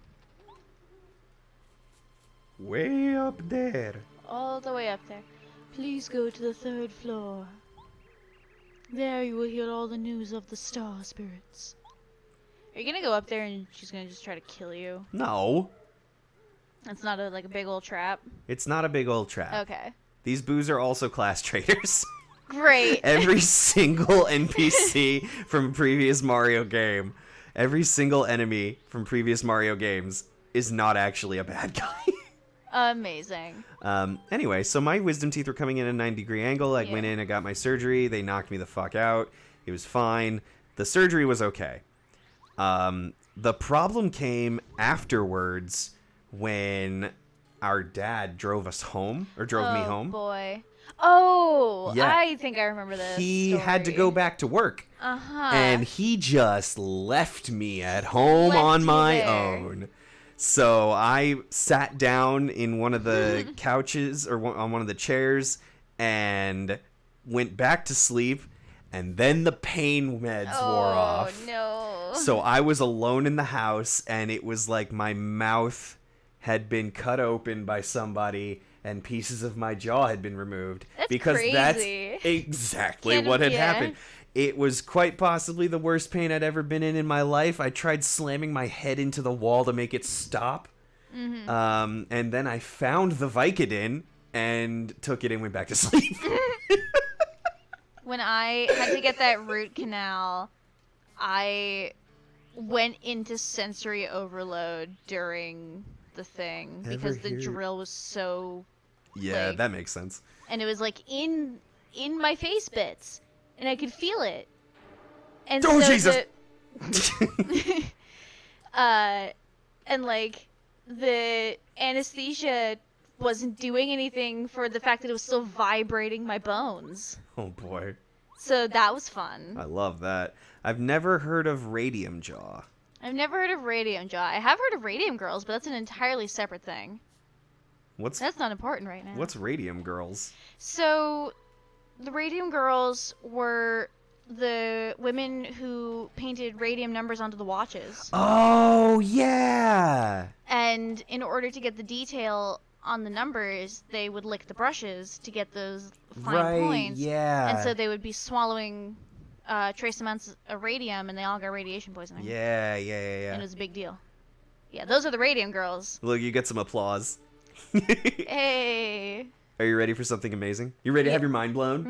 Way up there. All the way up there. Please go to the 3rd floor. There you will hear all the news of the star spirits. Are you gonna go up there and she's gonna just try to kill you? No. It's not like a big old trap. It's not a big old trap. Okay. These boos are also class traitors. Great. Every single NPC from a previous Mario game, every single enemy from previous Mario games is not actually a bad guy. Amazing. Anyway, so my wisdom teeth were coming in a 90-degree angle. I went Yeah. in, I got my surgery. They knocked me the fuck out. It was fine. The surgery was okay. The problem came afterwards when our dad drove us home, or drove me home. Oh boy. Oh, Yeah. I think I remember this. He had to go back to work. Uh-huh. And he just left me at home Left on you my there. own. So I sat down in one of the couches or on one of the chairs and went back to sleep. And then the pain meds wore off. Oh, no. So I was alone in the house, and it was like my mouth had been cut open by somebody and pieces of my jaw had been removed. That's because crazy. that's exactly Can't- what had yeah. happened. It was quite possibly the worst pain I'd ever been in my life. I tried slamming my head into the wall to make it stop. Mm-hmm. And then I found the Vicodin and took it and went back to sleep. When I had to get that root canal, I went into sensory overload during the thing Ever because the hear- drill was so, Yeah, Like- that makes sense. and it was like in my face bits, and I could feel it. And Oh, so Jesus! and like the anesthesia wasn't doing anything for the fact that it was still vibrating my bones. Oh boy, So that was fun. I love that. I've never heard of radium jaw. I've never heard of Radium Jaw. I have heard of Radium Girls, but that's an entirely separate thing. What's That's not important right now. what's radium girls? So, the Radium Girls were the women who painted radium numbers onto the watches. Oh yeah. And in order to get the detail on the numbers, they would lick the brushes to get those fine Right. points. Yeah. And so they would be swallowing trace amounts of radium, and they all got radiation poisoning. Yeah. And it was a big deal. Yeah, those are the Radium Girls. Look, you get some applause. Hey. Are you ready for something amazing? You ready to have your mind blown?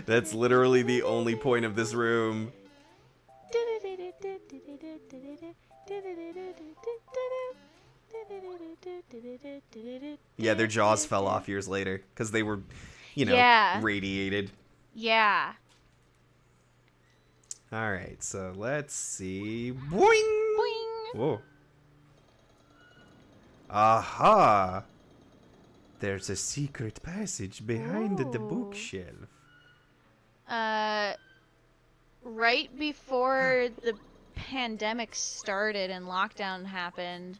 That's literally the only point of this room. Yeah, their jaws fell off years later because they were, Yeah. radiated. Yeah. All right, so let's see. Boing! Boing. Whoa. Aha! There's a secret passage behind the Ooh. bookshelf. Right before the pandemic started and lockdown happened,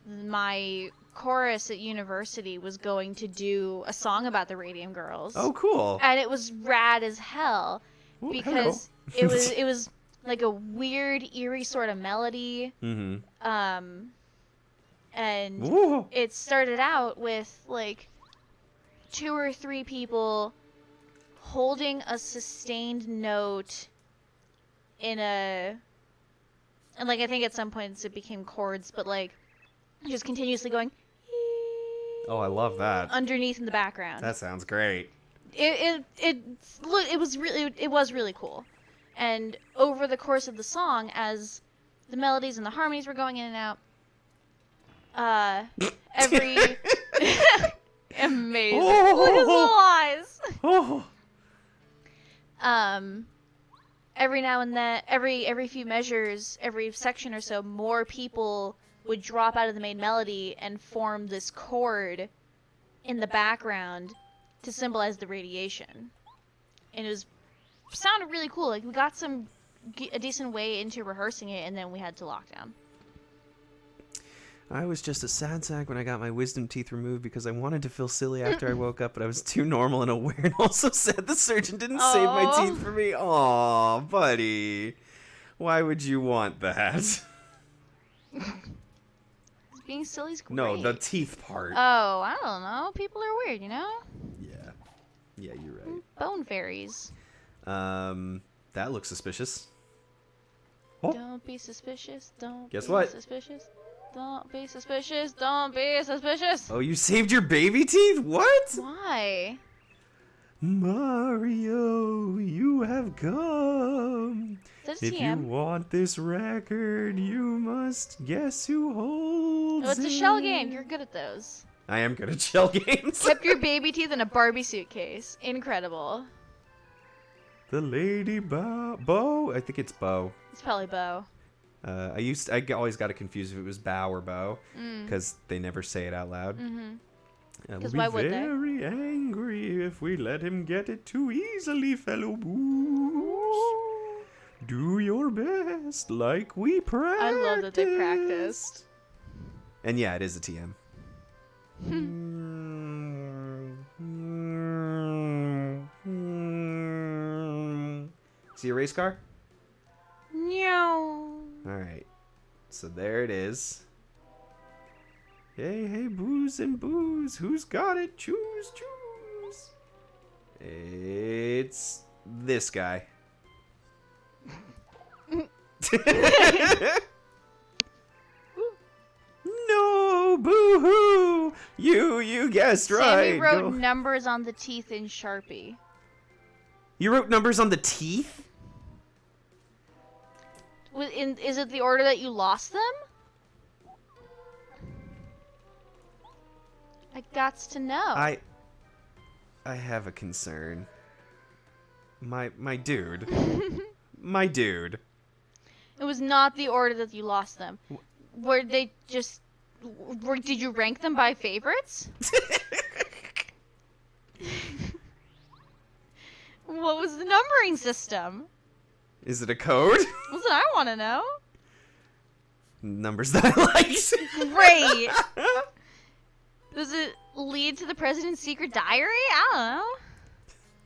my chorus at university was going to do a song about the Radium Girls. Oh, cool. And it was rad as hell Ooh, because it was like a weird, eerie sort of melody. Mm-hmm. And Ooh. it started out with like 2 or 3 people holding a sustained note in a, and like I think at some points it became chords, but like just continuously going Oh, I love that. underneath in the background. That sounds great. It was really cool. And over the course of the song, as the melodies and the harmonies were going in and out, every amazing. Oh. Look at his little eyes. Oh. Every now and then, every few measures, every section or so, more people would drop out of the main melody and form this chord in the background to symbolize the radiation. And it sounded really cool. Like, we got a decent way into rehearsing it, and then we had to lockdown. I was just a sad sack when I got my wisdom teeth removed because I wanted to feel silly after I woke up, but I was too normal and aware, and also sad the surgeon didn't save my Aw. teeth for me. Aw, buddy. Why would you want that? Being silly's great. No, the teeth part. Oh, I don't know. People are weird, you know? Yeah. Yeah, you're right. Bone fairies. That looks suspicious. Oh. Don't be suspicious. Don't Guess be what? suspicious. Don't be suspicious. Don't be suspicious. Oh, you saved your baby teeth? What? Why? Mario, you have come. That's If you TM. want this record, you must guess who holds Oh, it's a shell game. You're good at those. I am good at shell games. Kept your baby teeth in a Barbie suitcase. Incredible. The Lady Bo? I think it's Bo. It's probably Bo. I always got it confused if it was Bow or Bo, because they never say it out loud. Mm-hmm. We'll 'Cause why be would they? very angry if we let him get it too easily, fellow boos. Do your best, like we practiced. I love that they practiced. And yeah, it is a TM. See a race car? No. Alright. So there it is. Hey, hey, booze and booze. Who's got it? Choose, choose. It's this guy. No, boo-hoo. You guessed Sammy right. wrote Go. numbers on the teeth in Sharpie. You wrote numbers on the teeth? Is it the order that you lost them? I gots to know. I have a concern. My dude. My dude. It was not the order that you lost them. Were they just... did you rank them by favorites? What was the numbering system? Is it a code? That's what I want to know. Numbers that I liked. Great. Does it lead to the president's secret diary? I don't know.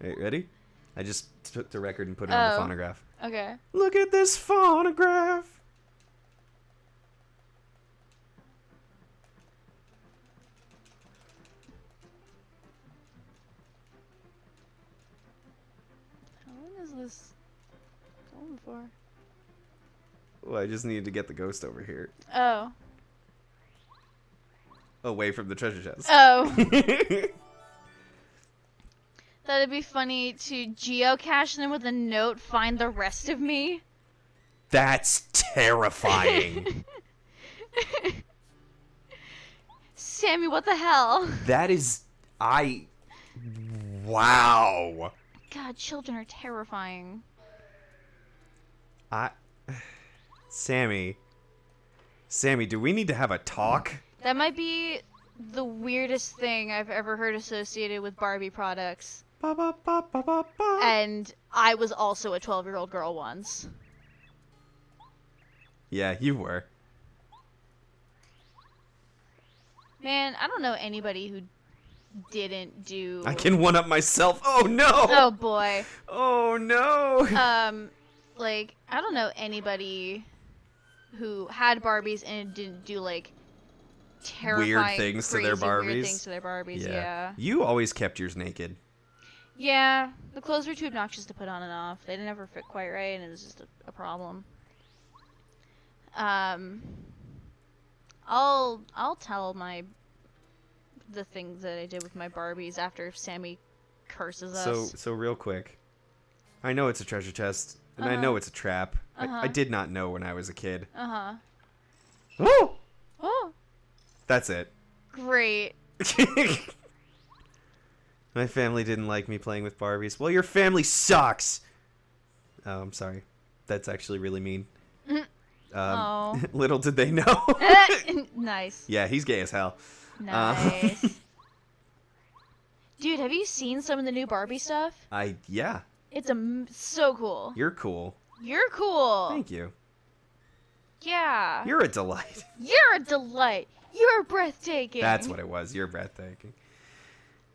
Wait, ready? I just took the record and put it on the Oh. phonograph. Okay. Look at this phonograph. How long is this going for? Oh, I just needed to get the ghost over here. Oh. Away from the treasure chest. Oh. That'd be funny to geocache them with a note, find the rest of me. That's terrifying. Sammy, what the hell? That is... Wow. God, children are terrifying. Sammy, do we need to have a talk? That might be the weirdest thing I've ever heard associated with Barbie products. Ba, ba, ba, ba, ba, ba. And I was also a 12-year-old girl once. Yeah, you were. Man, I don't know anybody who didn't do... I can one-up myself. Oh, no! Oh, boy. Oh, no! Like, I don't know anybody who had Barbies and didn't do, like, terrifying, Weird things to their crazy weird Barbies. things to their Barbies, yeah. You always kept yours naked. Yeah, the clothes were too obnoxious to put on and off. They didn't ever fit quite right, and it was just a problem. I'll tell my the things that I did with my Barbies after Sammy curses us. So real quick, I know it's a treasure chest, and I Uh-huh. know it's a trap. Uh-huh. I did not know when I was a kid. Uh-huh. Oh, Oh, that's it. great. My family didn't like me playing with Barbies. Well, your family sucks. Oh, I'm sorry. That's actually really mean. Oh. Little did they know. Nice. Yeah, he's gay as hell. Nice. Dude, have you seen some of the new Barbie stuff? Yeah, It's so cool. you're cool. You're cool. Thank you. Yeah. You're a delight. You're a delight. You're breathtaking. That's what it was. You're breathtaking.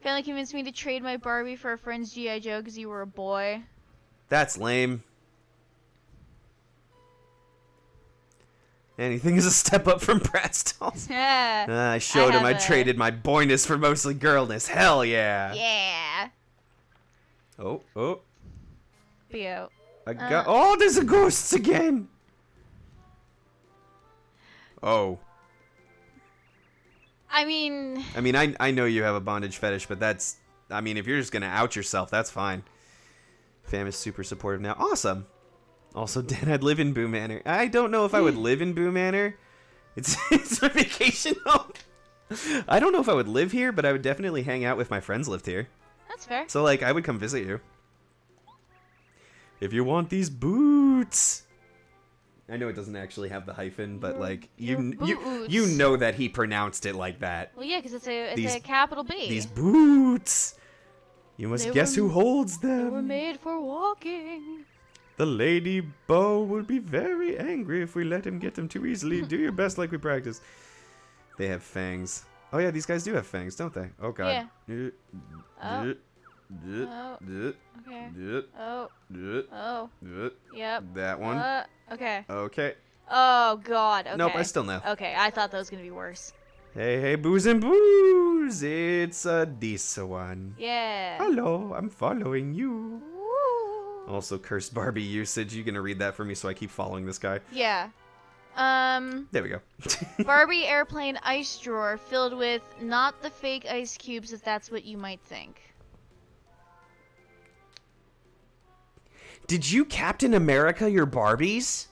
Finally convinced me to trade my Barbie for a friend's G.I. Joe because you were a boy. That's lame. Anything is a step up from Bratz dolls. Yeah. I showed him I have a- traded my boyness for mostly girlness. Hell yeah. Yeah. Oh. Theo. I got. Oh, there's a ghosts again. Oh. I mean, I know you have a bondage fetish, but that's. I mean, if you're just gonna out yourself, that's fine. Fam is super supportive now. Awesome. Also, Dan, I'd live in Boo Manor. I don't know if I would live in Boo Manor. It's a vacation home. I don't know if I would live here, but I would definitely hang out if my friends lived here. that's fair. So, like, I would come visit you. If you want these boots. I know it doesn't actually have the hyphen, but, like, you boots. know that he pronounced it like that. Well, yeah, because it's These- a capital B. These boots. You must They guess were- who holds They were them. made for walking. The Lady Beau will be very angry if we let him get them too easily. Do your best like we practice. They have fangs. Oh yeah, these guys do have fangs, don't they? Oh god. Oh. Oh. Okay. Oh. Yep. That one. Okay. Okay. Oh God. Okay. Nope, I still know. Okay, I thought that was gonna be worse. Hey, booze and booze. It's this one. Yeah. Hello, I'm following you. Woo. Also, cursed Barbie usage. You gonna read that for me so I keep following this guy? Yeah. There we go. Barbie airplane ice drawer filled with not the fake ice cubes, if that's what you might think. Did you Captain America your Barbies?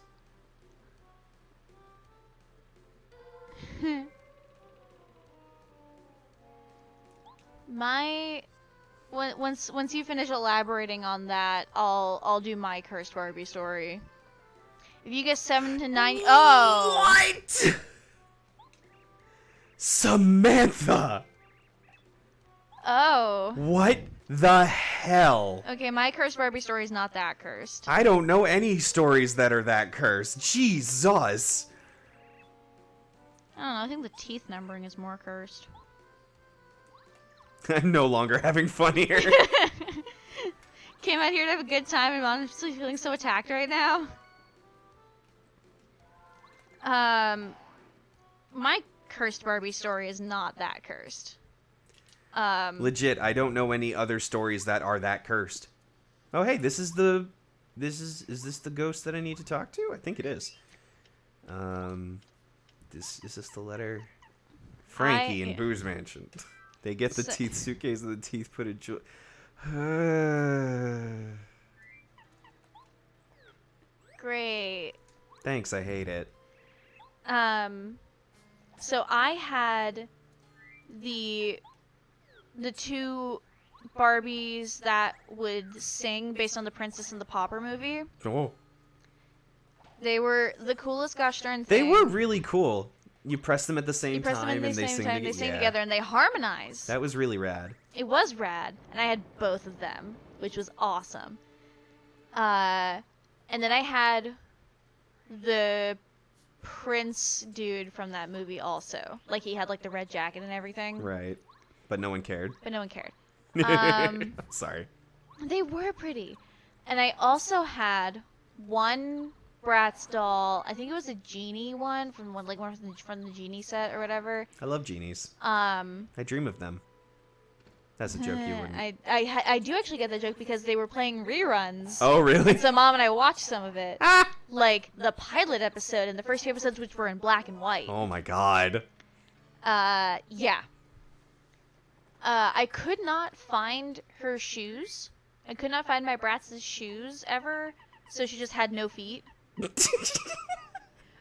Once you finish elaborating on that, I'll do my cursed Barbie story. If you get 7 to 9, What? Samantha! Oh. What the hell? Okay, my cursed Barbie story is not that cursed. I don't know any stories that are that cursed. Jesus. I don't know. I think the teeth numbering is more cursed. I'm no longer having fun here. Came out here to have a good time, and I'm honestly feeling so attacked right now. My cursed Barbie story is not that cursed. Legit, I don't know any other stories that are that cursed. Oh, hey, is this the ghost that I need to talk to? I think it is. Is this the letter? Frankie in Boo's Mansion. They get the teeth suitcase and the teeth put in Great. Thanks, I hate it. So I had the two Barbies that would sing based on the Princess and the Pauper movie. Oh. They were the coolest gosh darn They thing. were really cool. You press them at the same You press them time at the and they same sing time, they together. sing Yeah. together, and they harmonize. That was really rad. It was rad, and I had both of them, which was awesome. And then I had the Prince dude from that movie also. Like, he had, like, the red jacket and everything. Right. But no one cared. But no one cared. Sorry. They were pretty. And I also had one Bratz doll. I think it was a genie one from one from the genie set or whatever. I love genies. I I dream of them. That's a joke you wouldn't. I do actually get that joke because they were playing reruns. Oh, really? So Mom and I watched some of it. Like the pilot episode and the first few episodes, which were in black and white. Oh my god. Yeah. I could not find her shoes. I could not find my Bratz's shoes ever, so she just had no feet.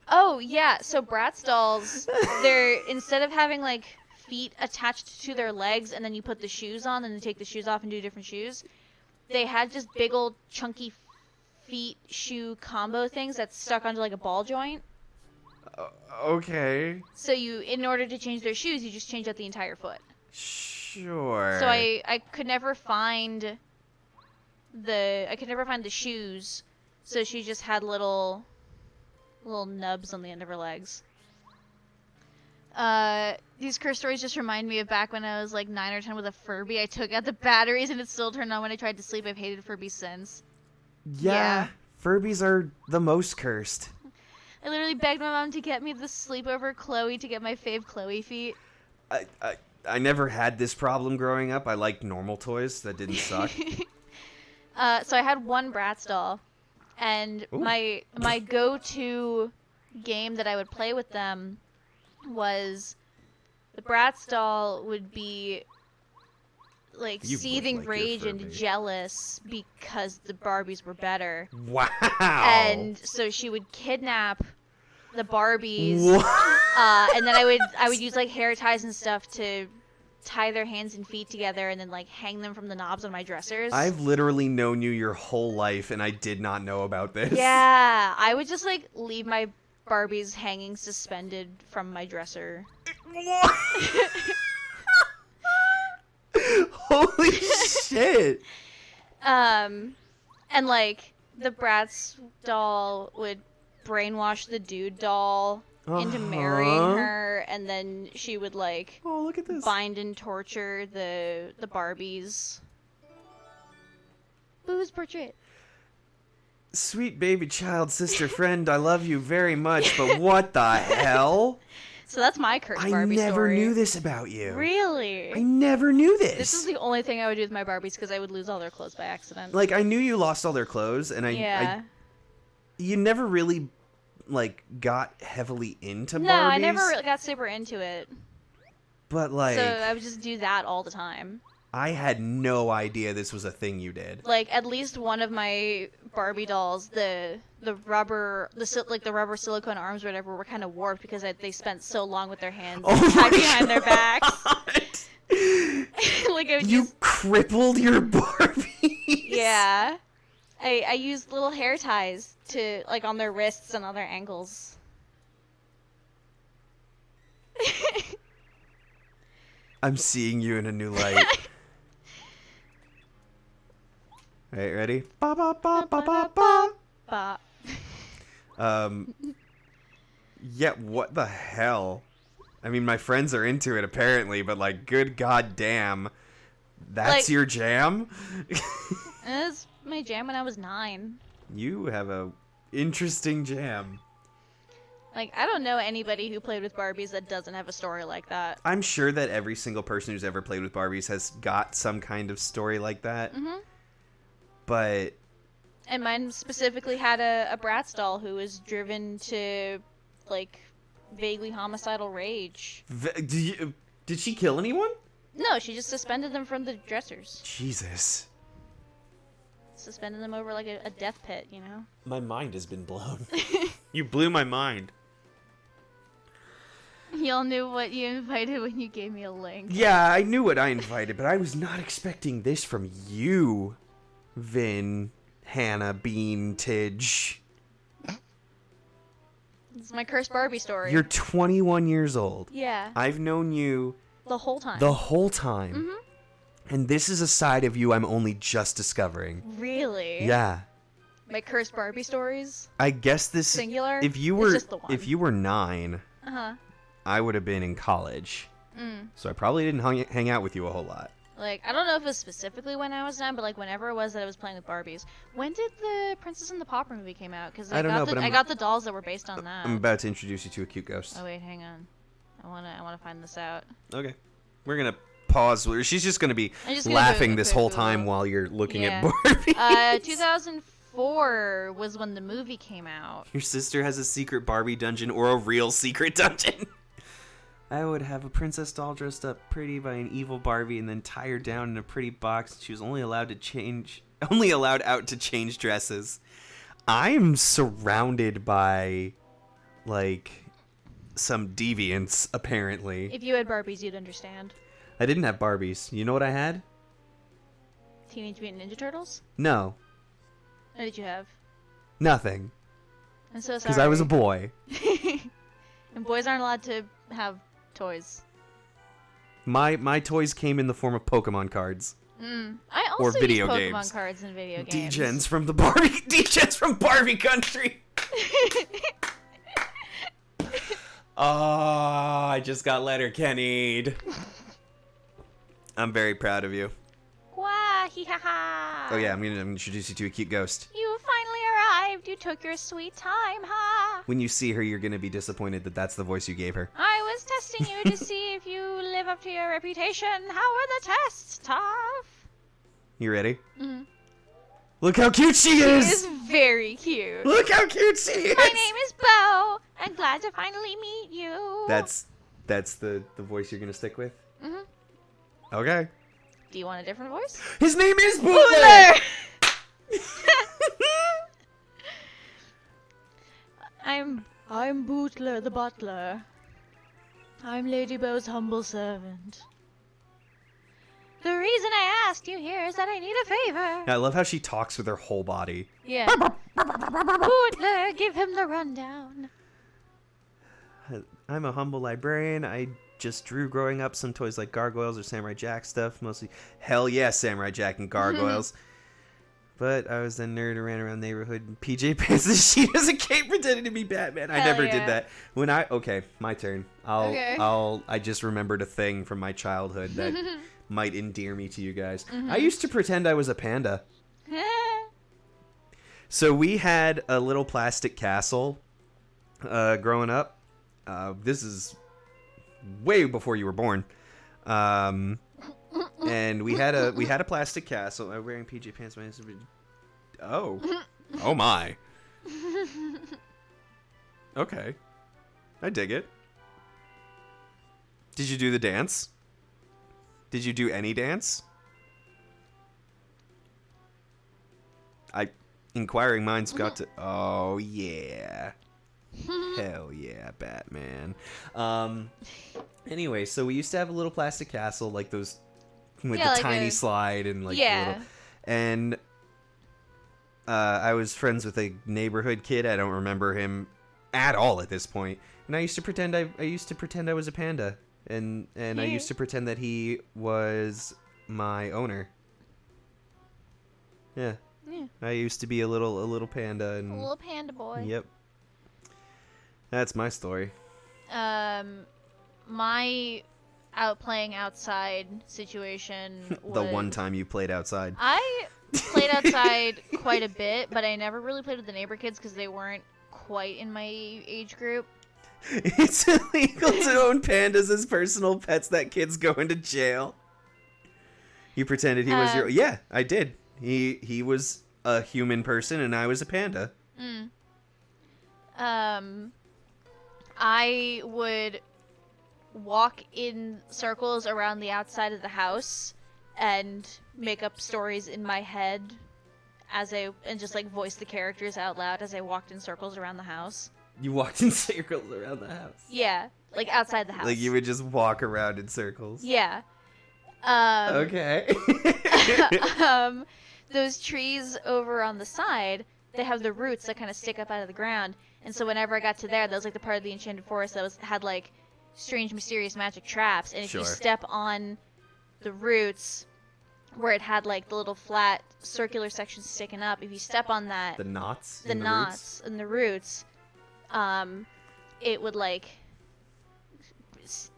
Oh, yeah, so Bratz dolls, they're, instead of having, like, feet attached to their legs and then you put the shoes on and then take the shoes off and do different shoes, they had just big old chunky feet shoe combo things that stuck onto, like, a ball joint. Okay. So you, in order to change their shoes, you just change out the entire foot. Sure. So I could never find the shoes, so she just had little nubs on the end of her legs. These curse stories just remind me of back when I was like 9 or 10 with a Furby. I took out the batteries and it still turned on when I tried to sleep. I've hated Furbies since. Yeah. Furbies are the most cursed. I literally begged my mom to get me the sleepover Chloe to get my fave Chloe feet. I never had this problem growing up. I liked normal toys that didn't suck. So I had one Bratz doll, and Ooh. my go-to game that I would play with them was the Bratz doll would be like You look seething like your rage and Furby. jealous because the Barbies were better. Wow. And so she would kidnap the Barbies, What? and then I would use like hair ties and stuff to tie their hands and feet together and then like hang them from the knobs on my dressers. I've literally known you your whole life and I did not know about this. Yeah, I would just like leave my Barbies hanging suspended from my dresser. Holy shit. And like the Bratz doll would brainwash the dude doll into marrying Uh-huh. her, and then she would like Oh, look at this. bind and torture the Barbies. Boo's portrait. Sweet baby child, sister, friend, I love you very much, but what the hell? So that's my cursed I Barbie never story. knew this about you. Really? I never knew this. This is the only thing I would do with my Barbies because I would lose all their clothes by accident. Like, I knew you lost all their clothes, and yeah. you never really, like, got heavily into Barbies. No, I never really got super into it. But, like, So I would just do that all the time. I had no idea this was a thing you did. Like at least one of my Barbie dolls, the rubber silicone arms or whatever were kind of warped because they spent so long with their hands Oh tied my behind their backs. God. Like I would You use, crippled your Barbies. yeah. I used little hair ties to like on their wrists and on their ankles. I'm seeing you in a new light. Alright, ready? Ba ba ba ba ba ba. Bop. Yeah, what the hell? I mean, my friends are into it apparently, but like, good goddamn, that's Like- your jam? That was my jam when I was 9. You have a interesting jam. Like I don't know anybody who played with Barbies that doesn't have a story like that. I'm sure that every single person who's ever played with Barbies has got some kind of story like that. Mhm. But And mine specifically had a Bratz doll who was driven to, like, vaguely homicidal rage. did she kill anyone? No, she just suspended them from the dressers. Jesus. Suspended them over, like, a death pit, you know? My mind has been blown. You blew my mind. Y'all knew what you invited when you gave me a link. Yeah, I knew what I invited, but I was not expecting this from you, Vin, Hannah, Bean, Tidge. It's my cursed Barbie story. You're 21 years old. Yeah, I've known you the whole time. the whole time. Mhm. And this is a side of you I'm only just discovering. Really? Yeah. My cursed Barbie stories? I guess this Singular? if you It's were just the one. if you were 9, Uh-huh. I would have been in college. Mm. So I probably didn't hang out with you a whole lot. Like, I don't know if it was specifically when I was 9, but, like, whenever it was that I was playing with Barbies. When did the Princess and the Pauper movie came out? Because I don't know, but I got the dolls that were based on that. I'm about to introduce you to a cute ghost. Oh, wait, hang on. I wanna find this out. Okay. We're going to pause. She's just going to be I'm just gonna laughing do a this quick whole Google. time while you're looking at Yeah. Barbie. 2004 was when the movie came out. Your sister has a secret Barbie dungeon or a real secret dungeon. I would have a princess doll dressed up pretty by an evil Barbie and then tie her down in a pretty box. She was only allowed out to change dresses. I'm surrounded by, like, some deviants, apparently. If you had Barbies, you'd understand. I didn't have Barbies. You know what I had? Teenage Mutant Ninja Turtles? No. What did you have? Nothing. I'm so sorry. Because I was a boy. And boys aren't allowed to have toys. My toys came in the form of Pokemon cards. I also Or video use Pokemon games. cards in video games. Degens from the Barbie. Degens from Barbie country. Oh, I just got letter Kenny'd. I'm very proud of you. Wah, hee ha ha. Oh yeah, I'm gonna introduce you to a cute ghost. You finally arrived. You took your sweet time, ha. When you see her, you're gonna be disappointed that that's the voice you gave her. I was testing you to see if you live up to your reputation. How are the tests, Tough? You ready? Mm-hmm. Look how cute she She is! is very cute. Look how cute she is! My name is Bo. I'm glad to finally meet you. That's the voice you're gonna stick with? Mhm. Okay. Do you want a different voice? His name is Bootler! I'm Bootler the butler. I'm Lady Bo's humble servant. The reason I asked you here is that I need a favor. I love how she talks with her whole body. Yeah. Bootler, give him the rundown. I'm a humble librarian. I just drew growing up some toys like Gargoyles or Samurai Jack stuff. Mostly, hell yeah, Samurai Jack and Gargoyles. But I was a nerd who ran around the neighborhood in PJ pants and sheet as a cape pretending to be Batman. I Hell never yeah. did that. Okay, my turn. I just remembered a thing from my childhood that might endear me to you guys. I used to pretend I was a panda. So we had a little plastic castle growing up. This is way before you were born. And we had a plastic castle. I'm wearing PJ pants. Oh my. Okay, I dig it. Did you do the dance? Did you do any dance? Inquiring minds got to. Oh yeah. Hell yeah, Batman. Anyway, so we used to have a little plastic castle, like those with the like tiny slide and like Yeah. little, and I was friends with a neighborhood kid. I don't remember him at all at this point. And I used to pretend I was a panda, and I used to pretend that he was my owner. Yeah. Yeah. I used to be a little panda, and A little panda boy. yep. That's my story. My playing outside situation was... The one time you played outside. I played outside quite a bit, but I never really played with the neighbor kids because they weren't quite in my age group. It's illegal to own pandas as personal pets. That kid's going to jail. You pretended he was your... Yeah, I did. He was a human person and I was a panda. I would walk in circles around the outside of the house and make up stories in my head and just like voice the characters out loud as I walked in circles around the house. You walked in circles around the house. Yeah, like outside the house. Like you would just walk around in circles. Yeah. Okay. Those trees over on the side, they have the roots that kind of stick up out of the ground. And so whenever I got to there, that was like the part of the enchanted forest that had like strange, mysterious magic traps. And if you step on the roots where it had like the little flat circular sections sticking up, if you step on that, The knots. the knots and the roots, it would like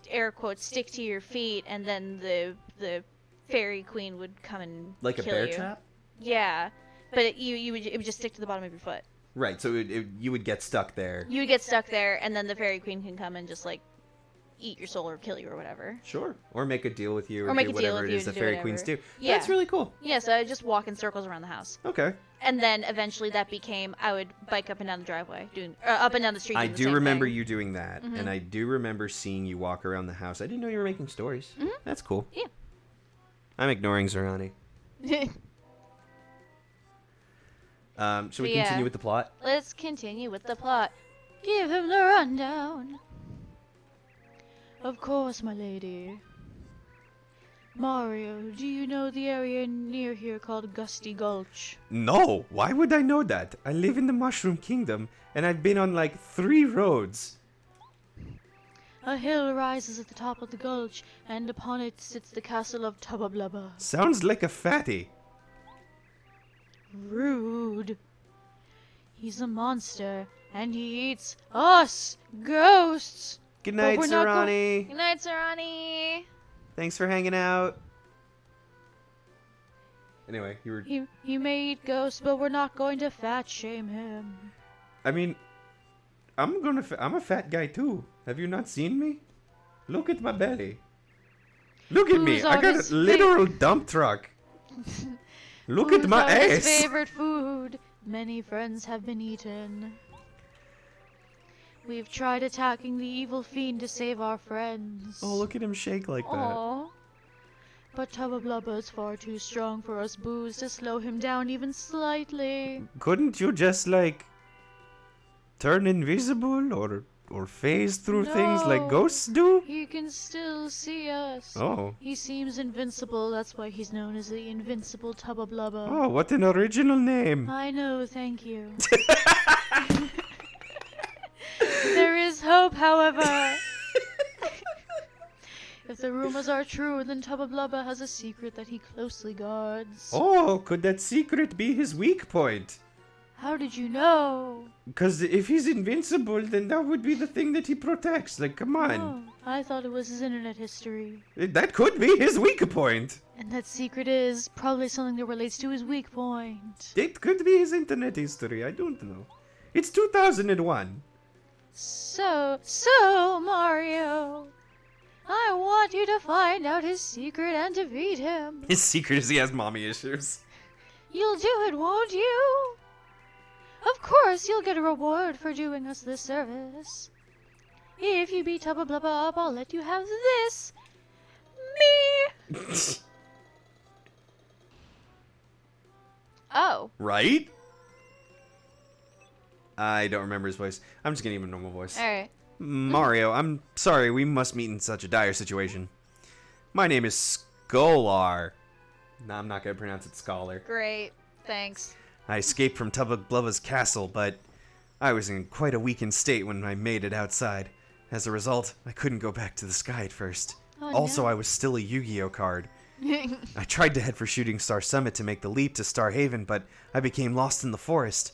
air quotes stick to your feet, and then the fairy queen would come and Like a kill bear you. trap? Yeah, but it would just stick to the bottom of your foot. Right, so you would get stuck there. You would get stuck there, and then the fairy queen can come and just like eat your soul or kill you or whatever. Sure. Or make a deal with you, Or make do a deal whatever with it you is to the do fairy whatever. queens do. Yeah. That's really cool. Yeah, so I just walk in circles around the house. Okay. And then eventually that became I would bike up and down the driveway, up and down the street. I doing the do same remember thing. you doing that, and I do remember seeing you walk around the house. I didn't know you were making stories. That's cool. Yeah. I'm ignoring Zerani. Should we Yeah. continue with the plot? Let's continue with the plot. Give him the rundown. Of course, my lady. Mario, do you know the area near here called Gusty Gulch? No. Why would I know that? I live in the Mushroom Kingdom, and I've been on like 3 roads. A hill rises at the top of the gulch, and upon it sits the castle of Tubba Blubba. Sounds like a fatty. Rude. He's a monster, and he eats us, ghosts. Good night, we're not Zerani. Good night, Sarani. Thanks for hanging out. Anyway, you were... He may eat ghosts, but we're not going to fat shame him. I mean, I'm a fat guy too. Have you not seen me? Look at my belly. Look at me. Who's I on got his a literal dump truck. Look at Foods my are his ass. favorite food. Many friends have been eaten. We've tried attacking the evil fiend to save our friends. Oh, look at him shake like that. Aw. But Tubba Blubba is far too strong for us boos to slow him down even slightly. Couldn't you just like turn invisible or phase through things like No. ghosts do? He can still see us. Oh. He seems invincible, that's why he's known as the Invincible Tubba Blubba. Oh, what an original name. I know, thank you. There is hope, however. If the rumors are true, then Tubba Blubba has a secret that he closely guards. Oh, could that secret be his weak point? How did you know? Because if he's invincible, then that would be the thing that he protects. Like, come on. Oh, I thought it was his internet history. That could be his weak point. And that secret is probably something that relates to his weak point. It could be his internet history. I don't know. It's 2001. So, Mario, I want you to find out his secret and defeat him. His secret is he has mommy issues. You'll do it, won't you? Of course, you'll get a reward for doing us this service. If you beat Tubba Blubba up, I'll let you have this. Me! Oh. Right? I don't remember his voice. I'm just gonna give him a normal voice. Alright. Mario, I'm sorry we must meet in such a dire situation. My name is Scholar. No, I'm not gonna pronounce it Scholar. Great. Thanks. I escaped from Tubba Blubba's castle, but I was in quite a weakened state when I made it outside. As a result, I couldn't go back to the sky at first. Oh, Also, no. I was still a Yu-Gi-Oh card. I tried to head for Shooting Star Summit to make the leap to Star Haven, but I became lost in the forest.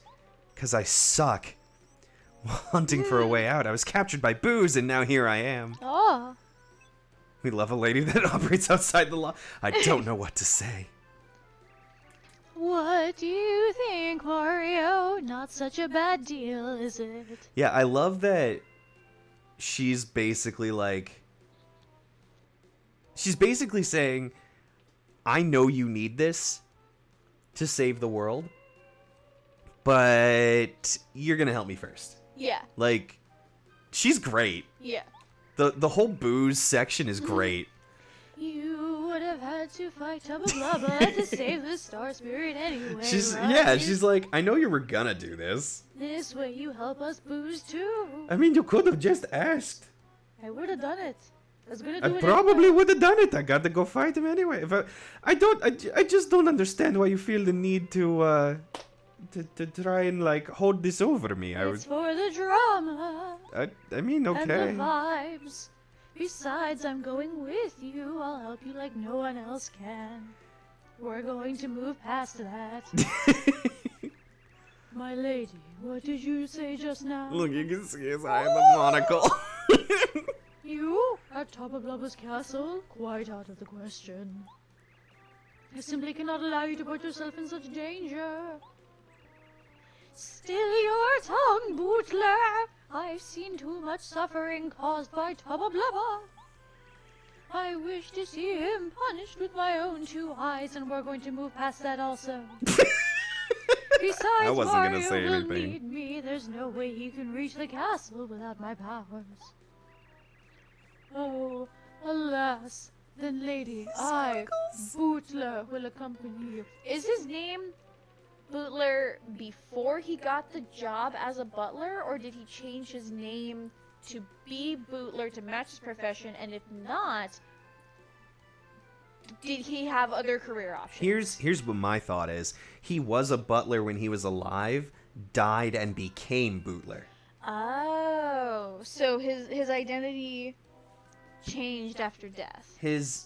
'Cause I suck. While hunting for a way out, I was captured by Booze, and now here I am. Oh. We love a lady that operates outside the law. I don't know what to say. What do you think, Mario? Not such a bad deal, is it? Yeah, I love that she's basically like... She's basically saying, I know you need this to save the world, but you're gonna help me first. Yeah. Like, she's great. Yeah. The whole Booze section is great. You would have had to fight Tubba Blubba to save the Star Spirit anyway. Yeah, right? she's like, I know you were gonna do this. This way you help us Booze too. I mean, you could have just asked. I would have done it. I was gonna I do it probably anyway. would have done it. I got to go fight him anyway. If I just don't understand why you feel the need to try and like hold this over me. It's for the drama I mean, and the okay. vibes. Besides, I'm going with you. I'll help you like no one else can. We're going to move past that. My lady, what did you say just now? Look, you can see his eye in the monocle. You at Tubba Blubba's castle? Quite out of the question. I simply cannot allow you to put yourself in such danger. Still your tongue, bootler. I've seen too much suffering caused by Tubba Blubba. I wish to see him punished with my own 2 eyes, and we're going to move past that also. Besides, I wasn't gonna Mario say will anything. need me. There's no way he can reach the castle without my powers. Oh, alas. Then, lady, I, Bootler, will accompany you. Is his name Bootler before he got the job as a butler, or did he change his name to be Bootler to match his profession? And if not, did he have other career options? Here's what my thought is. He was a butler when he was alive, died, and became Bootler. Oh, so his identity changed after death. His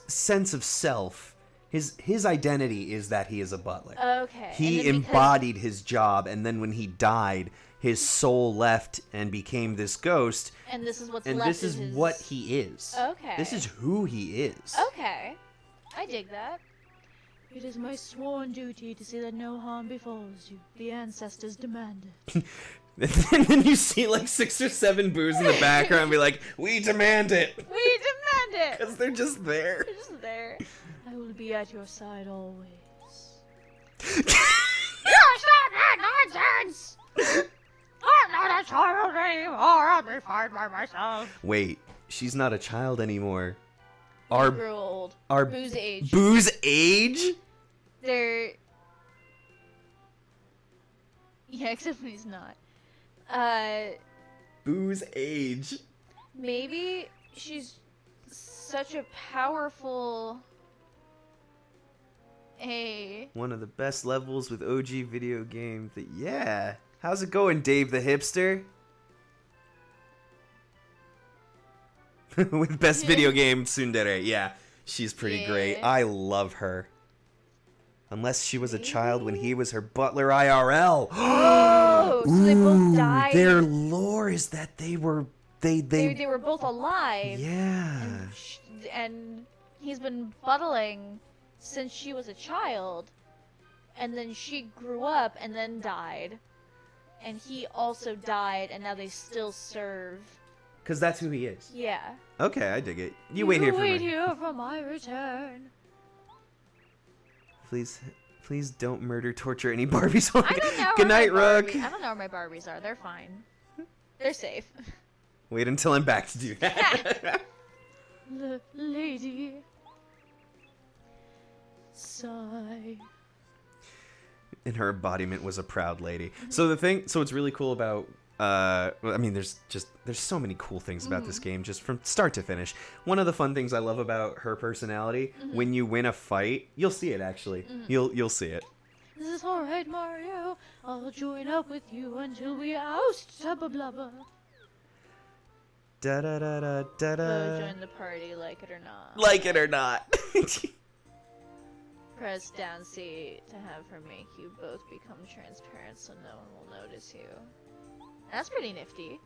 sense of self, his identity is that he is a butler. Okay. He and then because- embodied his job, and then when he died, his soul left and became this ghost. And this is what's And left this is of his... what he is. Okay. This is who he is. Okay. I dig that. It is my sworn duty to see that no harm befalls you. The ancestors demand it. And then you see like 6 or 7 boos in the background and be like, we demand it! We demand it! Because they're just there. They're just there. I will be at your side always. Nonsense! I'm not a child anymore. I'll be fine by myself. Wait, she's not a child anymore. I Our grew old. our Boo's age. Boo's age? They're... Yeah, except when he's not. Boo's age. Maybe she's such a powerful... One of the best levels with OG video game. Yeah. How's it going, Dave the hipster? With best video game tsundere. Yeah, she's pretty great. Yeah. I love her. Unless she was a child when he was her butler IRL. Oh, so they both died. Their lore is that they were they They were both alive. yeah. And he's been buttling since she was a child. And then she grew up and then died. And he also died, and now they still serve. Cause that's who he is. Yeah. Okay, I dig it. You wait here for wait me. here for my return. Please don't murder, torture any Barbies. I don't know. Good night, where my Rook. I don't know where my Barbies are. They're fine. They're safe. Wait until I'm back to do that. Lady. Sigh. And her embodiment was a proud lady. So what's really cool about I mean, there's so many cool things about this game, just from start to finish. One of the fun things I love about her personality, when you win a fight, you'll see it actually. You'll see it. This is alright, Mario. I'll join up with you until we oust Tubba Blubba. Da da da da da da. Join the party, like it or not. Like it or not. Press down C to have her make you both become transparent so no one will notice you. That's pretty nifty.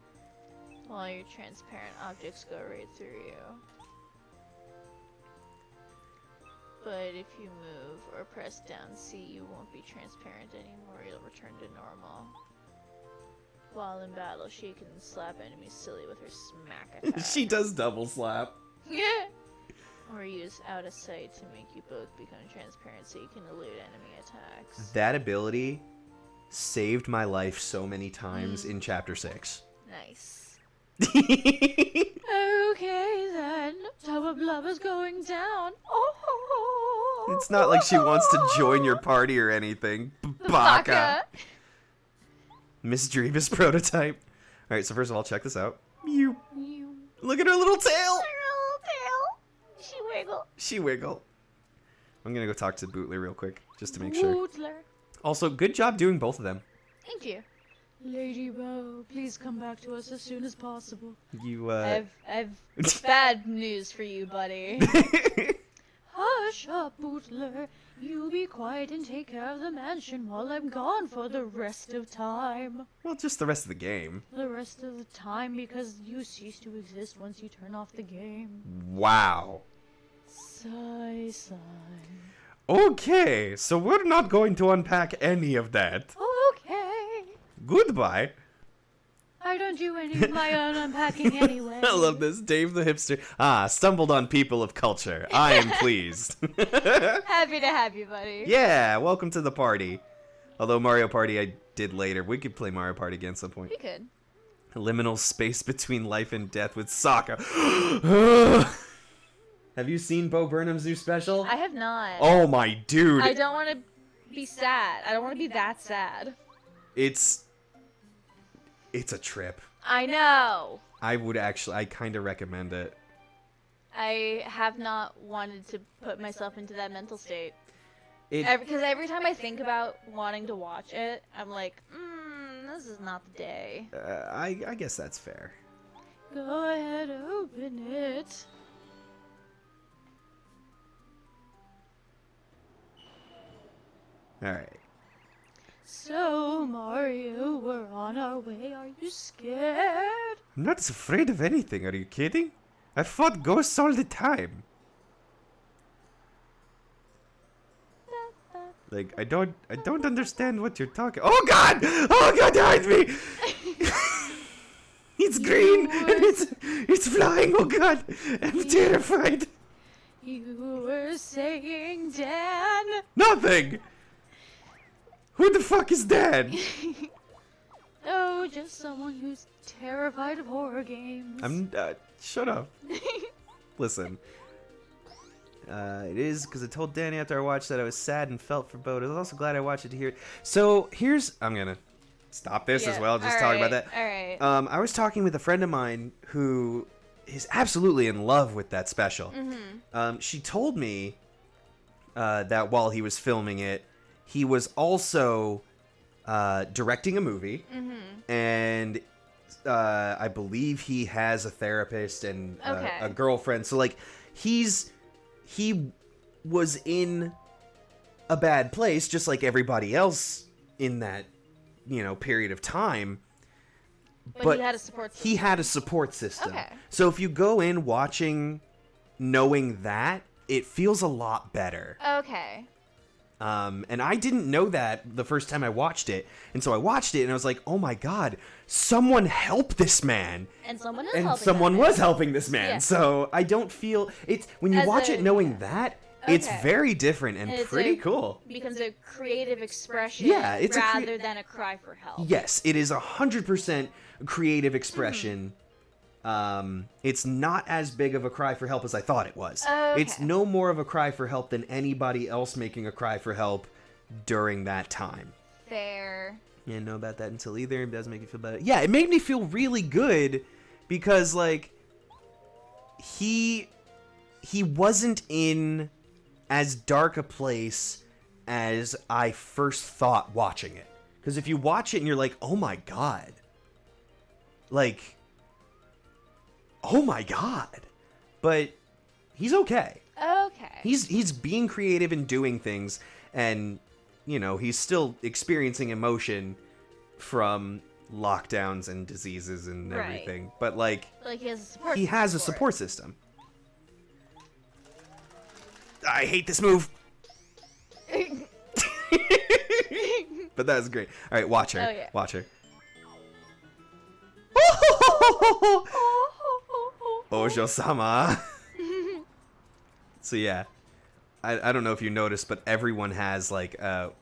While your transparent objects go right through you. But if you move or press down C, you won't be transparent anymore. You'll return to normal. While in battle, she can slap enemies silly with her smack attack. She does double slap. Yeah. Or use out of sight to make you both become transparent so you can elude enemy attacks. That ability saved my life so many times in Chapter 6. Nice. Okay then. Tubba Blubba's going down. Oh. It's not like she wants to join your party or anything. Baka. Miss Drevis prototype. Alright, so first of all, check this out. Mew. Look at her little tail. She wiggle. She wiggle. I'm gonna go talk to Bootler real quick, just to make sure. Bootler. Also, good job doing both of them. Thank you. Lady Bo, please come back to us as soon as possible. You, I've bad news for you, buddy. Hush up, Bootler. You be quiet and take care of the mansion while I'm gone for the rest of time. Well, just the rest of the game. The rest of the time because you cease to exist once you turn off the game. Wow. Sigh, sigh. Okay, so we're not going to unpack any of that. Okay. Goodbye. I don't do any of my own unpacking anyway. I love this. Dave the hipster. Stumbled on people of culture. I am pleased. Happy to have you, buddy. Yeah, welcome to the party. Although Mario Party I did later. We could play Mario Party again at some point. We could. Liminal space between life and death with Sokka. Have you seen Bo Burnham's new special? I have not. Oh my dude. I don't want to be sad. I don't want to be that sad. It's a trip. I know. I kind of recommend it. I have not wanted to put myself into that mental state. It Because every time I think about wanting to watch it, I'm like, this is not the day. I guess that's fair. Go ahead, open it. All right. So, Mario, we're on our way. Are you scared? I'm not afraid of anything. Are you kidding? I fought ghosts all the time. Like I don't understand what you're talking. Oh God! Oh God! Hide me! It's green and it's flying. Oh God! I'm terrified. You were saying, Dan? Nothing. Who the fuck is Dan? Oh, just someone who's terrified of horror games. Shut up. Listen. It is because I told Danny after I watched that I was sad and felt for Bo. I was also glad I watched it to hear. So I'm gonna stop this as well. Just talk about that. All right. I was talking with a friend of mine who is absolutely in love with that special. Mm-hmm. She told me that while he was filming it, he was also directing a movie, and I believe he has a therapist and a girlfriend. So like, he was in a bad place, just like everybody else in that period of time. But he had a support system. He had a support system. Okay. So if you go in watching, knowing that, it feels a lot better. Okay. And I didn't know that the first time I watched it. And so I watched it and I was like, oh my God, someone help this man. And someone is And helping someone that was man. helping this man. Yeah. So I don't feel it's when you As watch a- it knowing yeah. that, it's Okay. very different and it's pretty cool. Becomes a creative expression Yeah, it's rather than a cry for help. Yes, it is 100% creative expression. It's not as big of a cry for help as I thought it was. It's Okay. no more of a cry for help than anybody else making a cry for help during that time. Fair. You didn't know about that until either. It does make you feel better. Yeah, it made me feel really good because like he wasn't in as dark a place as I first thought watching it. Because if you watch it and you're like, oh my God. Like, oh my God. But he's okay. Okay. He's being creative and doing things, and he's still experiencing emotion from lockdowns and diseases and Right. everything. But like he has a support. he has a system for support system. I hate this move. it. But that was great. All right, watch her. Oh, yeah. Watch her. Ojo-sama. So yeah, I don't know if you noticed, but everyone has like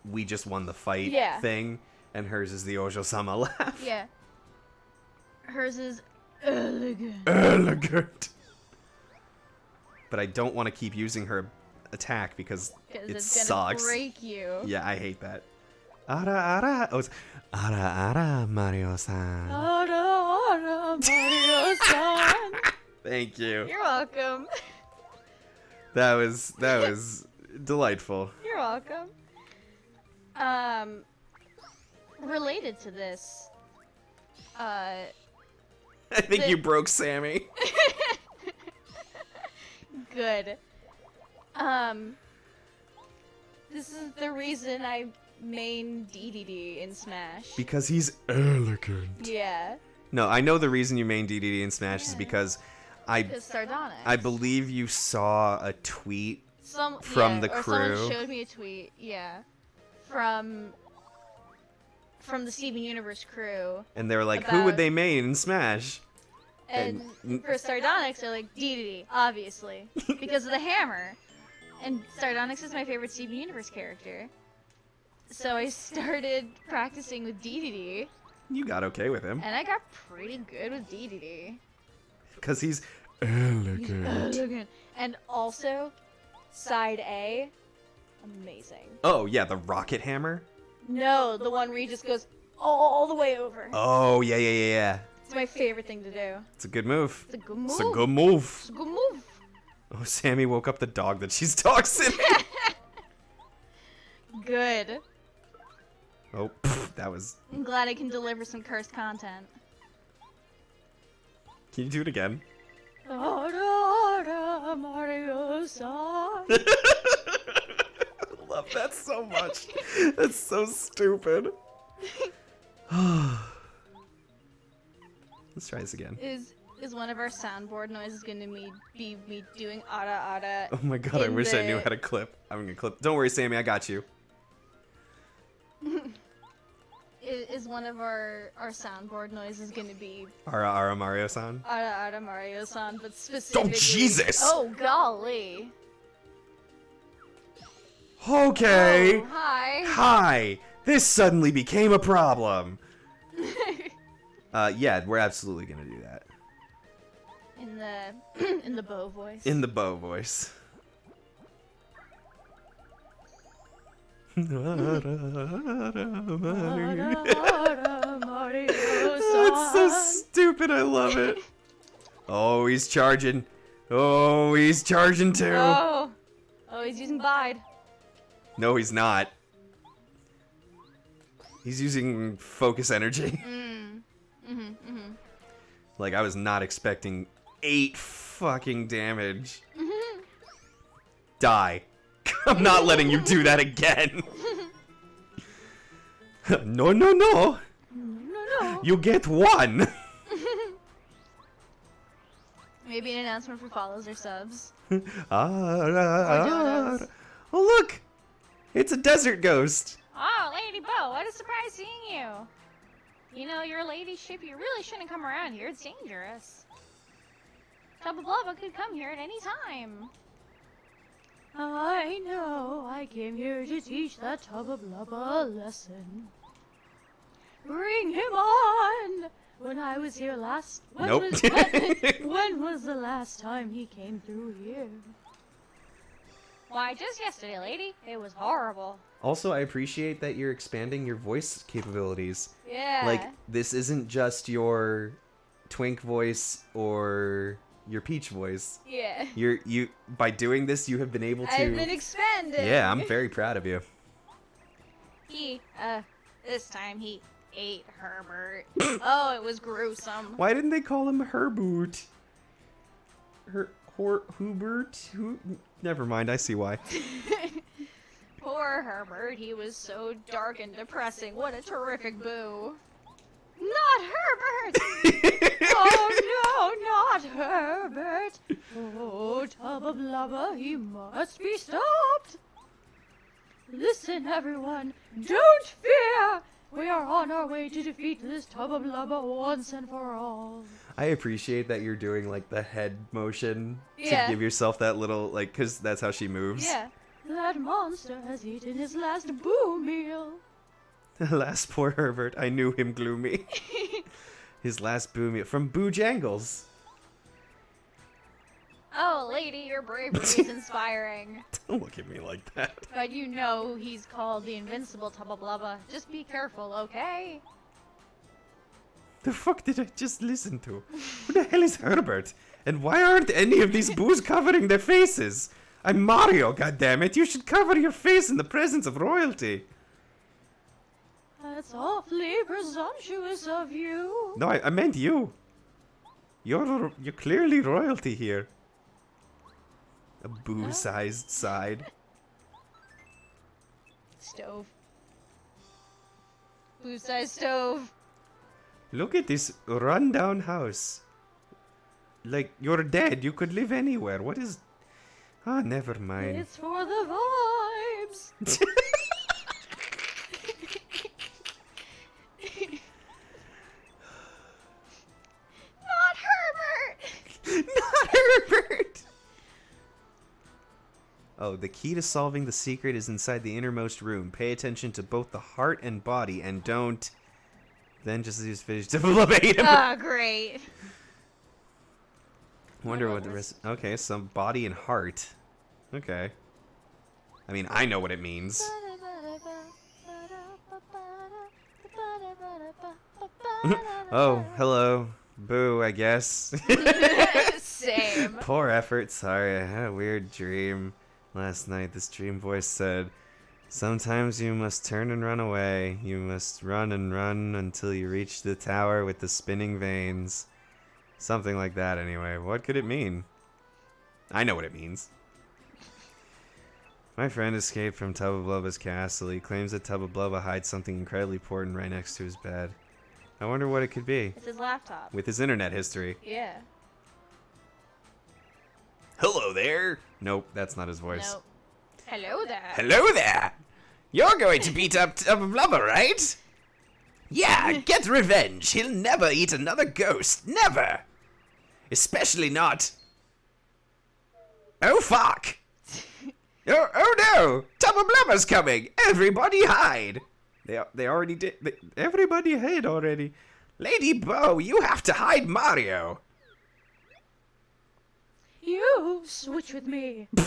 we just won the fight Yeah. thing, and hers is the Ojo-sama laugh. Yeah. Hers is elegant. Elegant. But I don't want to keep using her attack because Because it it's sucks. gonna break you. Yeah, I hate that. Ara ara. Oh, it's ara ara Mario-san. Mario-san. Thank you. You're welcome. That was delightful. You're welcome. Related to this, I think you broke Sammy. good. This is the reason I main DDD in Smash. Because he's elegant. Yeah, No, I know the reason you main DDD in Smash is Yeah. because because Sardonyx. I believe you saw a tweet From the or crew. Someone showed me a tweet. Yeah, from the Steven Universe crew. And they were like, who would About- they main in Smash? And for Sardonyx, they're like DDD, obviously, because of the hammer. And Sardonyx is my favorite Steven Universe character. So I started practicing with DDD, You got okay with him. and I got pretty good with DDD. Because he's He's elegant. elegant. And also, side A, amazing. Oh, yeah, the rocket hammer? No, the one where he just goes all the way over. Oh, yeah. It's my favorite thing to do. It's a good move. It's a good move. It's a good move. It's a good move. Oh, Sammy woke up the dog that she's tossing. Good. Oh, that was... I'm glad I can deliver some cursed content. Can you do it again? Mario-san. I love that so much. That's so stupid. Let's try this again. Is one of our soundboard noises going to be me doing ada Oh my god, I in wish I knew the- how to clip. I'm gonna clip. Don't worry, Sammy, I got you. Is one of our soundboard noises going to be Ara Mario-san. ada Mario-san, but specifically... Oh, Jesus! Oh, golly. Okay. Oh, hi. Hi. This suddenly became a problem. Yeah, we're absolutely gonna do that. In the bow voice. In the bow voice. That's so stupid, I love it. Oh, he's charging. Oh, he's charging too. Oh, he's using Bide. No, he's not. He's using focus energy. Like, I was not expecting 8 fucking damage. Die. I'm not letting you do that again. No. No. You get 1. Maybe an announcement for follows or subs. Oh, look. It's a desert ghost. Oh, Lady Bo, what a surprise seeing you. You know, your ladyship, you really shouldn't come around here. It's dangerous. Tubba Blubba could come here at any time. I know. I came here to teach that Tubba Blubba a lesson. Bring him on! When I was here last... Nope. when was the last time he came through here? Why, just yesterday, lady. It was horrible. Also, I appreciate that you're expanding your voice capabilities. Yeah. Like, this isn't just your Twink voice or your Peach voice. Yeah. By doing this, you have been able to... I've been expanding. Yeah, I'm very proud of you. This time he ate Herbert. Oh, it was gruesome. Why didn't they call him Herboot? Hubert? Never mind, I see why. Poor Herbert, he was so dark and depressing. What a terrific boo. Not Herbert! Oh no, not Herbert! Oh, Tubba Blubba, he must be stopped! Listen, everyone, don't fear! We are on our way to defeat this Tubba Blubba once and for all. I appreciate that you're doing, like, the head motion Yeah. to give yourself that little, like, because that's how she moves. Yeah. That monster has eaten his last boo meal. Alas, poor Herbert. I knew him gloomy. His last boo meal from Bojangles. Oh, lady, your bravery is inspiring. Don't look at me like that. But you know he's called the Invincible Tubba Blubba. Just be careful, okay? The fuck did I just listen to? Who the hell is Herbert? And why aren't any of these boos covering their faces? I'm Mario, goddammit. You should cover your face in the presence of royalty. That's awfully presumptuous of you. No, I meant you. You're clearly royalty here. A boo-sized side. Stove. Boo-sized stove. Look at this rundown house. Like, you're dead. You could live anywhere. What is... Oh, never mind. It's for the vibes. Not Herbert. Not Herbert! Oh, the key to solving the secret is inside the innermost room. Pay attention to both the heart and body, and don't... Then just use fish to elevate him. Oh, great. Wonder what the rest... Okay, so body and heart. Okay. I mean, I know what it means. Oh, hello. Boo, I guess. Same. Poor effort. Sorry, I had a weird dream last night. This dream voice said, sometimes you must turn and run away. You must run and run until you reach the tower with the spinning veins. Something like that, anyway. What could it mean? I know what it means. My friend escaped from Tubba Blubba's castle. He claims that Tubba Blubba hides something incredibly important right next to his bed. I wonder what it could be. It's his laptop. With his internet history. Yeah. Hello there! Nope, that's not his voice. Nope. Hello there. Hello there! You're going to beat up Tubba Blubba, right? Yeah, get revenge. He'll never eat another ghost. Never! Especially not... Oh, fuck! Oh no! Tubba Blubba's coming! Everybody hide! They already did... everybody hid already. Lady Bo, you have to hide Mario! You switch with me. We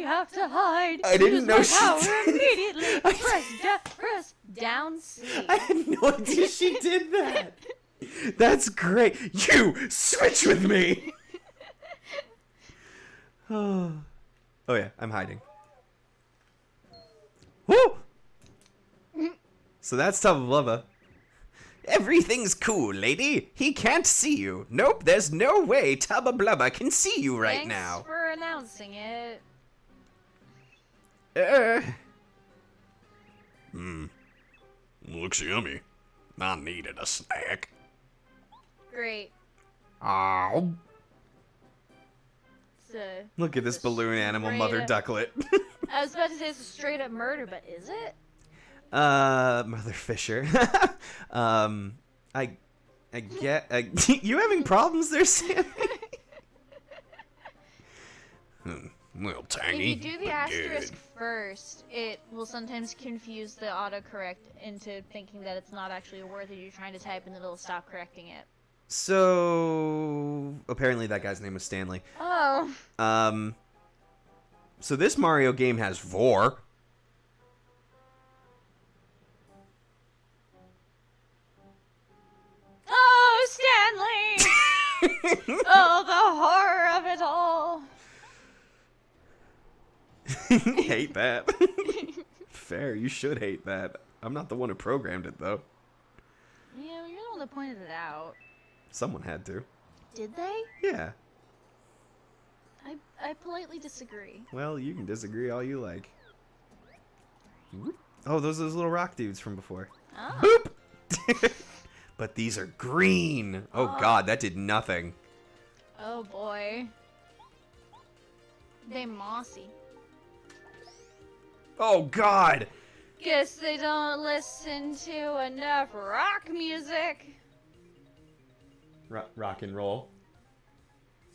have to hide. I didn't Use know my she power did. immediately. Press down C. I had no idea she did that! That's great! You switch with me! Oh yeah, I'm hiding. Woo! So that's Tubba Blubba. Everything's cool, lady. He can't see you. Nope, there's no way Tubba Blubba can see you right Thanks now. for announcing it. Looks yummy. I needed a snack. Great. Oh. It's a, Look at this balloon animal straight mother up- ducklet. I was about to say it's a straight up murder, but is it? Mother Fisher. I get. You having problems there, Sammy? Well, If tiny. you do the but asterisk good. first, it will sometimes confuse the autocorrect into thinking that it's not actually a word that you're trying to type, and it'll stop correcting it. So apparently that guy's name was Stanley. Oh. So this Mario game has 4. Oh, Stanley! Oh, the horror of it all. Hate that. Fair, you should hate that. I'm not the one who programmed it though. Yeah, you're the one that pointed it out. Someone had to. Did they? Yeah. I politely disagree. Well, you can disagree all you like. Oh, those are those little rock dudes from before. Oh. Boop! But these are green. Oh god, that did nothing. Oh boy. They mossy. Oh god! Guess they don't listen to enough rock music. Rock and roll.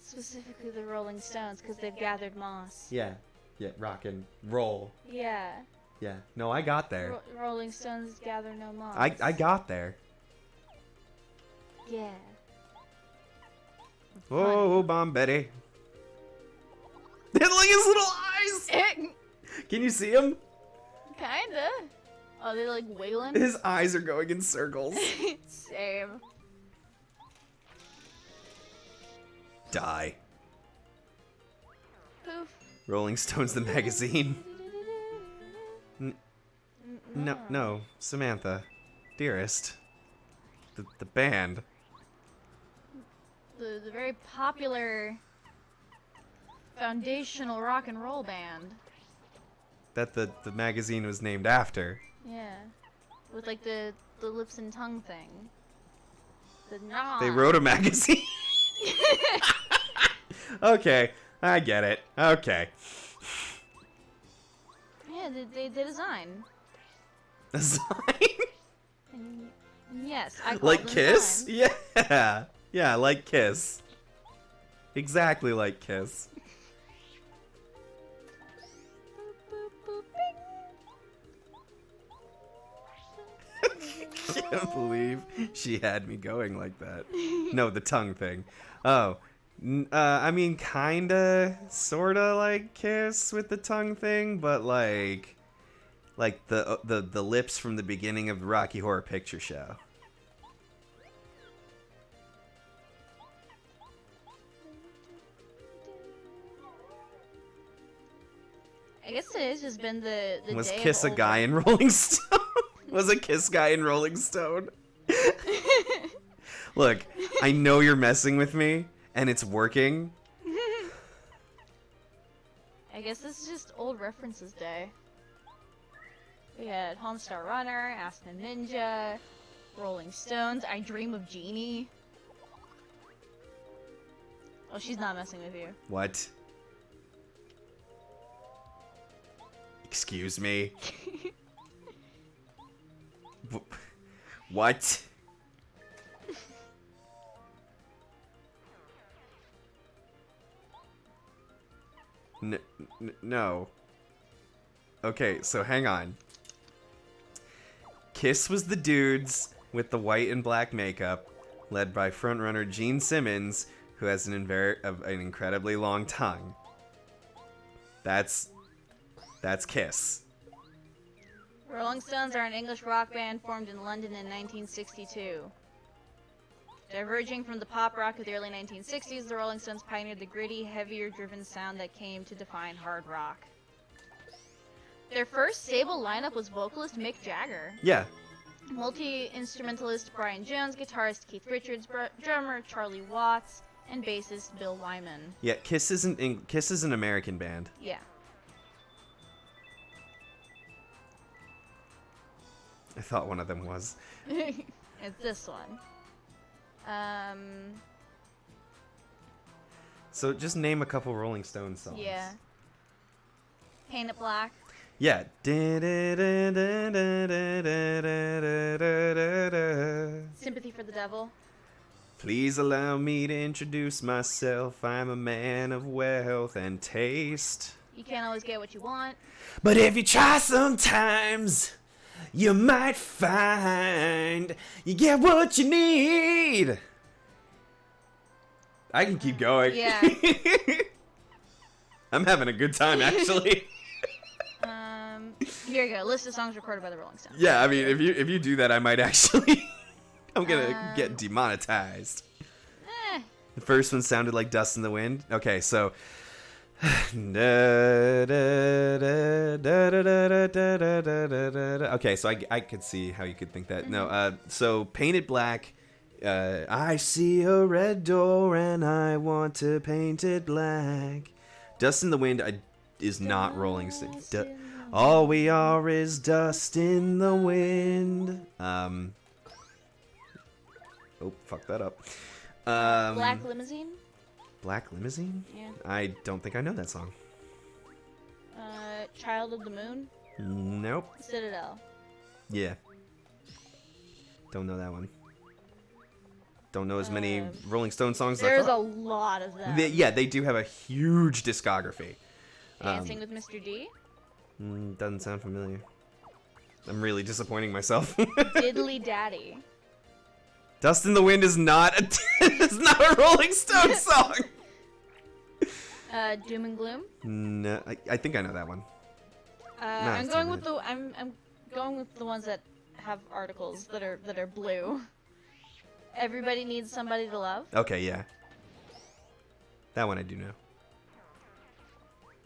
Specifically the Rolling Stones, because they've gathered moss. Yeah. Yeah, rock and roll. Yeah. Yeah. No, I got there. Rolling Stones gather no moss. I got there. Yeah. Oh, Bomb Betty. Look at his little eyes! Can you see him? Kinda. Oh, they like wiggling? His eyes are going in circles. Same. Die. Poof. Rolling Stones the magazine. No, Samantha. Dearest. The band. The very popular foundational rock and roll band. That the magazine was named after. Yeah. With like the lips and tongue thing. The nah. They wrote a magazine. Okay, I get it. Okay. Yeah, they design. Design? And yes, I call Like them Kiss? designs. Yeah. Yeah, like Kiss. Exactly like Kiss. Boop, boop, boop, Can't believe she had me going like that. No, the tongue thing. Oh. I mean, kinda, sorta like Kiss with the tongue thing, but like the lips from the beginning of the Rocky Horror Picture Show. I guess today's just been the Was day Kiss of a guy in Rolling Stone? Was a Kiss guy in Rolling Stone? Look, I know you're messing with me, and it's working. I guess this is just old references day. We had Homestar Runner, Aspen Ninja, Rolling Stones, I Dream of Jeannie. Oh, she's not messing with you. What? Excuse me? What? No. Okay, so hang on. Kiss was the dudes with the white and black makeup, led by frontrunner Gene Simmons, who has an incredibly long tongue. That's Kiss. Rolling Stones are an English rock band formed in London in 1962. Diverging from the pop rock of the early 1960s, the Rolling Stones pioneered the gritty, heavier-driven sound that came to define hard rock. Their first stable lineup was vocalist Mick Jagger, Yeah. multi-instrumentalist Brian Jones, guitarist Keith Richards, drummer Charlie Watts, and bassist Bill Wyman. Yeah, Kiss is an American band. Yeah. I thought one of them was. It's this one. So just name a couple Rolling Stones songs. Yeah. Paint It Black. Yeah. Sympathy for the Devil. Please allow me to introduce myself. I'm a man of wealth and taste. You can't always get what you want. But if you try sometimes, you might find you get what you need. I can keep going. Yeah. I'm having a good time, actually. Here you go. List of songs recorded by the Rolling Stones. Yeah, I mean, if you do that, I might actually. I'm gonna get demonetized. The first one sounded like Dust in the Wind. Okay, so. Okay, so I could see how you could think that. No, so Painted Black. I see a red door and I want to paint it black. Dust in the Wind is not Rolling Stones. All we are is dust in the wind. Oh, fuck that up. Black Limousine. Black Limousine? Yeah. I don't think I know that song. Child of the Moon. Nope. Citadel. Yeah. Don't know that one. Don't know as many Rolling Stone songs as I There's a thought. lot of them. They do have a huge discography. Dancing with Mr. D. Doesn't sound familiar. I'm really disappointing myself. Diddly Daddy. Dust in the Wind is not a Rolling Stone song. Doom and Gloom. No, I think I know that one. I'm it's going not with I'm going with the ones that have articles that are blue. Everybody Needs Somebody to Love. Okay, yeah. That one I do know.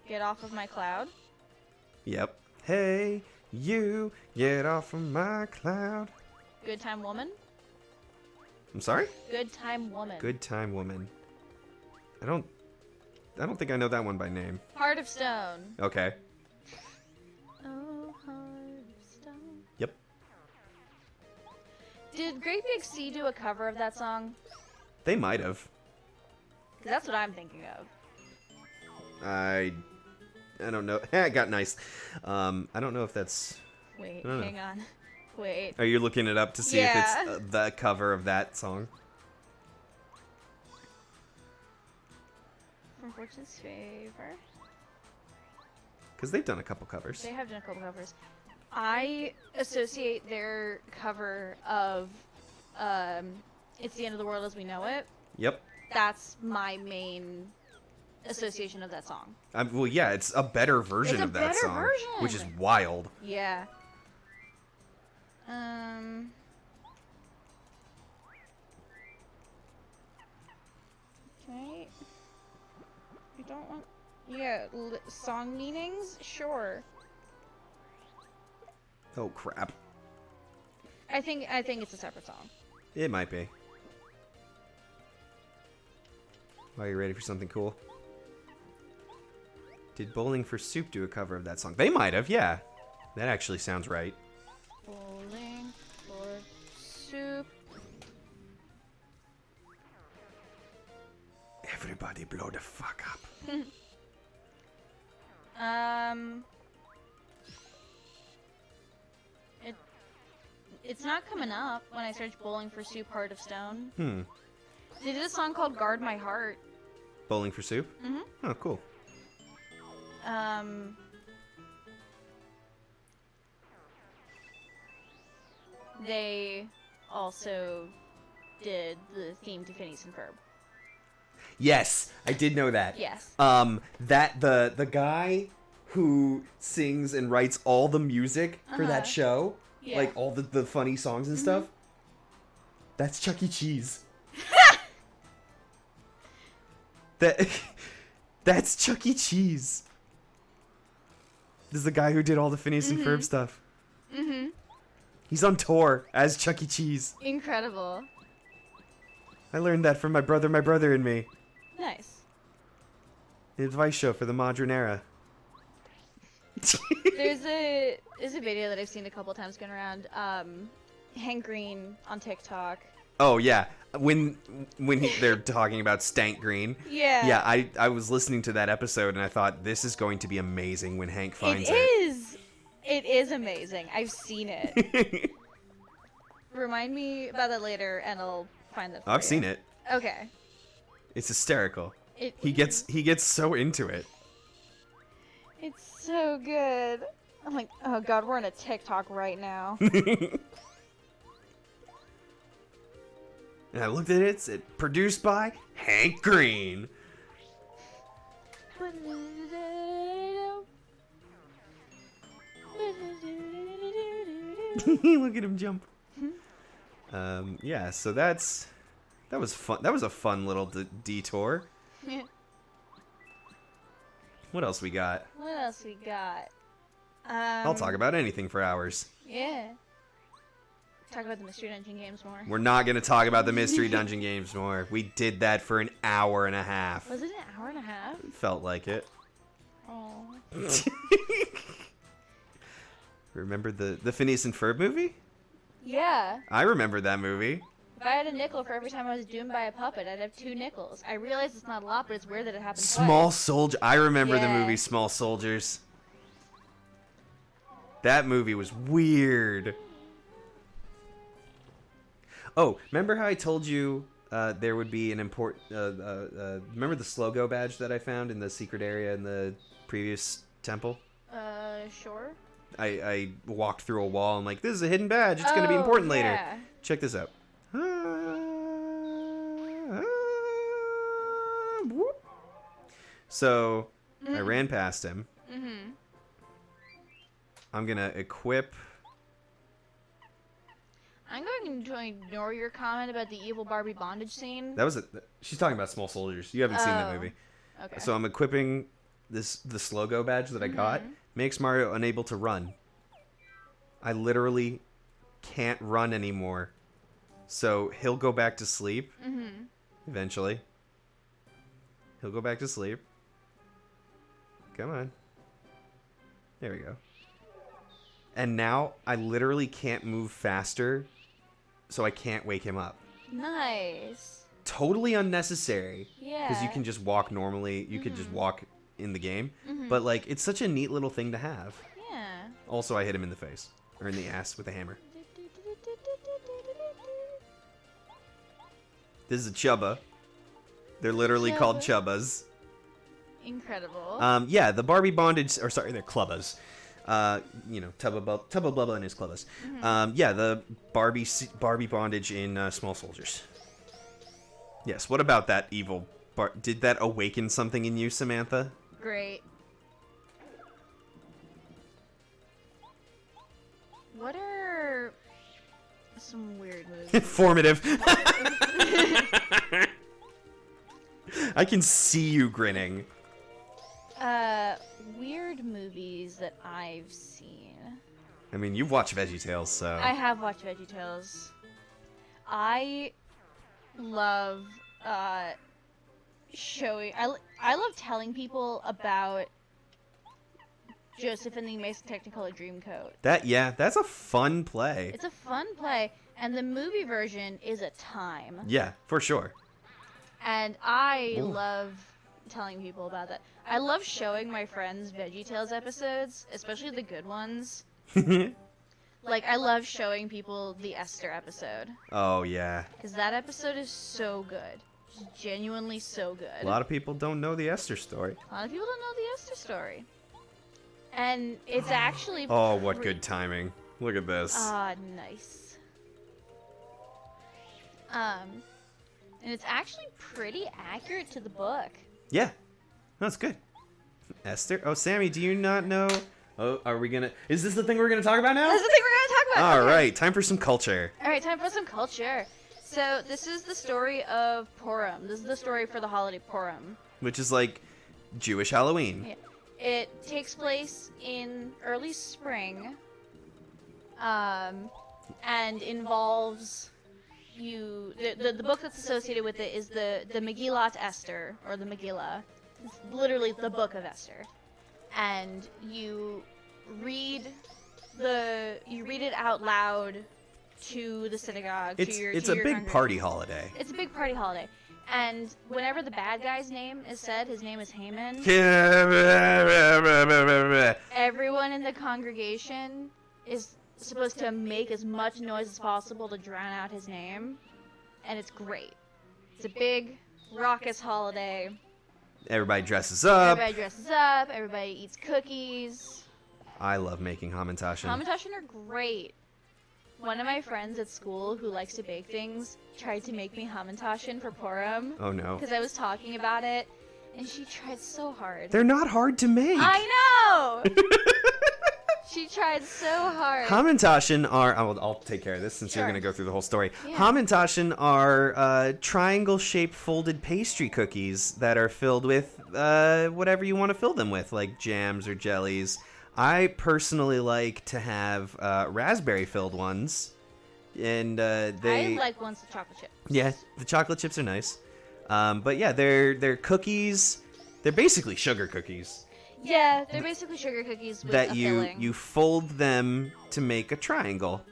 Get Off of My Cloud. Yep. Hey, you, get off of my cloud. Good Time Woman. I'm sorry? Good Time Woman. Good Time Woman. I don't think I know that one by name. Heart of Stone. Okay. Oh, Heart of Stone. Yep. Did Great Big Sea do a cover of that song? They might have. 'Cause that's what I'm thinking of. I don't know. I got nice. I don't know if that's... Wait, I don't know. hang on. Wait. Are you looking it up to see if Yeah. it's the cover of that song? From Fortune's Favor. Because they've done a couple covers. They have done a couple covers. I associate their cover of It's the End of the World as We Know It. Yep. That's my main association of that song. Well, yeah, it's a better version It's a of that better song, version. which is wild. Yeah. Okay. You don't want... Yeah, song meanings? Sure. Oh crap! I think it's a separate song. It might be. Are you ready for something cool? Did Bowling for Soup do a cover of that song? They might have, yeah. That actually sounds right. Bowling for Soup. Everybody blow the fuck up. It's not coming up when I search Bowling for Soup Heart of Stone. Hmm. They did a song called Guard My Heart. Bowling for Soup? Mhm. Oh, cool. They also did the theme to Phineas and Ferb. Yes, I did know that. Yes. That the guy who sings and writes all the music for that show, Yeah. like all the funny songs and stuff, that's Chuck E. Cheese. That's Chuck E. Cheese. This is the guy who did all the Phineas and Ferb stuff. Mm-hmm. He's on tour as Chuck E. Cheese. Incredible. I learned that from my brother and me. Nice. The advice show for the modern era. There's a video that I've seen a couple times going around. Hank Green on TikTok. Oh yeah, when they're talking about Stank Green. Yeah. Yeah, I was listening to that episode and I thought this is going to be amazing when Hank finds it. It is amazing. I've seen it. Remind me about that later, and I'll find that. I've seen it. Okay. It's hysterical. It He gets so into it. It's so good. I'm like, oh god, we're on a TikTok right now. And I looked at it. It said produced by Hank Green. Look at him jump. Yeah, so that was fun. That was a fun little detour. What else we got? What else we got? I'll talk about anything for hours. Yeah. Talk about the Mystery Dungeon games more. We're not going to talk about the Mystery Dungeon games more. We did that for an hour and a half. Was it an hour and a half? Felt like it. Oh. Remember the Phineas and Ferb movie? Yeah. I remember that movie. If I had a nickel for every time I was doomed by a puppet, I'd have 2 nickels. I realize it's not a lot, but it's weird that it happened Small twice. Soldier. I remember the Yeah. movie Small Soldiers. That movie was weird. Oh, remember how I told you there would be an important... remember the Slogo badge that I found in the secret area in the previous temple? Sure. I walked through a wall and like, this is a hidden badge. It's going to be important later. Yeah. Check this out. So, I ran past him. Mm-hmm. I'm going to equip... I'm going to ignore your comment about the evil Barbie bondage scene. That was a... She's talking about Small Soldiers. You haven't seen that Oh. movie. Okay. So I'm equipping the Slogo badge that I got. Makes Mario unable to run. I literally can't run anymore. So he'll go back to sleep. Mm-hmm. Eventually. He'll go back to sleep. Come on. There we go. And now I literally can't move faster, so I can't wake him up. Nice. Totally unnecessary. Yeah. Because you can just walk normally. You could just walk in the game, Mhm. but like it's such a neat little thing to have. Yeah. Also, I hit him in the face or in the ass with a hammer. This is a chubba. They're literally called chubbas. Incredible. Yeah, the Barbie bondage, or sorry, they're clubbas. You know, Tubba Blubba and his clubbas. Yeah, the Barbie bondage in Small Soldiers. Yes. What about that evil? Did that awaken something in you, Samantha? Great. What are some weird movies? Formative. I can see you grinning. Weird movies that I've seen. I mean, you've watched VeggieTales, so. I have watched VeggieTales. I love showing. I love telling people about Joseph and the Amazing Technicolor Dreamcoat. That's a fun play. It's a fun play, and the movie version is a time. Yeah, for sure. And I Ooh. love telling people about that. I love showing my friends VeggieTales episodes, especially the good ones. Like, I love showing people the Esther episode. Oh, yeah. Because that episode is so good. Just genuinely so good. A lot of people don't know the Esther story. A lot of people don't know the Esther story. And it's actually Oh, what good timing. Look at this. Ah, nice. And it's actually pretty accurate to the book. Yeah. That's good. Esther? Oh, Sammy, do you not know? Oh, are we gonna... Is this the thing we're gonna talk about now? That's the thing we're gonna talk about. All Okay. right, time for some culture. All right, time for some culture. So this is the story of Purim. This is the story for the holiday Purim. Which is like Jewish Halloween. Yeah. It takes place in early spring, and involves the book that's associated with it is the Megillat Esther, or the Megillah. It's literally the book of Esther, and you read it out loud to the synagogue. It's to your a big congregation. party holiday. It's a big party holiday. And whenever the bad guy's name is said, his name is Haman, everyone in the congregation is supposed to make as much noise as possible to drown out his name. And it's great. It's a big, raucous holiday. Everybody dresses up. Everybody dresses up. Everybody eats cookies. I love making hamantaschen. Hamantaschen are great. One of my friends at school who likes to bake things tried to make me hamantaschen for Purim. Oh no. Because I was talking about it, and she tried so hard. They're not hard to make. I know! She tried so hard. Hamantaschen are... I'll take care of this since you're Sure. going to go through the whole story. Yeah. Hamantaschen are triangle-shaped folded pastry cookies that are filled with whatever you want to fill them with, like jams or jellies. I personally like to have raspberry-filled ones, and they... I like ones with chocolate chips. Yeah, the chocolate chips are nice. But yeah, they're cookies. They're basically sugar cookies. Yeah, they're basically sugar cookies with That a you filling. fold them to make a triangle.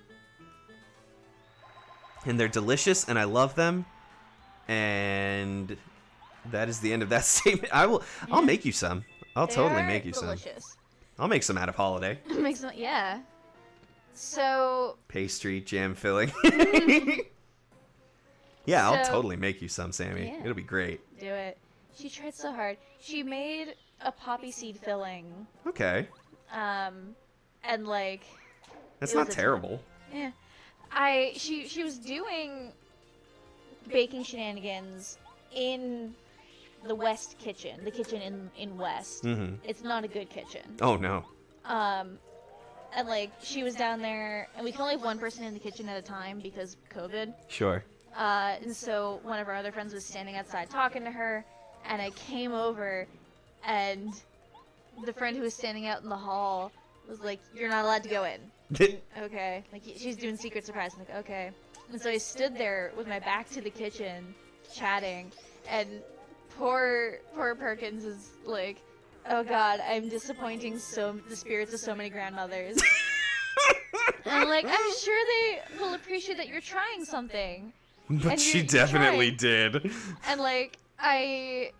And they're delicious, and I love them. And that is the end of that statement. I'll make you some. I'll totally make you some. delicious. I'll make some out of holiday. Makes them, yeah. So Pastry, jam filling. Yeah, I'll So- totally make you some, Sammy. Yeah. It'll be great. do it. She tried so hard. She made a poppy seed filling. Okay. And like That's It was not a terrible. yeah. She was doing baking shenanigans in the West kitchen, the kitchen in West. Mm-hmm. It's not a good kitchen. Oh, no. And like she was down there, and we can only have one person in the kitchen at a time because COVID. Sure. And so one of our other friends was standing outside talking to her, and I came over, and the friend who was standing out in the hall was like, "You're not allowed to go in." Okay. Like she's doing secret surprise. I'm like, okay. And so I stood there with my back to the kitchen, chatting, and poor Perkins is like, "Oh God, I'm disappointing the spirits of so many grandmothers." And I'm like, I'm sure they will appreciate that you're trying something. But And she you definitely tried. did. And like I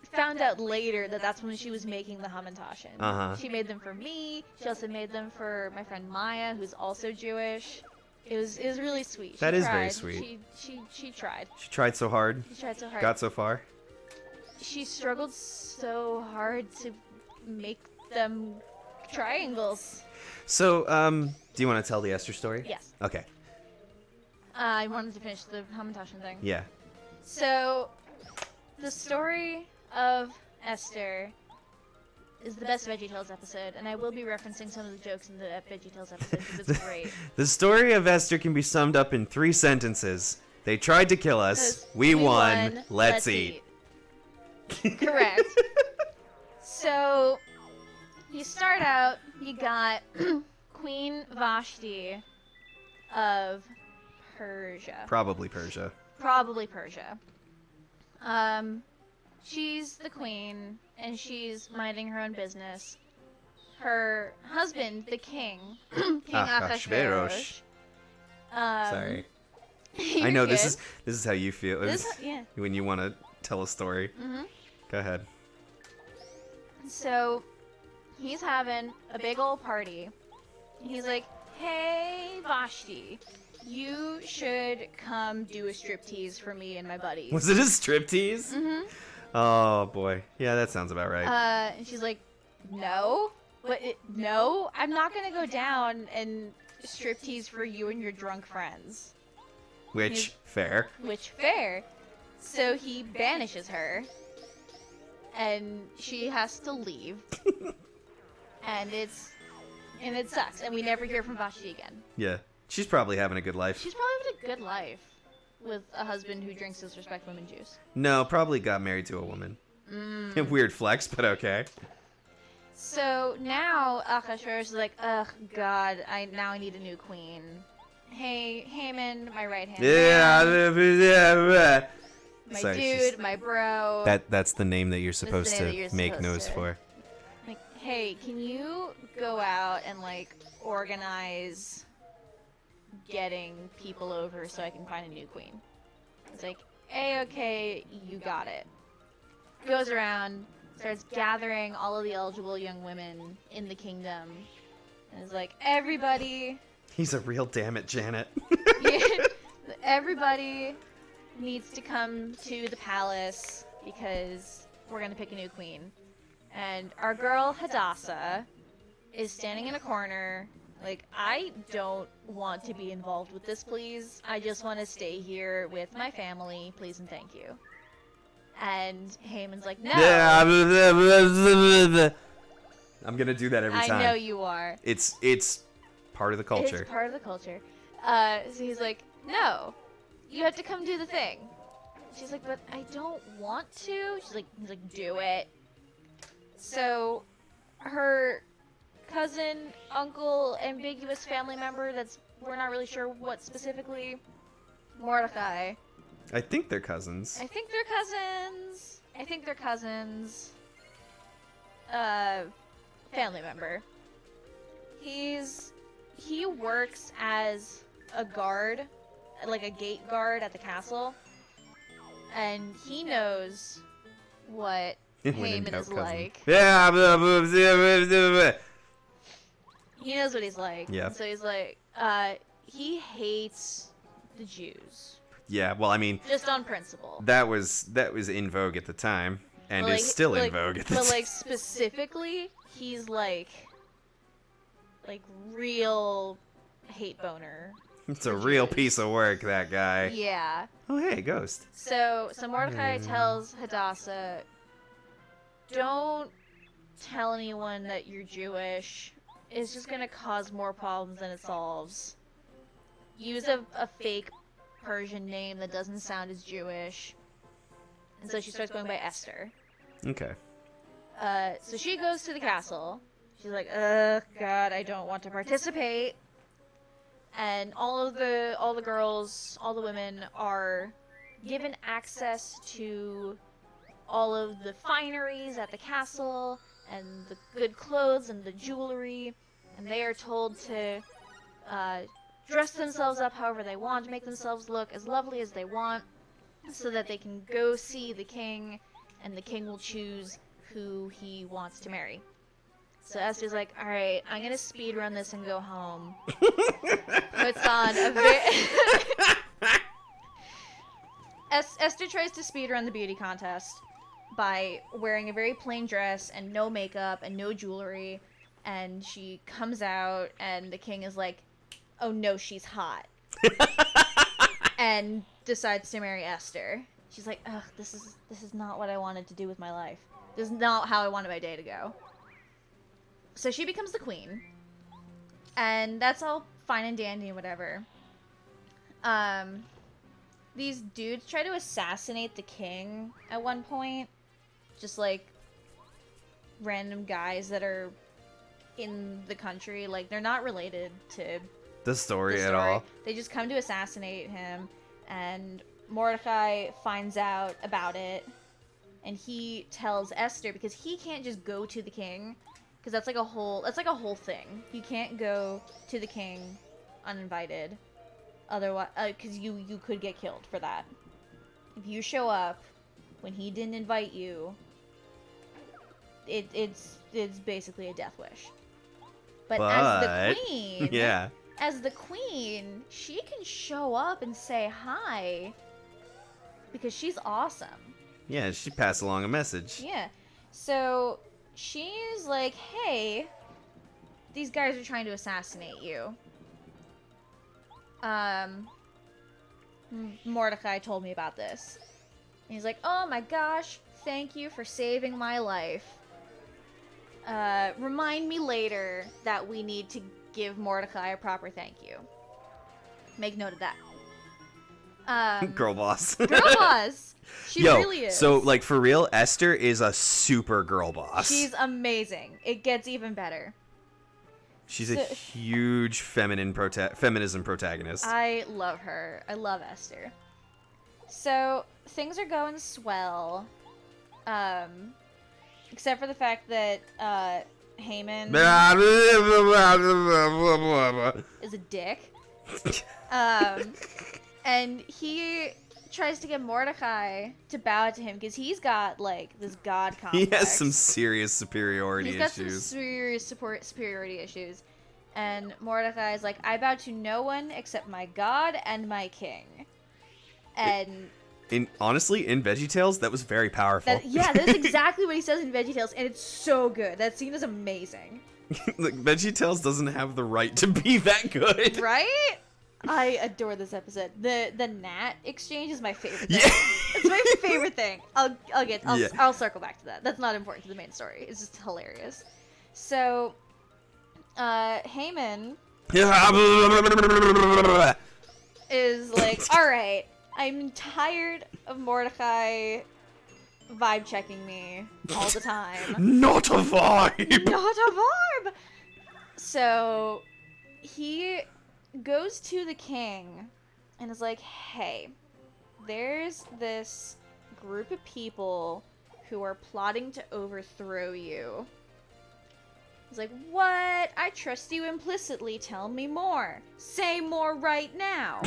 found out later that that's when she was making the Hamantaschen. Uh-huh. She made them for me. She also made them for my friend Maya, who's also Jewish. It was really sweet. That She is very tried. sweet. She tried. She tried so hard. She tried so hard. Got so far. She struggled so hard to make them triangles. So, do you want to tell the Esther story? Yes. Okay. I wanted to finish the Hamantaschen thing. Yeah. So, the story of Esther is the best VeggieTales episode, and I will be referencing some of the jokes in the VeggieTales episode because it's great. The story of Esther can be summed up in 3 sentences. They tried to kill us. We won. Let's eat. Correct. So, you start out, you got Queen Vashti of Persia. Probably Persia. Probably Persia. She's the queen, and she's minding her own business. Her husband, the king, King Ahasuerus. Sorry. You're I know good. this is how you feel Yeah. when you want to tell a story. hmm Go ahead. So, he's having a big old party. He's like, "Hey, Vashti, you should come do a striptease for me and my buddies." Was it a striptease? Mm-hmm. Oh boy. Yeah, that sounds about right. And she's like, "No, no, I'm not gonna go down and striptease for you and your drunk friends." Which fair. Which fair. So he banishes her, and she has to leave. and it sucks, and we never hear from Vashti again. Yeah. She's probably having a good life. She's probably having a good life with a husband who drinks disrespect women juice. No, probably got married to a woman. Weird flex, but okay. So now Ahasuerus is like, "Ugh, God, now I need a new queen. Hey, Haman, my right hand man, my Sorry, dude, my bro. that's the name that you're supposed name to that you're make supposed noise to. for. Like, hey, can you go out and like organize getting people over so I can find a new queen?" It's like, okay, you got it. Goes around, starts gathering all of the eligible young women in the kingdom, and is like, everybody, He's a real damn it, Janet. everybody needs to come to the palace because we're gonna pick a new queen. And our girl Hadassah is standing in a corner like, "I don't want to be involved with this, please. I just want to stay here with my family, please and thank you." And Haman's like, "No, I'm gonna do that every I time. know you are. It's part of the culture. It's part of the culture." So he's like, "No, you have to come do the thing." She's like, "But I don't want to." He's like, "Do it." So her cousin, uncle, ambiguous family member we're not really sure what specifically, Mordecai. I think they're cousins. I think they're cousins. Family member. He works as a guard, like a gate guard at the castle, and he knows what Haman is like. Yeah. He knows what he's like. Yeah. So he's like, he hates the Jews. Yeah. Well, I mean, Just on principle. that was in vogue at the time, and But, is still in vogue at the But time. like specifically, he's like real hate boner. It's a real piece of work, that guy. Yeah. Oh, hey, ghost. So Mordecai tells Hadassah, "Don't tell anyone that you're Jewish. It's just gonna cause more problems than it solves. Use a fake Persian name that doesn't sound as Jewish." And so she starts going by Esther. Okay. So she goes to the castle. She's like, "Ugh, God, I don't want to participate." And all the girls, all the women are given access to all of the fineries at the castle and the good clothes and the jewelry, and they are told to dress themselves up however they want, make themselves look as lovely as they want, so that they can go see the king and the king will choose who he wants to marry. So Esther's like, all right, I'm gonna speed run this and go home. Puts on a very Esther tries to speed run the beauty contest by wearing a very plain dress and no makeup and no jewelry, and she comes out and the king is like, oh no, she's hot. And decides to marry Esther. She's like, ugh, this is not what I wanted to do with my life. This is not how I wanted my day to go. So she becomes the queen. And that's all fine and dandy and whatever. These dudes try to assassinate the king at one point. Just like random guys that are in the country. Like, they're not related to The story at all. They just come to assassinate him, and Mordecai finds out about it, and he tells Esther, because he can't just go to the king, because that's like a whole thing. You can't go to the king uninvited, otherwise, because you could get killed for that. If you show up when he didn't invite you, it's basically a death wish. But as the queen, yeah. As the queen, she can show up and say hi because she's awesome. Yeah, she passed along a message. Yeah. So she's like, hey, these guys are trying to assassinate you. Mordecai told me about this. And he's like, oh my gosh, thank you for saving my life. Remind me later that we need to give Mordecai a proper thank you. Make note of that. Girl boss. Girl boss. She really is. So, like, for real, Esther is a super girl boss. She's amazing. It gets even better. She's a huge feminism protagonist. I love her. I love Esther. So, things are going swell. Except for the fact that, Haman is a dick. And he tries to get Mordecai to bow to him because he's got, like, this god complex. He has some serious superiority He's got issues. some serious superiority issues. And Mordecai's like, I bow to no one except my god and my king. And... honestly, in VeggieTales, that was very powerful. That's exactly what he says in VeggieTales, and it's so good. That scene is amazing. Like, VeggieTales doesn't have the right to be that good. Right? I adore this episode. The gnat exchange is my favorite thing. Yeah. It's my favorite thing. I'll circle back to that. That's not important to the main story. It's just hilarious. So, Haman is like, alright, I'm tired of Mordecai vibe checking me all the time. Not a vibe! Not a vibe! So, he goes to the king and is like, hey, there's this group of people who are plotting to overthrow you. He's like, what? I trust you implicitly. Tell me more. Say more right now.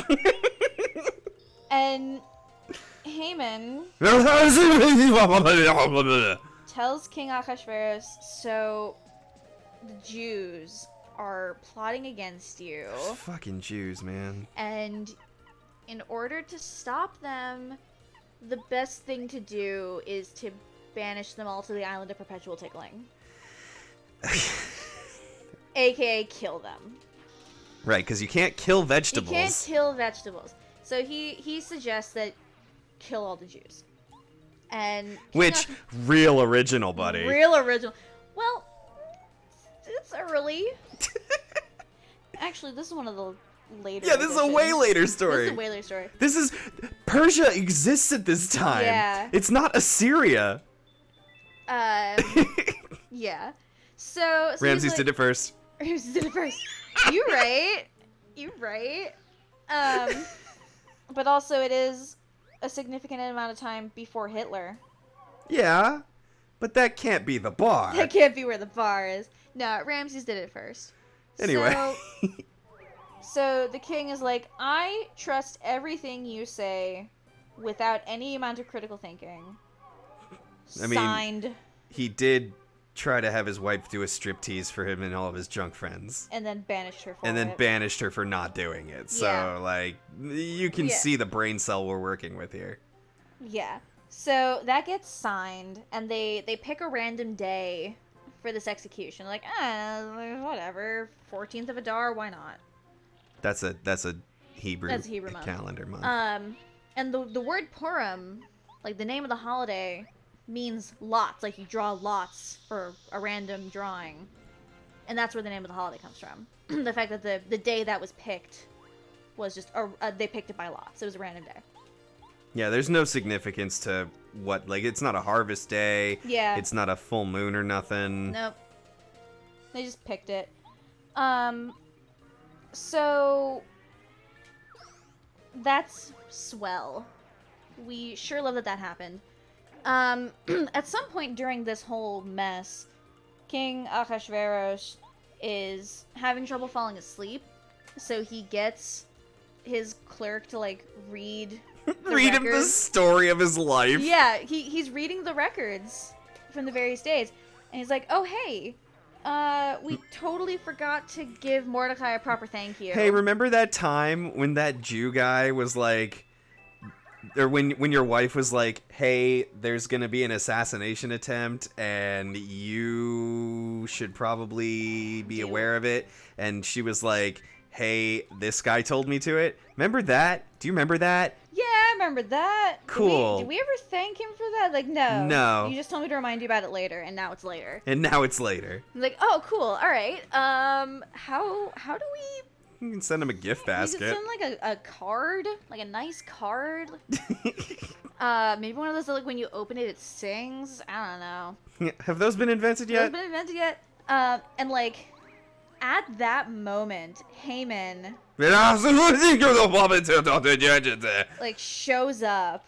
And Haman tells King Ahasuerus, so the Jews are plotting against you. Fucking Jews, man. And in order to stop them, the best thing to do is to banish them all to the island of perpetual tickling. AKA kill them. Right, because you can't kill vegetables. You can't kill vegetables. So he suggests that kill all the Jews. And Which, real original, buddy. Real original. Well, it's early. Actually, this is one of the later Yeah, this is a way later story. This is a way later story. This is... Persia exists at this time. Yeah. It's not Assyria. Yeah. So Ramses did it first. Ramses did it first. You right. You right. But also it is a significant amount of time before Hitler. Yeah, but that can't be the bar. That can't be where the bar is. No, Ramses did it first. Anyway. So the king is like, I trust everything you say without any amount of critical thinking. I mean, Signed. He did try to have his wife do a striptease for him and all of his junk friends. And then banished her for And then it. banished her for not doing it. So, Yeah. like, you can see the brain cell we're working with here. Yeah. So that gets signed, and they pick a random day for this execution. Like, whatever. 14th of Adar, why not? That's a Hebrew, That's a Hebrew month. calendar month. And the word Purim, like the name of the holiday, means lots. Like you draw lots for a random drawing. And that's where the name of the holiday comes from. The fact that the day that was picked was just, they picked it by lots. It was a random day. Yeah, there's no significance to what, like, it's not a harvest day. Yeah. It's not a full moon or nothing. Nope. They just picked it. So that's swell. We sure love that happened. At some point during this whole mess, King Ahasuerus is having trouble falling asleep, so he gets his clerk to, like, read the Read him the records. story of his life. Yeah, he's reading the records from the various days, and he's like, "Oh, hey, we totally forgot to give Mordecai a proper thank you." Hey, remember that time when that Jew guy was like, or when your wife was like, "Hey, there's gonna be an assassination attempt, and you should probably be aware of it," and she was like, "Hey, this guy told me to it." Remember that? Do you remember that? Yeah, I remember that. Cool. Did we ever thank him for that? Like, no. No. You just told me to remind you about it later, and now it's later. And now it's later. I'm like, oh, cool. All right. How do we? You can send him a gift We basket. could send like a card, like a nice card. Maybe one of those that, like, when you open it, it sings. I don't know. Have those been invented Has yet? been invented yet? And like, at that moment, Haman like shows up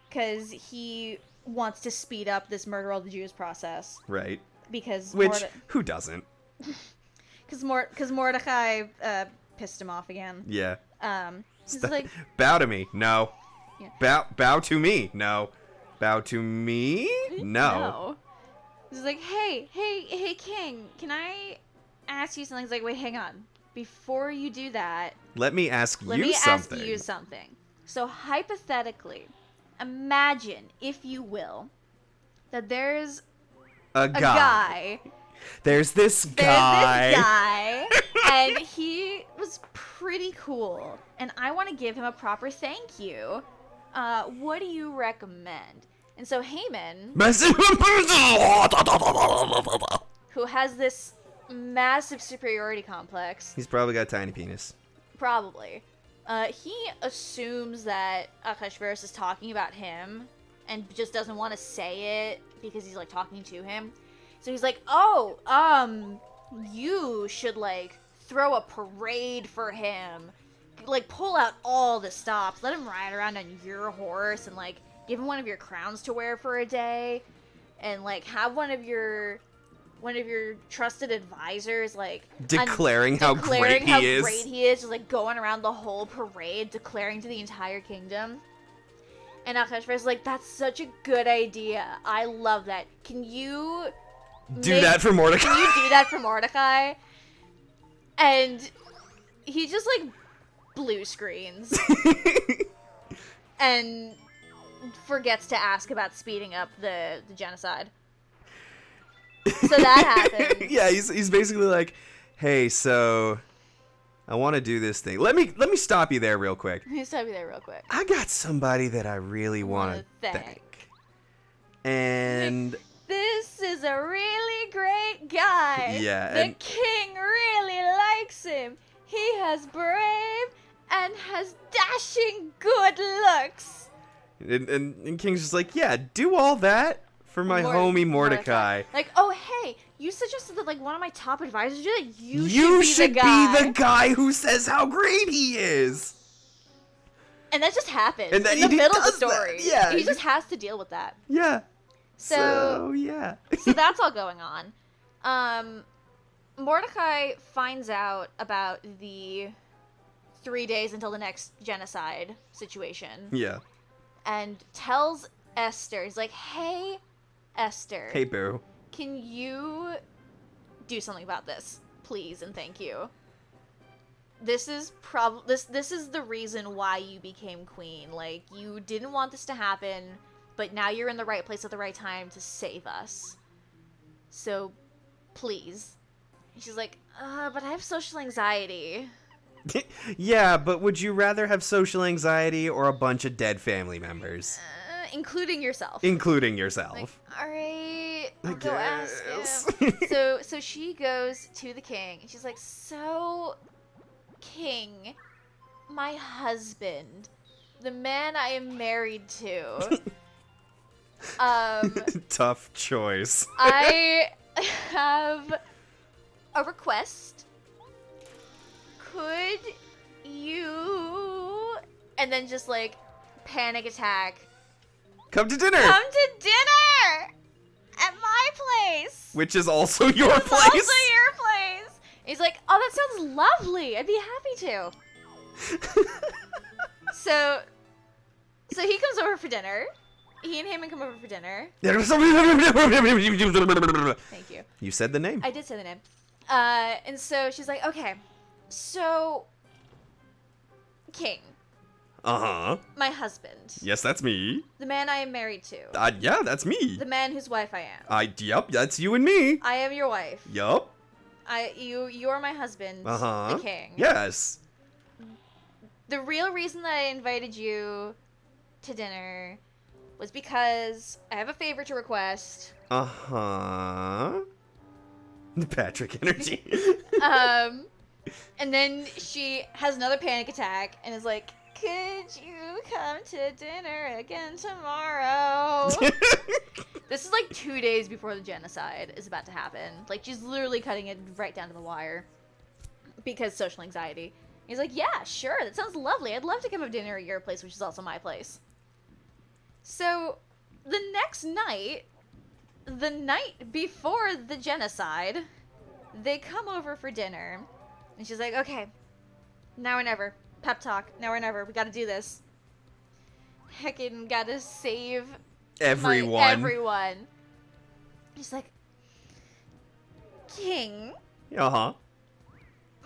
because he wants to speed up this murder all the Jews process. Right. Because Which, who doesn't? because Mordecai pissed him off again. Yeah. He's like, Bow to me. No. Yeah. Bow to me. No. Bow to me? No. He's like, hey, King, can I ask you something? He's like, wait, hang on. Before you do that, Let me ask let you me something. ask you something. So hypothetically, imagine, if you will, that there's A guy. There's this guy. There's this guy, and he was pretty cool, and I want to give him a proper thank you. What do you recommend? And so Haman, who has this massive superiority complex, He's probably got a tiny penis. probably, he assumes that Ahasuerus is talking about him, and just doesn't want to say it because he's, like, talking to him. So he's like, oh, you should, like, throw a parade for him. Like, pull out all the stops. Let him ride around on your horse and, like, give him one of your crowns to wear for a day. And, like, have one of your trusted advisors, like, Declaring how great he is. Great he is, just, like, going around the whole parade, declaring to the entire kingdom. And Ahasuerus is like, that's such a good idea. I love that. Can you Do that for Mordecai. Can you do that for Mordecai? And he just, like, blue screens. And forgets to ask about speeding up the genocide. So that happened. Yeah, he's basically like, hey, so I want to do this thing. Let me stop you there real quick. Let me stop you there real quick. I got somebody that I really want to thank. And This is a really great guy. Yeah, The and- king really likes him. He has brave and has dashing good looks. and King's just like, yeah, do all that for my homie Mordecai. Like, oh, hey, you suggested that, like, one of my top advisors do that. You should be the guy. be the guy who says how great he is. And that just happened And then in the he middle of the does that. story. Yeah. He just has to deal with that. Yeah. So yeah. So that's all going on. Mordecai finds out about the 3 days until the next genocide situation Yeah. and tells Esther, he's like, hey, Esther, Hey, boo. can you do something about this, please, and thank you. This is this is the reason why you became queen. Like, you didn't want this to happen, but now you're in the right place at the right time to save us. So, please. And she's like, but I have social anxiety. Yeah, but would you rather have social anxiety or a bunch of dead family members? Including yourself. Including yourself. Like, alright, I'll I go ask guess. him. So she goes to the king, and she's like, so, king, my husband, the man I am married to, Tough choice. I have a request. Could you... And then just, like, panic attack. Come to dinner! Come to dinner! At my place! Which is also your It's place? also your place! He's like, oh, that sounds lovely. I'd be happy to. So he comes over for dinner. He and Haman come over for dinner. Thank you. You said the name. I did say the name. And so she's like, okay, so, king, Uh-huh. my husband, Yes, that's me. the man I am married to, Yeah, that's me. the man whose wife I am. Yep, that's you and me. I am your wife. Yup. You are my husband, Uh-huh. the king. Yes. The real reason that I invited you to dinner was because I have a favor to request. Uh-huh. Patrick energy. And then she has another panic attack and is like, could you come to dinner again tomorrow? This is like 2 days before the genocide is about to happen. Like, she's literally cutting it right down to the wire because social anxiety. He's like, yeah, sure, that sounds lovely. I'd love to come have dinner at your place, which is also my place. So, the next night, the night before the genocide, they come over for dinner. And she's like, okay, now or never. Pep talk, now or never. We gotta do this. Heckin' gotta save everyone. She's like, king, Uh-huh.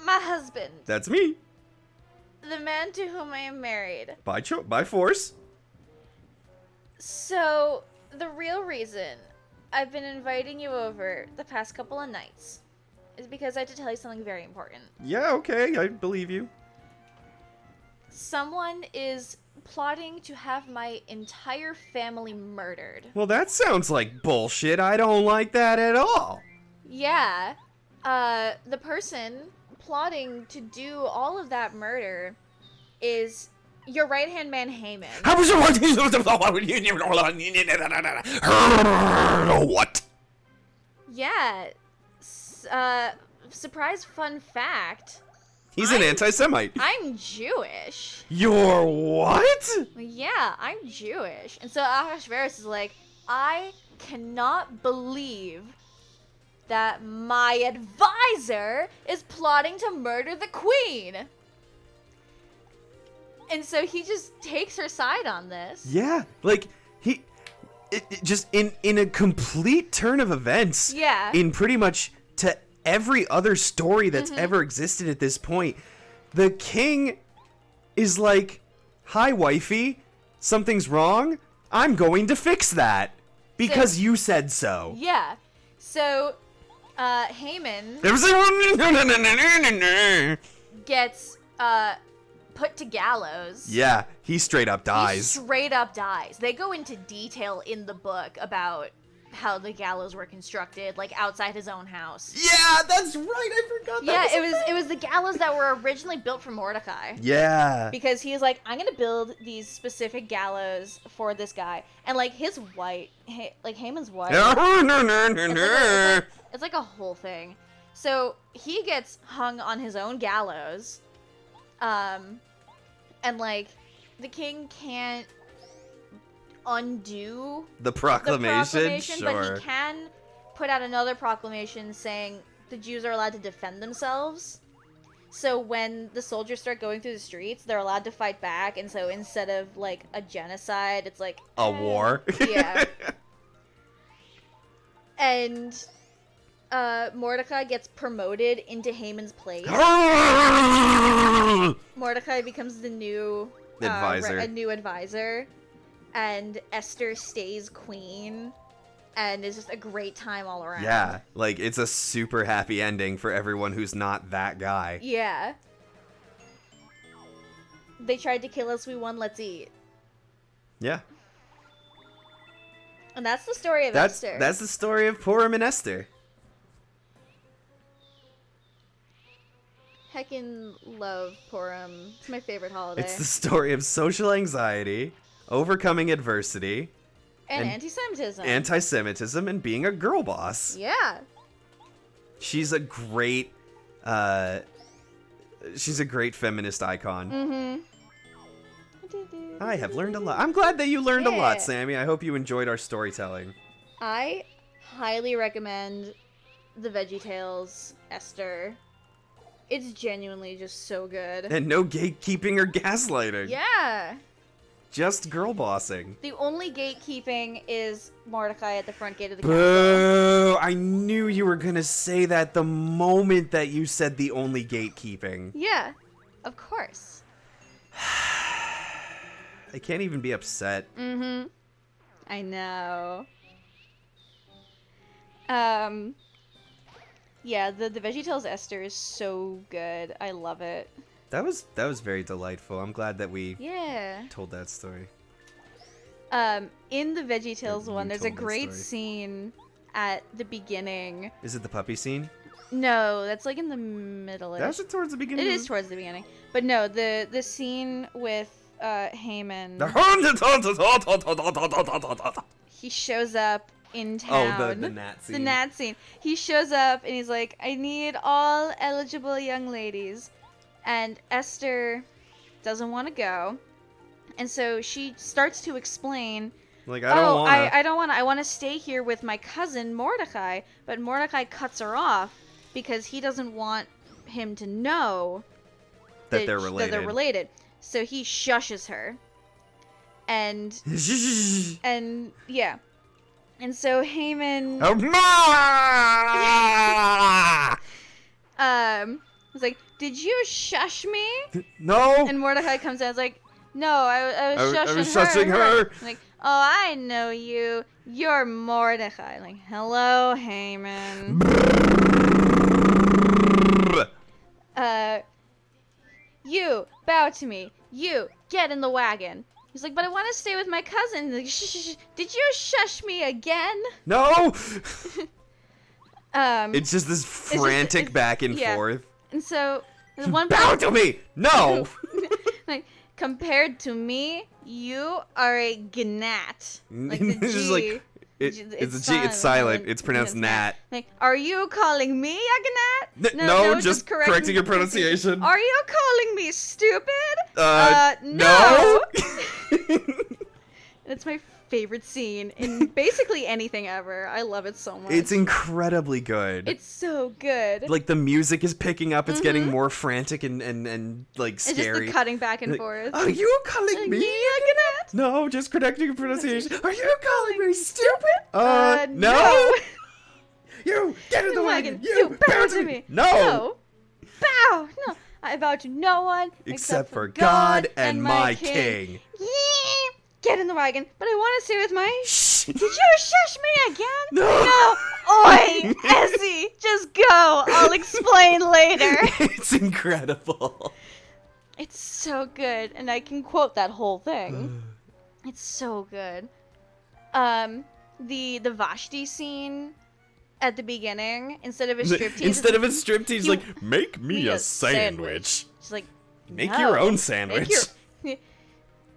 my husband, That's me. the man to whom I am married. By force. So, the real reason I've been inviting you over the past couple of nights is because I have to tell you something very important. Yeah, okay, I believe you. Someone is plotting to have my entire family murdered. Well, that sounds like bullshit. I don't like that at all. Yeah. The person plotting to do all of that murder is your right-hand man, Haman. What? Yeah. Surprise fun fact. He's an anti-Semite. I'm Jewish. You're what? Yeah, I'm Jewish. And so Ahasuerus is like, I cannot believe that my advisor is plotting to murder the queen. And so he just takes her side on this. Yeah, like it just in a complete turn of events. Yeah. In pretty much to every other story that's ever existed at this point, the king is like, "Hi, wifey, something's wrong. I'm going to fix that because you said so." Yeah. So, Haman gets put to gallows. Yeah, he straight up He dies. straight up dies. They go into detail in the book about how the gallows were constructed, like outside his own house. Yeah, that's right. I forgot that. Yeah, it was the gallows that were originally built for Mordecai. Yeah. Because he was like, I'm gonna build these specific gallows for this guy, and like his wife, like Haman's wife, it's like a whole thing. So he gets hung on his own gallows, and like the king can't undo The the proclamation, proclamation, sure. but he can put out another proclamation saying the Jews are allowed to defend themselves. So when the soldiers start going through the streets, they're allowed to fight back, and so instead of like a genocide, it's like A war. Yeah. And Mordecai gets promoted into Haman's place. Mordecai becomes the new Advisor. a new advisor, and Esther stays queen, and it's just a great time all around. Yeah, like it's a super happy ending for everyone who's not that guy. Yeah. They tried to kill us, we won, let's eat. Yeah. And that's the story of That's Esther. the story of Purim and Esther. Heckin' love Purim. It's my favorite holiday. It's the story of social anxiety, overcoming adversity, and and anti-Semitism. anti-Semitism, and being a girl boss. Yeah. She's a great feminist icon. Mm-hmm. I have learned a lot. I'm glad that you learned a Yeah. lot, Sammy. I hope you enjoyed our storytelling. I highly recommend the VeggieTales Esther. It's genuinely just so good. And no gatekeeping or gaslighting. Yeah. Just girl bossing. The only gatekeeping is Mordecai at the front gate of the castle. Boo! I knew you were gonna say that the moment that you said the only gatekeeping. Yeah, of course. I can't even be upset. Mm-hmm. I know. Yeah, the VeggieTales Esther is so good. I love it. That was very delightful. I'm glad that we Yeah. told that story. In the VeggieTales You one, there's a told that great story. scene at the beginning. Is it the puppy scene? No, that's like in the middle. That's it towards the beginning. It is towards the beginning. But no, the scene with Haman. He shows up in town. Oh, the gnat scene. The gnat scene. He shows up and he's like, I need all eligible young ladies. And Esther doesn't want to go. And so she starts to explain, Like, I don't want to. I don't want to. I want to stay here with my cousin Mordecai. But Mordecai cuts her off because he doesn't want him to know That they're related. So he shushes her. And yeah. And so Haman was like, "Did you shush me?" No! And Mordecai comes out and is like, "No, I was shushing I was shushing her. I'm like, "Oh, I know you. You're Mordecai." I'm like, "Hello, Haman." You bow to me. You get in the wagon. He's like, "But I want to stay with my cousin." He's like, shh. Did you shush me again? No! Um, It's just this frantic it's- back and yeah. forth. and so the one Bow to me! No! like, compared to me, you are a gnat. Like the It's just G. like, it's a G, it's silent. It's pronounced nat. Like, are you calling me a gnat? No, just correcting your pronunciation. Are you calling me stupid? No! No. It's my favorite scene in basically anything ever. I love it so much. It's incredibly good. It's so good. Like, the music is picking up. It's getting more frantic and like, It's just scary. the cutting back and Like, forth. Are you calling Like, me "Yeah, a gnat? No, just correcting your pronunciation. Are you calling me stupid? No. No! You, get in the wagon! You, bow to me! No! Bow! No! I bow to no one Except for God and my king. Yeah. Get in the wagon, but I want to stay with my... Shh! Did you shush me again? No. Oi! Essie! Just go! I'll explain later. It's incredible. It's so good, and I can quote that whole thing. It's so good. The Vashti scene at the beginning, instead of a striptease... Instead of a striptease, You- like, make me a sandwich. She's like, Make "No, your own make sandwich. your-"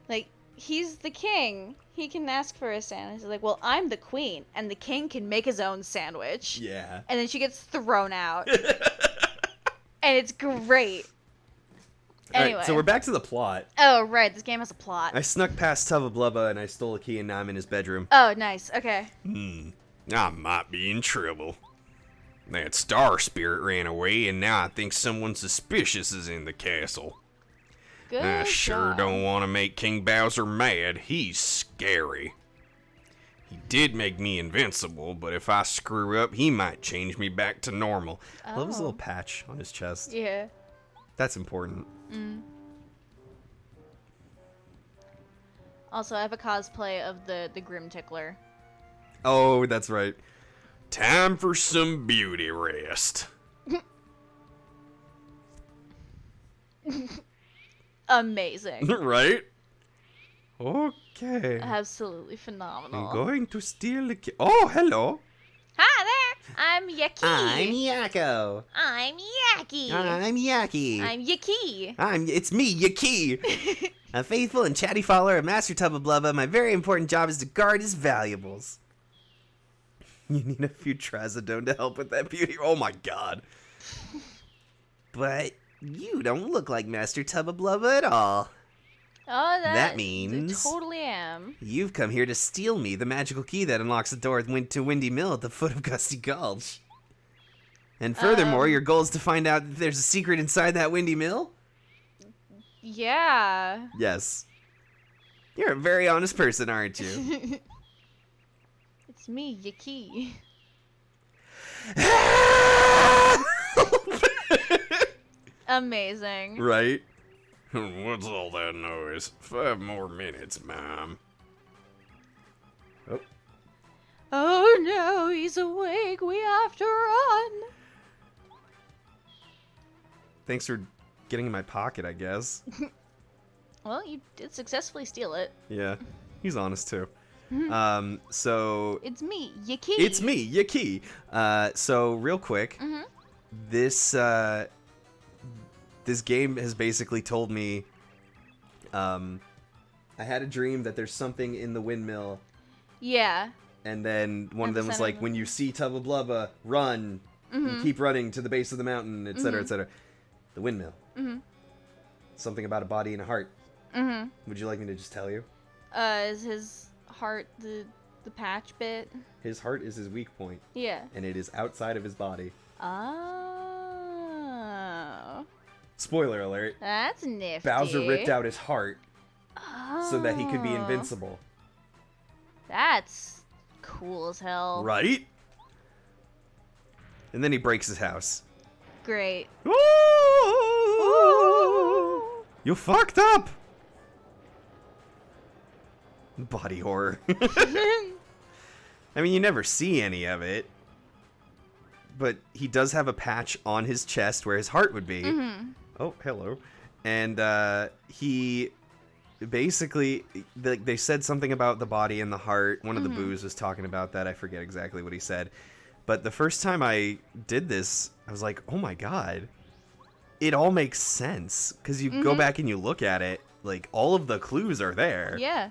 Like, he's the king. He can ask for a sandwich. He's like, well, I'm the queen, and the king can make his own sandwich. Yeah. And then she gets thrown out. And it's great. Anyway. Alright, so we're back to the plot. Oh, right. This game has a plot. I snuck past Tubba Blubba and I stole a key and now I'm in his bedroom. Oh, nice. Okay. I might be in trouble. That star spirit ran away and now I think someone suspicious is in the castle. Good I sure job. don't want to make King Bowser mad. He's scary. He did make me invincible, but if I screw up, he might change me back to normal. I love his little patch on his chest. Yeah. That's important. Also, I have a cosplay of the Grim Tickler. Oh, that's right. Time for some beauty rest. Amazing. Right? Okay. Absolutely phenomenal. I'm going to steal the key. Oh, hello. Hi there. I'm Yaki. Yakko. I'm Yaki. I'm Yaki. I'm Yaki. It's me, Yaki. A faithful and chatty follower of Master Tubba Blubba, my very important job is to guard his valuables. You need a few trazodone to help with that beauty. Oh my god. But you don't look like Master Tubba Blubba at all. Oh, That means I totally am. you've come here to steal me the magical key that unlocks the door to Windy Mill at the foot of Gusty Gulch. And furthermore, your goal is to find out if there's a secret inside that Windy Mill? Yeah. Yes. You're a very honest person, aren't you? It's me, Yaki. Amazing. Right? What's all that noise? 5 more minutes, Mom. Oh. Oh no, he's awake. We have to run. Thanks for getting in my pocket, I guess. Well, you did successfully steal it. Yeah, he's honest too. So It's me, Yaki. it's me, Yaki. So real quick, this this game has basically told me, I had a dream that there's something in the windmill, Yeah. and then one of them was 100% like, of when you see Tubba Blubba, run, and keep running to the base of the mountain, etc., etc. The windmill. Something about a body and a heart. Would you like me to just tell you? Is his heart the patch bit? His heart is his weak point, Yeah. and it is outside of his body. Oh. Spoiler alert. That's nifty. Bowser ripped out his heart so that he could be Oh. invincible. That's cool as hell. Right? And then he breaks his house. Great. You fucked up! Body horror. I mean, you never see any of it. But he does have a patch on his chest where his heart would be. Oh, hello. And he basically, they said something about the body and the heart. One of the boos was talking about that. I forget exactly what he said. But the first time I did this, I was like, oh my god. It all makes sense. Because you go back and you look at it, like, all of the clues are there. Yeah.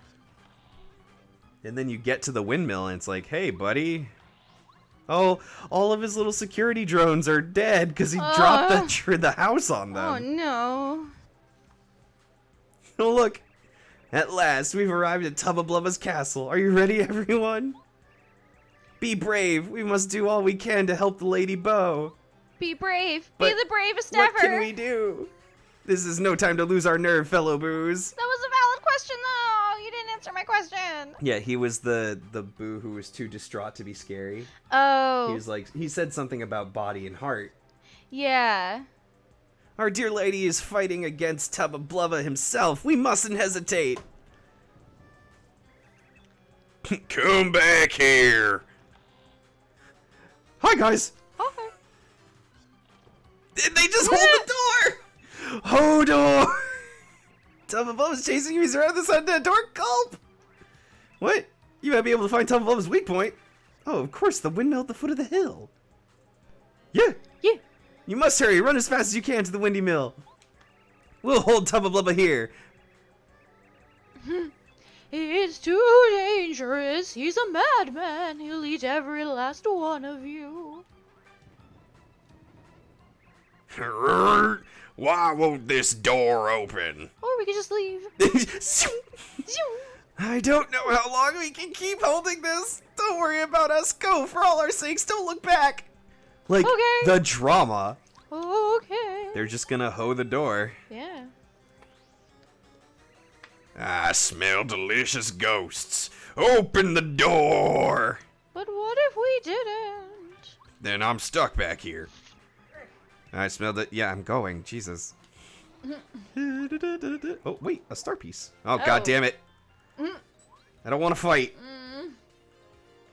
And then you get to the windmill and it's like, hey, buddy. Oh, all of his little security drones are dead because he dropped the house on them. Oh no. Oh, look. At last, we've arrived at Tubba Blubba's castle. Are you ready, everyone? Be brave. We must do all we can to help the Lady Bow. Be brave. But Be the bravest What ever. can we do? This is no time to lose our nerve, fellow boos. That was a valid question, though. You didn't answer my question. Yeah, he was the boo who was too distraught to be scary. Oh. He was like, he said something about body and heart. Yeah. Our dear lady is fighting against Tubba Blubba himself. We mustn't hesitate. Come back here. Hi, guys. Okay. Did they just hold the door? Hodor! Tubba Blubba's chasing you. He's around this undead door. Gulp! What? You might be able to find Tubba Blubba's weak point. Oh, of course, the windmill at the foot of the hill. Yeah. Yeah. You must hurry. Run as fast as you can to the Windy Mill. We'll hold Tubba Blubba here. It's too dangerous. He's a madman. He'll eat every last one of you. Why won't this door open? Or we could just leave. I don't know how long we can keep holding this. Don't worry about us. Go, for all our sakes. Don't look back. Like, Okay. the drama. Okay. They're just gonna hoe the door. Yeah. I smell delicious ghosts. Open the door! But what if we didn't? Then I'm stuck back here. I smelled it. Yeah, I'm going. Jesus. Oh, wait. A star piece. Oh, god damn it. I don't want to fight.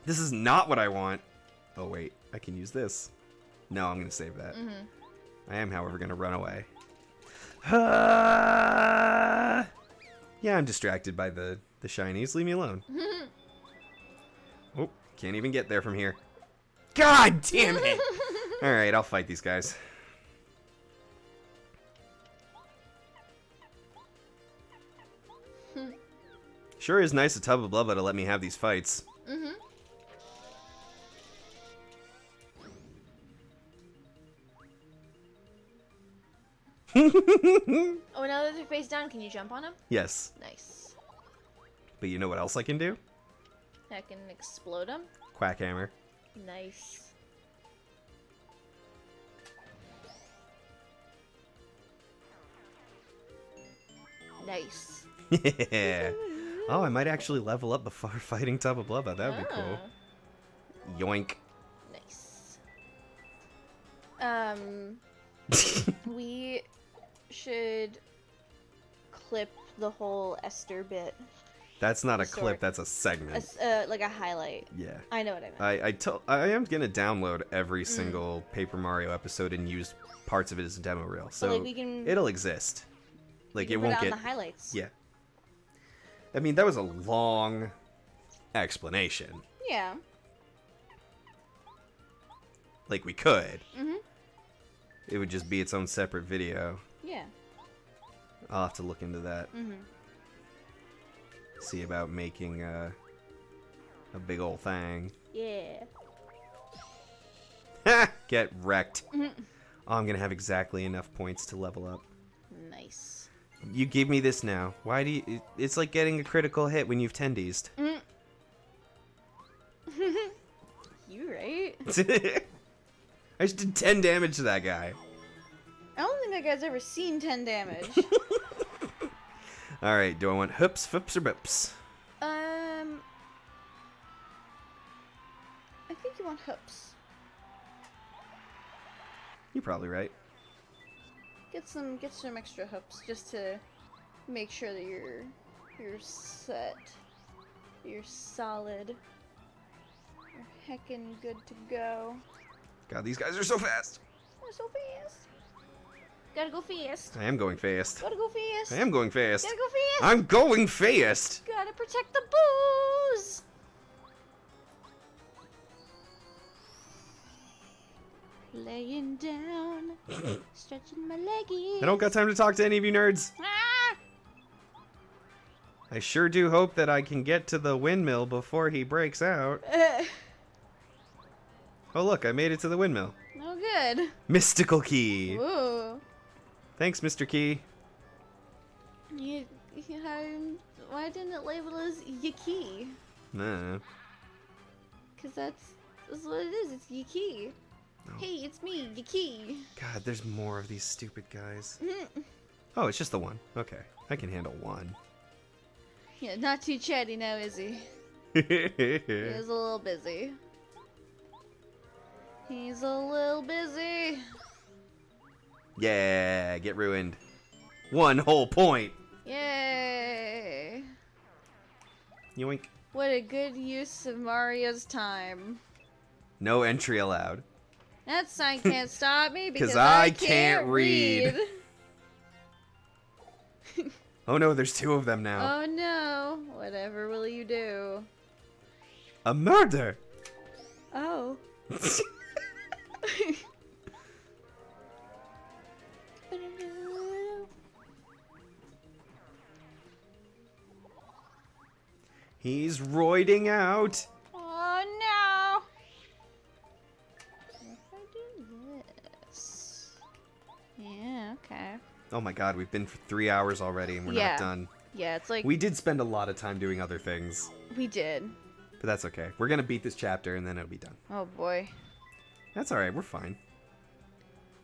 This is not what I want. Oh, wait. I can use this. No, I'm going to save that. I am, however, going to run away. Yeah, I'm distracted by the shinies. Leave me alone. Oh, can't even get there from here. God damn it! Alright, I'll fight these guys. Sure is nice of Tubba Blubba to let me have these fights. Oh, now that they're face down, can you jump on them? Yes. Nice. But you know what else I can do? I can explode them. Quackhammer. Nice. Nice. Yeah. Oh, I might actually level up before fighting Tubba Blubba. That would be cool. Yoink. Nice. We should clip the whole Esther bit. That's not a Sort. clip, that's a segment. Like a highlight. Yeah. I know what I meant. I am gonna download every single Paper Mario episode and use parts of it as a demo reel. So like, we can- it'll exist. Like We it can won't put it get on the highlights. Yeah. I mean, that was a long explanation. Yeah. Like we could. Mhm. It would just be its own separate video. Yeah. I'll have to look into that. Mhm. See about making a big old thing. Yeah. Ha! Get wrecked. Mhm. Oh, I'm gonna have exactly enough points to level up. Nice. You give me this now. Why do you... It's like getting a critical hit when you've 10D'd. You right? I just did 10 damage to that guy. I don't think that guy's ever seen 10 damage. Alright, do I want hoops, foops, or bips? I think you want hoops. You're probably right. Get some extra hoops just to make sure that you're set. You're solid. You're heckin' good to go. God, these guys are so fast. You're so fast. Gotta go fast. I am going fast. Gotta go fast. I am going fast. Gotta go fast. I'm going fast. Gotta protect the booze. Laying down, stretching my leggies. I don't got time to talk to any of you nerds. Ah! I sure do hope that I can get to the windmill before he breaks out. Oh look, I made it to the windmill. No good. Mystical key. Ooh. Thanks, Mr. Key. Why didn't it label as Yaki? Nah. Because that's what it is. It's Yaki. No. Hey, it's me, Yaki. God, there's more of these stupid guys. Oh, it's just the one. Okay, I can handle one. Yeah, not too chatty now, is he? He's a little busy. He's a little busy. Yeah, get ruined. 1 whole point. Yay. Yoink. What a good use of Mario's time. No entry allowed. That sign can't stop me because 'Cause I I can't can't read. read. Oh no, there's 2 of them now. Oh no. Whatever will you do? A murder! Oh. He's roiding out. Oh no! What if I do this? Yeah, okay. Oh my god, we've been for 3 hours already and we're Yeah. not done. Yeah, it's like We did spend a lot of time doing other things, we did. but that's okay. We're gonna beat this chapter and then it'll be done. Oh boy. That's alright, we're fine.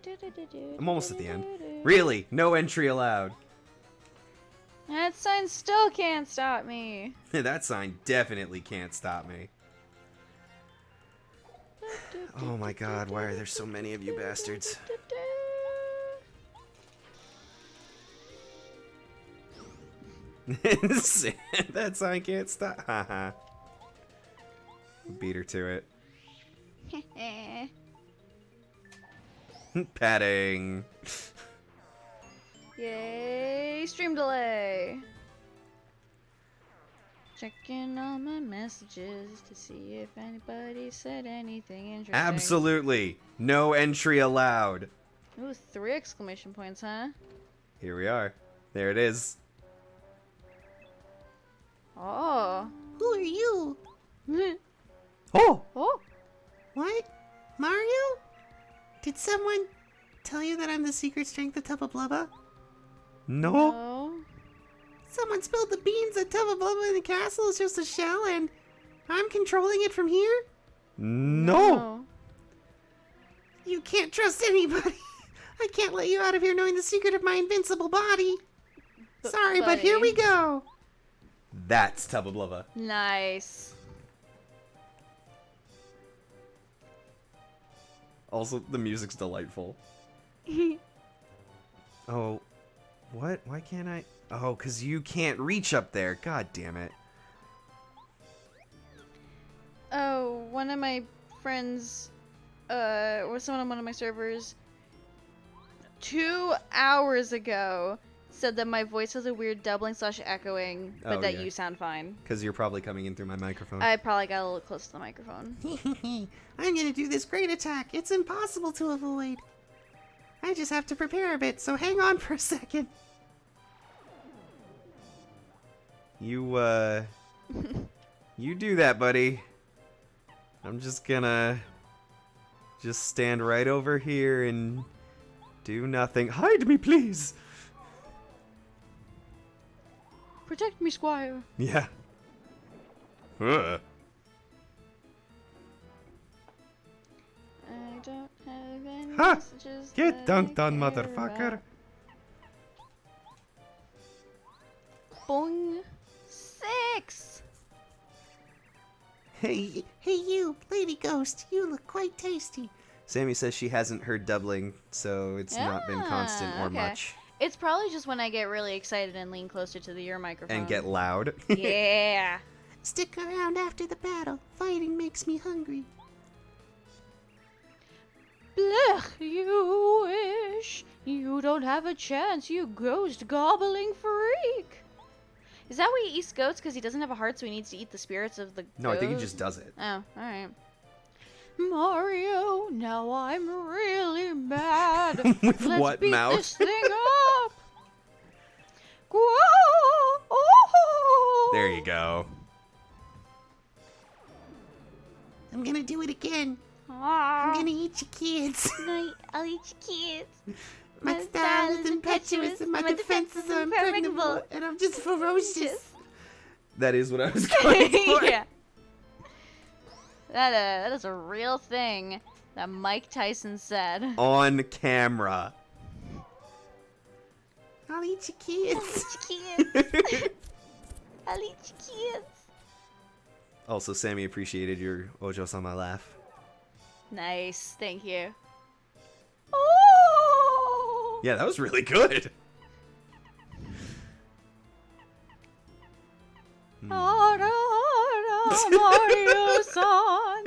I'm almost at the end. Really? No entry allowed. That sign still can't stop me. That sign definitely can't stop me. Oh my god, why are there so many of you bastards? That sign can't stop. Haha. Beat her to it. Padding. Yay, stream delay. Checking all my messages to see if anybody said anything interesting. Absolutely. No entry allowed. Ooh, 3 exclamation points, huh? Here we are. There it is. Oh. Who are you? Oh! Oh. What? Mario? Did someone tell you that I'm the secret strength of Tubba Blubba? No. No. Someone spilled the beans that Tubba Blubba in the castle is just a shell and I'm controlling it from here? No. You can't trust anybody. I can't let you out of here knowing the secret of my invincible body. Sorry, but here we go. That's Tubba Blubba. Nice. Also, the music's delightful. Oh, what? Why can't I? Oh, because you can't reach up there. God damn it. Oh, one of my friends, or someone on one of my servers, 2 hours ago said that my voice has a weird doubling / echoing, but Oh, that yeah. you sound fine. Because you're probably coming in through my microphone. I probably got a little close to the microphone. I'm gonna do this great attack. It's impossible to avoid. I just have to prepare a bit, so hang on for a second. You, you do that, buddy. I'm just gonna stand right over here and do nothing. Hide me, please. Protect me, Squire. Yeah. I don't have any Ha! messages. Get that I dunked on, care motherfucker. about. Boing. 6. Hey you, Lady Ghost, you look quite tasty. Sammy says she hasn't heard doubling, so it's not been constant or okay. much. It's probably just when I get really excited and lean closer to the ear microphone. And get loud. Yeah. Stick around after the battle. Fighting makes me hungry. Blech, you wish you don't have a chance, you ghost gobbling freak. Is that why he eats goats? Because he doesn't have a heart, so he needs to eat the spirits of the No, I think he goat? just does it. Oh, alright. Mario, now I'm really mad. With Let's what beat mouth? this thing up. Whoa! There you go. I'm gonna do it again. Ah. I'm gonna eat your kids. I'll eat your kids. My style is impetuous and my defenses are impregnable. And I'm just ferocious. That is what I was going for. Yeah. That is a real thing that Mike Tyson said. On camera. I'll eat your kids. I'll eat your kids. Also, Sammy appreciated your Ojo-sama laugh. Nice, thank you. Oh! Yeah, that was really good. Ara, Mario-san.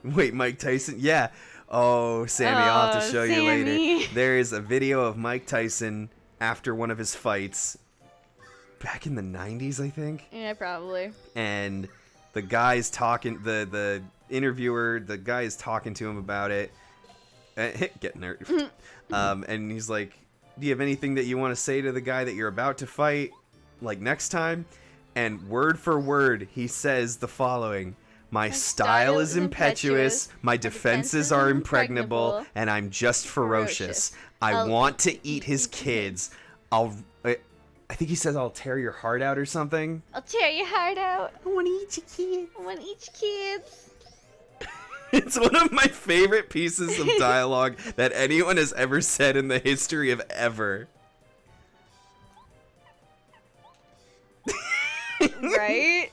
Wait, Mike Tyson? Yeah. Oh, Sammy, I'll have to show you later. Sammy. There is a video of Mike Tyson after one of his fights back in the 90s, I think. Yeah, probably. And the guy's talking, the interviewer, the guy is talking to him about it. Get nerved. And he's like, do you have anything that you want to say to the guy that you're about to fight, like next time? And word for word, he says the following. My style is impetuous, my defenses are impregnable, and I'm just ferocious. I want to eat his kids. I think he says I'll tear your heart out or something. I'll tear your heart out. I want to eat your kids. I want to eat your kids. It's one of my favorite pieces of dialogue that anyone has ever said in the history of ever. right?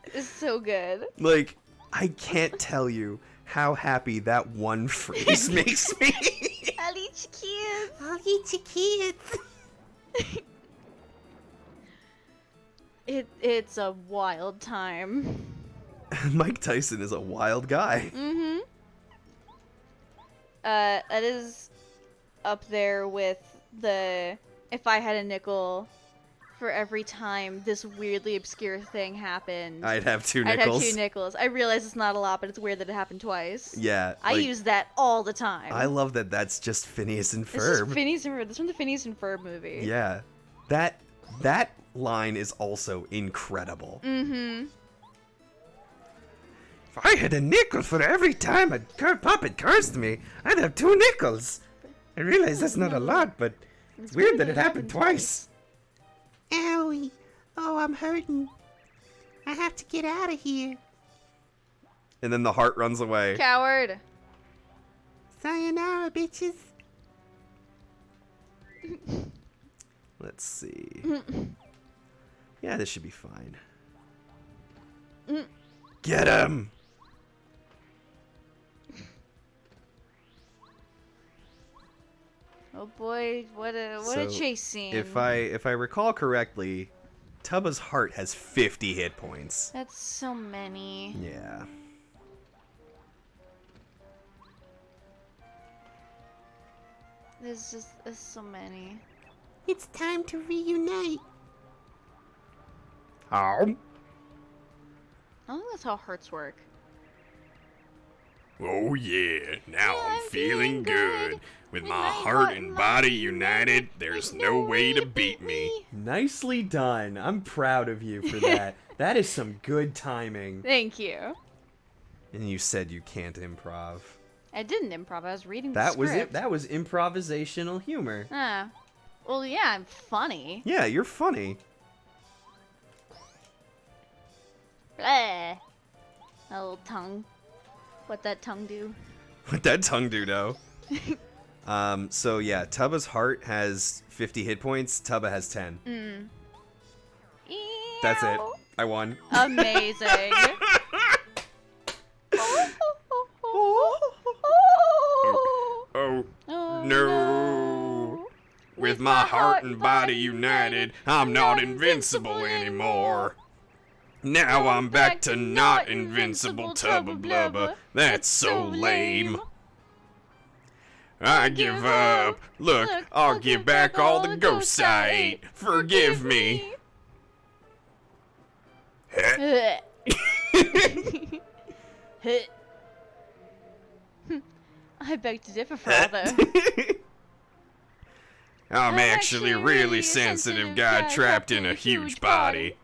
It's so good. Like, I can't tell you how happy that one phrase makes me. I'll eat your kids. I'll eat your kids. It's a wild time. Mike Tyson is a wild guy. Mm-hmm. That is up there with the if I had a nickel for every time this weirdly obscure thing happened. I'd have 2 I'd nickels. have 2 nickels. I realize it's not a lot, but it's weird that it happened twice. Yeah. I like, use that all the time. I love that that's just Phineas and This is Ferb. Phineas and Ferb. This is from the Phineas and Ferb movie. Yeah. That line is also incredible. Mm-hmm. If I had a nickel for every time a puppet cursed me, I'd have 2 nickels. I realize that's not a lot, but it's weird that it happened twice. Owie. Oh, I'm hurting. I have to get out of here. And then the heart runs away. Coward. Sayonara, bitches. Let's see. Yeah, this should be fine. Get him! Oh boy, what a So, chase scene. If I recall correctly, Tubba's heart has 50 hit points. That's so many. Yeah. There's so many. It's time to reunite. How? I don't think that's how hearts work. Oh yeah, now Yeah, I'm I'm feeling feeling good. good. With my heart and body united, there's no way to beat me. Nicely done. I'm proud of you for that. That is some good timing. Thank you. And you said you can't improv. I didn't improv. I was reading the That was script. it. That was improvisational humor. Ah. Well, yeah, I'm funny. Yeah, you're funny. Bleh. A little tongue. What that tongue do? What that tongue do, though? So yeah, Tubba's heart has 50 hit points. Tubba has 10. That's it. Ew. I won. Amazing. Oh, Oh, no. With my heart and body united, I'm not invincible anymore. Now I'm back to not invincible, Tubba Blubba. That's so lame. I give up. Look, I'll give back all the ghosts I ate. Forgive me. I beg to differ, father. I'm actually a really sensitive guy trapped in a huge body.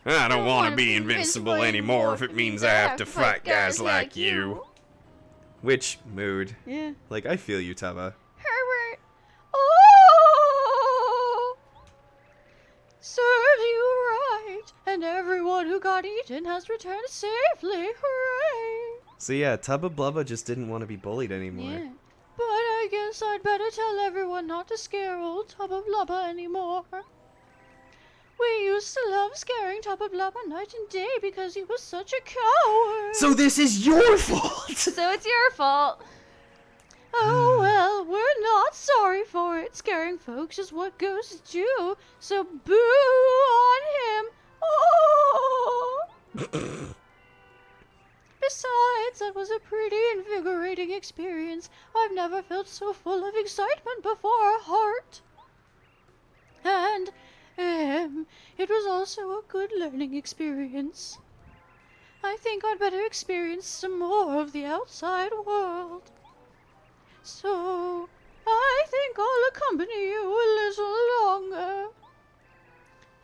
I don't want to be invincible anymore if it means I have to fight guys like you. Which mood? Yeah. Like, I feel you, Tubba. Herbert. Oh! Serves you right, and everyone who got eaten has returned safely. Hooray! So yeah, Tubba Blubba just didn't want to be bullied anymore. Yeah. But I guess I'd better tell everyone not to scare old Tubba Blubba anymore. We used to love scaring Tubba Blubba night and day because he was such a coward. So this is your fault! So it's your fault. Oh well, we're not sorry for it. Scaring folks is what ghosts do. So boo on him. Oh! Besides, that was a pretty invigorating experience. I've never felt so full of excitement before, heart. And, it was also a good learning experience. I think I'd better experience some more of the outside world. So, I think I'll accompany you a little longer.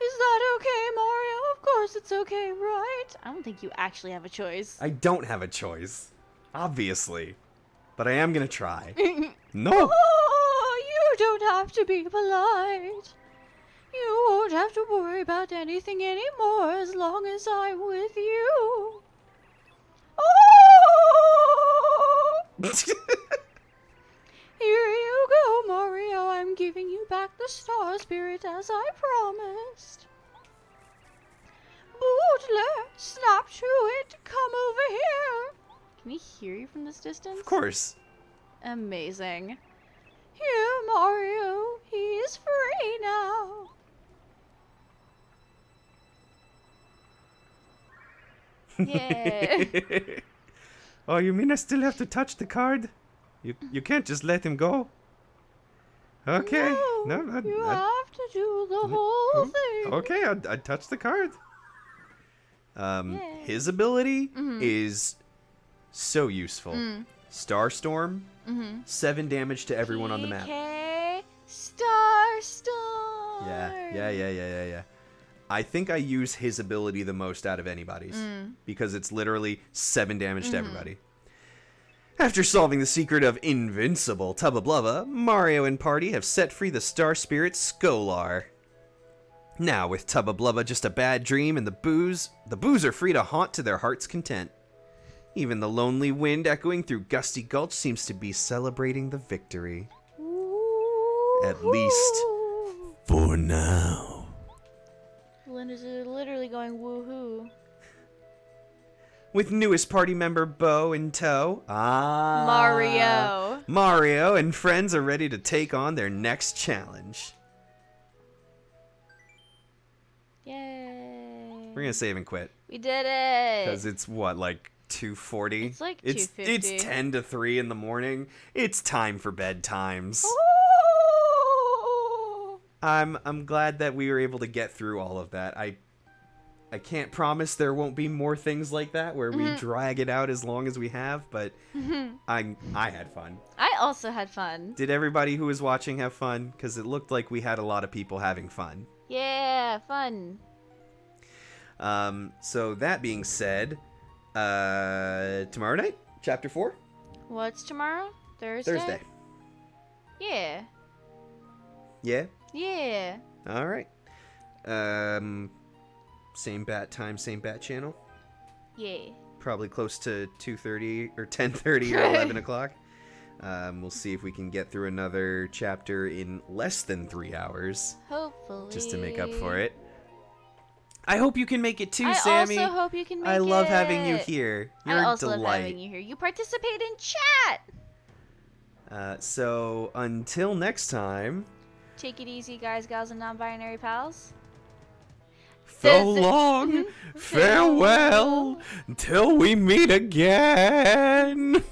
Is that okay, Mario? Of course it's okay, right? I don't think you actually have a choice. I don't have a choice. Obviously. But I am gonna try. No! Oh, you don't have to be polite. You won't have to worry about anything anymore as long as I'm with you. Oh! Here you go, Mario. I'm giving you back the star spirit as I promised. snap to it. Come over here. Can we hear you from this distance? Of course. Amazing. Here, Mario. He's free now. Yeah. Oh, you mean I still have to touch the card? You can't just let him go. Okay. No, you have to do the whole thing. Okay, I'd touch the card. Yeah. His ability is so useful. Starstorm, 7 damage to everyone on the map. PK Starstorm. Yeah. I think I use his ability the most out of anybody's because it's literally 7 damage to everybody. After solving the secret of invincible Tubba Blubba, Mario and party have set free the star spirit Skolar. Now, with Tubba Blubba just a bad dream and the boos are free to haunt to their heart's content. Even the lonely wind echoing through Gusty Gulch seems to be celebrating the victory. At least for now. Linda's literally going woohoo. With newest party member Bo in tow, Mario and friends are ready to take on their next challenge. Yay. We're gonna save and quit We did it. because it's what, like 2:40. It's like it's 2:50. 10 to 3 in the morning. It's time for bedtimes. Ooh. I'm glad that we were able to get through all of that. I can't promise there won't be more things like that where we drag it out as long as we have, but I had fun. I also had fun. Did everybody who was watching have fun? Because it looked like we had a lot of people having fun. Yeah, fun. So that being said, tomorrow night, chapter 4. What's tomorrow? Thursday? Thursday. Yeah. Yeah? Yeah. All right. Same bat time, same bat channel. Yeah. Probably close to 2:30 or 10:30 or 11 o'clock. We'll see if we can get through another chapter in less than 3 hours. Hopefully. Just to make up for it. I hope you can make it too, I Sammy. also hope you can make it. I love having you here. You're I a also delight. love having you here. You participate in chat. So until next time. Take it easy, guys, gals, and non-binary pals. So long, farewell, until we meet again.